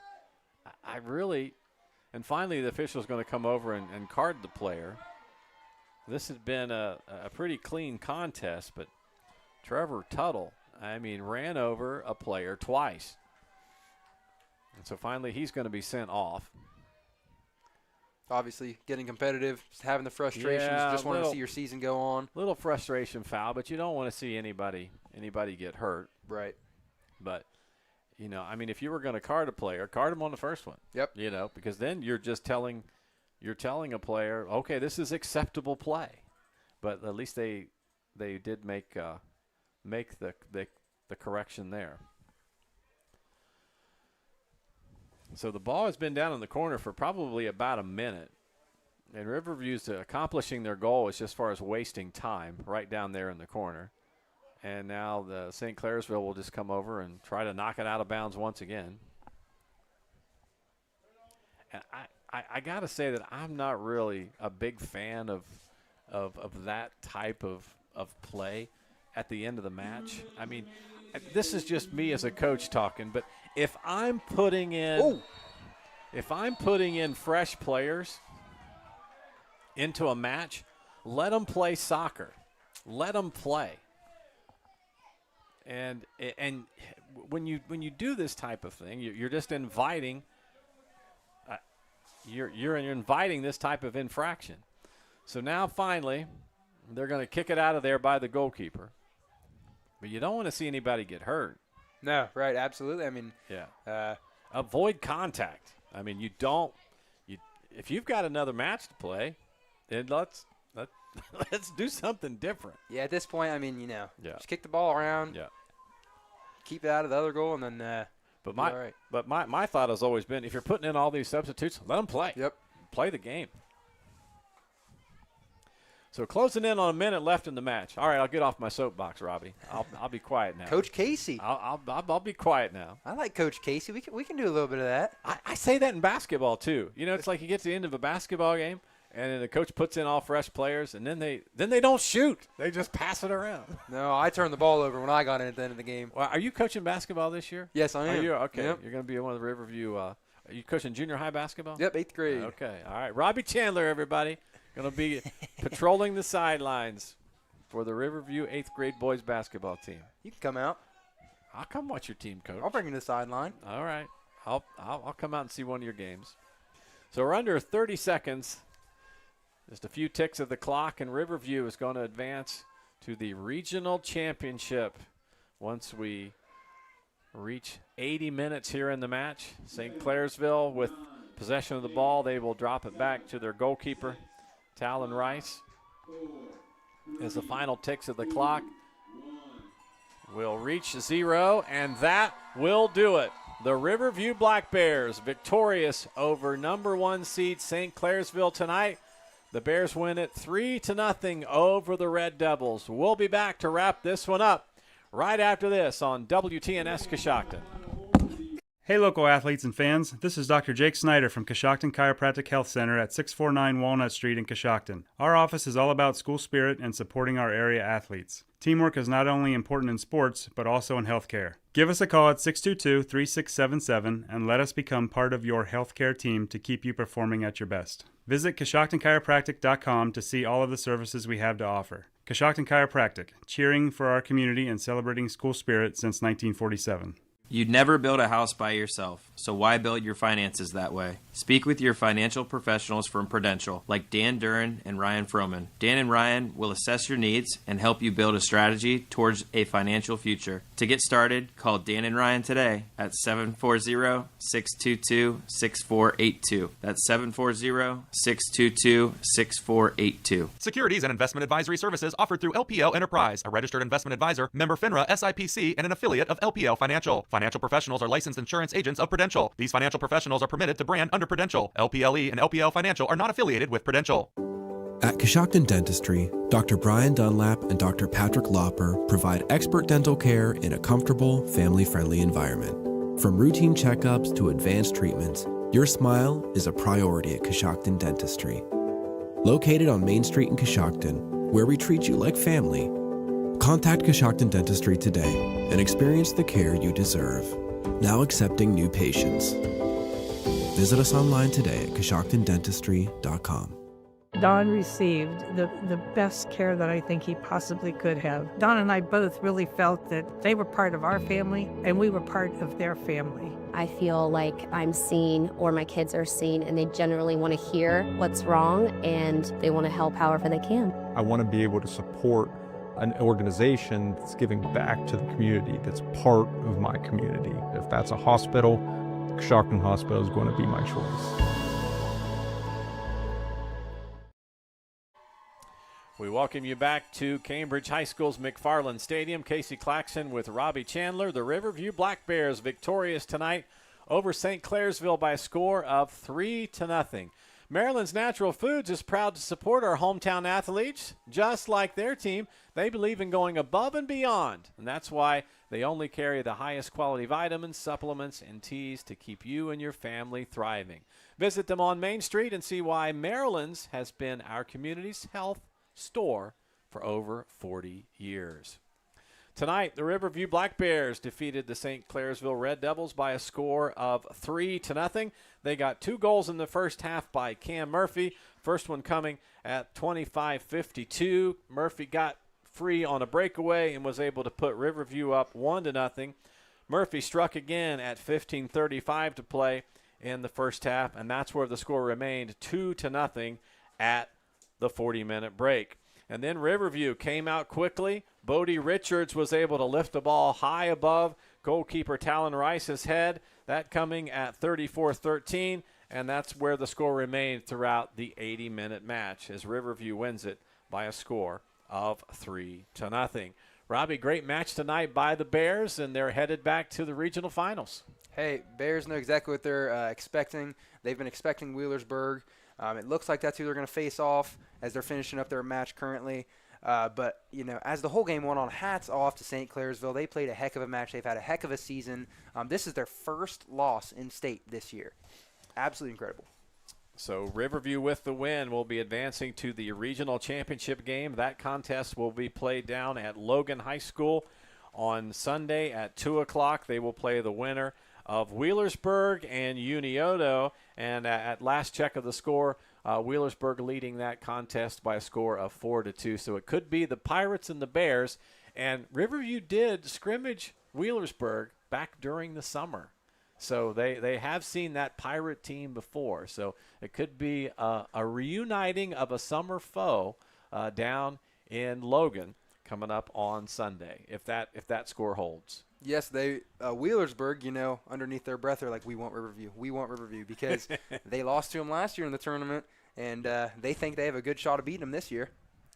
[SPEAKER 2] I really, and finally the official is going to come over and card the player. This has been a pretty clean contest, but Trevor Tuttle, ran over a player twice. And so finally he's going to be sent off.
[SPEAKER 16] Obviously getting competitive, just having the frustrations, just wanting to see your season go on.
[SPEAKER 2] Little frustration foul, but you don't want to see anybody get hurt.
[SPEAKER 16] Right.
[SPEAKER 2] But, if you were going to card a player, card him on the first one.
[SPEAKER 16] Yep.
[SPEAKER 2] Because then you're just telling a player, okay, this is acceptable play. But at least they did make the correction there. So the ball has been down in the corner for probably about a minute. And Riverview's accomplishing their goal as far as wasting time right down there in the corner. And now the St. Clairsville will just come over and try to knock it out of bounds once again. And I got to say that I'm not really a big fan of that type of play at the end of the match. This is just me as a coach talking, but if I'm putting in fresh players into a match, let them play soccer. Let them play. And when you do this type of thing, you're just inviting you're inviting this type of infraction. So now finally they're going to kick it out of there by the goalkeeper. But you don't want to see anybody get hurt.
[SPEAKER 16] No, right, absolutely.
[SPEAKER 2] Avoid contact. If you've got another match to play, then let's do something different.
[SPEAKER 16] Yeah, at this point,
[SPEAKER 2] Yeah.
[SPEAKER 16] just kick the ball around.
[SPEAKER 2] Yeah.
[SPEAKER 16] Keep it out of the other goal, and then
[SPEAKER 2] But my thought has always been, if you're putting in all these substitutes, let them play.
[SPEAKER 16] Yep.
[SPEAKER 2] Play the game. So closing in on a minute left in the match. All right, I'll get off my soapbox, Robbie. I'll be quiet now.
[SPEAKER 16] Coach Casey.
[SPEAKER 2] I'll be quiet now.
[SPEAKER 16] I like Coach Casey. We can do a little bit of that.
[SPEAKER 2] I say that in basketball too. It's like you get to the end of a basketball game, and then the coach puts in all fresh players, and then they don't shoot. They just pass it around.
[SPEAKER 16] No, I turned the ball over when I got in at the end of the game.
[SPEAKER 2] Well, are you coaching basketball this year?
[SPEAKER 16] Yes, I am.
[SPEAKER 2] Are you? Okay.
[SPEAKER 16] Yep.
[SPEAKER 2] You're going to be one of the Riverview. Are you coaching junior high basketball?
[SPEAKER 16] Yep, 8th grade.
[SPEAKER 2] Okay. All right. Robbie Chandler, everybody. Going to be patrolling the sidelines for the Riverview 8th grade boys basketball team.
[SPEAKER 16] You can come out.
[SPEAKER 2] I'll come watch your team, Coach.
[SPEAKER 16] I'll bring you to the sideline.
[SPEAKER 2] All right. I'll come out and see one of your games. So we're under 30 seconds. Just a few ticks of the clock, and Riverview is going to advance to the regional championship once we reach 80 minutes here in the match. St. Clairsville with possession of the ball. They will drop it back to their goalkeeper, Talon Rice. As the final ticks of the clock will reach 0, and that will do it. The Riverview Black Bears victorious over number 1 seed St. Clairsville tonight. The Bears win it 3-0 over the Red Devils. We'll be back to wrap this one up right after this on WTNS Coshocton.
[SPEAKER 5] Hey, local athletes and fans. This is Dr. Jake Snyder from Coshocton Chiropractic Health Center at 649 Walnut Street in Coshocton. Our office is all about school spirit and supporting our area athletes. Teamwork is not only important in sports, but also in healthcare. Give us a call at 622-3677 and let us become part of your healthcare team to keep you performing at your best. Visit CoshoctonChiropractic.com to see all of the services we have to offer. Coshocton Chiropractic, cheering for our community and celebrating school spirit since 1947.
[SPEAKER 6] You'd never build a house by yourself, so why build your finances that way? Speak with your financial professionals from Prudential, like Dan Duran and Ryan Froman. Dan and Ryan will assess your needs and help you build a strategy towards a financial future. To get started, call Dan and Ryan today at 740-622-6482. That's 740-622-6482.
[SPEAKER 7] Securities and investment advisory services offered through LPL Enterprise, a registered investment advisor, member FINRA SIPC, and an affiliate of LPL Financial. Financial professionals are licensed insurance agents of Prudential. These financial professionals are permitted to brand under Prudential. LPLE and LPL Financial are not affiliated with Prudential.
[SPEAKER 11] At Coshocton Dentistry, Dr. Brian Dunlap and Dr. Patrick Loper provide expert dental care in a comfortable, family-friendly environment. From routine checkups to advanced treatments, your smile is a priority at Coshocton Dentistry. Located on Main Street in Coshocton, where we treat you like family, contact Coshocton Dentistry today and experience the care you deserve. Now accepting new patients. Visit us online today at CoshoctonDentistry.com.
[SPEAKER 12] Don received the best care that I think he possibly could have. Don and I both really felt that they were part of our family and we were part of their family.
[SPEAKER 13] I feel like I'm seen or my kids are seen, and they generally want to hear what's wrong and they want to help however they can.
[SPEAKER 14] I want to be able to support an organization that's giving back to the community, that's part of my community. If that's a hospital, Coshocton Hospital is going to be my choice.
[SPEAKER 2] We welcome you back to Cambridge High School's McFarland Stadium. Casey Claxon with Robbie Chandler. The Riverview Black Bears victorious tonight over St. Clairsville by a score of 3-0. Maryland's Natural Foods is proud to support our hometown athletes. Just like their team, they believe in going above and beyond, and that's why they only carry the highest quality vitamins, supplements, and teas to keep you and your family thriving. Visit them on Main Street and see why Maryland's has been our community's health store for over 40 years. Tonight, the Riverview Black Bears defeated the St. Clairsville Red Devils by a score of 3-0. They got 2 goals in the first half by Cam Murphy. First one coming at 25:52. Murphy got free on a breakaway and was able to put Riverview up 1-0. Murphy struck again at 15:35 to play in the first half, and that's where the score remained 2-0 at the 40-minute break. And then Riverview came out quickly. Bodie Richards was able to lift the ball high above goalkeeper Talon Rice's head. That coming at 34-13, and that's where the score remained throughout the 80-minute match as Riverview wins it by a score of 3-0. Robbie, great match tonight by the Bears, and they're headed back to the regional finals.
[SPEAKER 16] Hey, Bears know exactly what they're expecting. They've been expecting Wheelersburg. It looks like that's who they're going to face off as they're finishing up their match currently. But, you know, as the whole game went on, hats off to St. Clairsville. They played a heck of a match. They've had a heck of a season. This is their first loss in state this year. Absolutely incredible.
[SPEAKER 2] So Riverview with the win will be advancing to the regional championship game. That contest will be played down at Logan High School on Sunday at 2 o'clock. They will play the winner of Wheelersburg and Unioto. And at last check of the score, Wheelersburg leading that contest by a score of 4-2. So it could be the Pirates and the Bears. And Riverview did scrimmage Wheelersburg back during the summer. So they have seen that Pirate team before. So it could be a reuniting of a summer foe down in Logan coming up on Sunday, if that score holds.
[SPEAKER 16] Yes, they Wheelersburg, you know, underneath their breath, they're like, we want Riverview, because they lost to them last year in the tournament, and they think they have a good shot of beating them this year.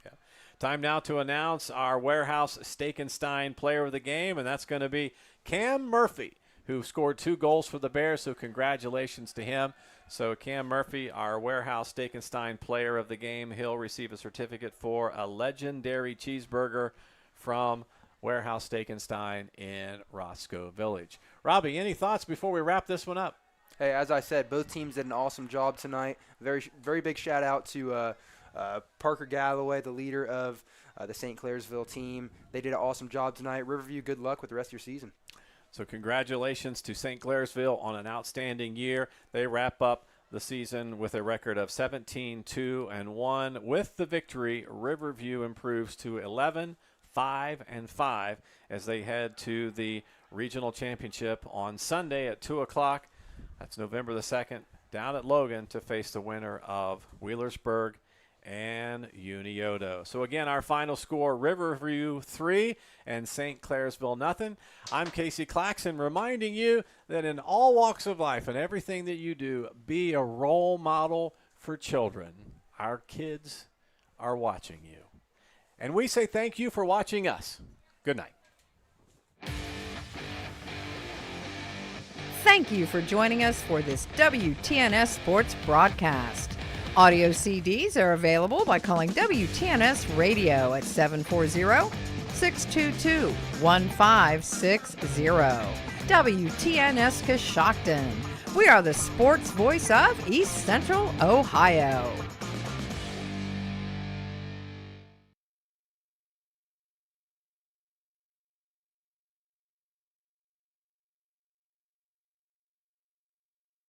[SPEAKER 2] Yeah. Time now to announce our Warehouse Steakenstein player of the game, and that's going to be Cam Murphy, who scored 2 goals for the Bears, so congratulations to him. So Cam Murphy, our Warehouse Steak-N-Stein player of the game, he'll receive a certificate for a legendary cheeseburger from Warehouse Steak-N-Stein in Roscoe Village. Robbie, any thoughts before we wrap this one up?
[SPEAKER 16] Hey, as I said, both teams did an awesome job tonight. Very big shout out to Parker Galloway, the leader of the St. Clairsville team. They did an awesome job tonight. Riverview, good luck with the rest of your season.
[SPEAKER 2] So congratulations to St. Clairsville on an outstanding year. They wrap up the season with a record of 17-2-1. With the victory, Riverview improves to 11-5-5 as they head to the regional championship on Sunday at 2 o'clock. That's November the 2nd, down at Logan to face the winner of Wheelersburg and Unioto. So again, our final score, Riverview 3 and St. Clairsville nothing. I'm Casey Claxon, reminding you that in all walks of life and everything that you do, be a role model for children. Our kids are watching you. And we say thank you for watching us. Good night.
[SPEAKER 1] Thank you for joining us for this WTNS Sports broadcast. Audio CDs are available by calling WTNS Radio at 740-622-1560. WTNS Coshocton. We are the sports voice of East Central Ohio.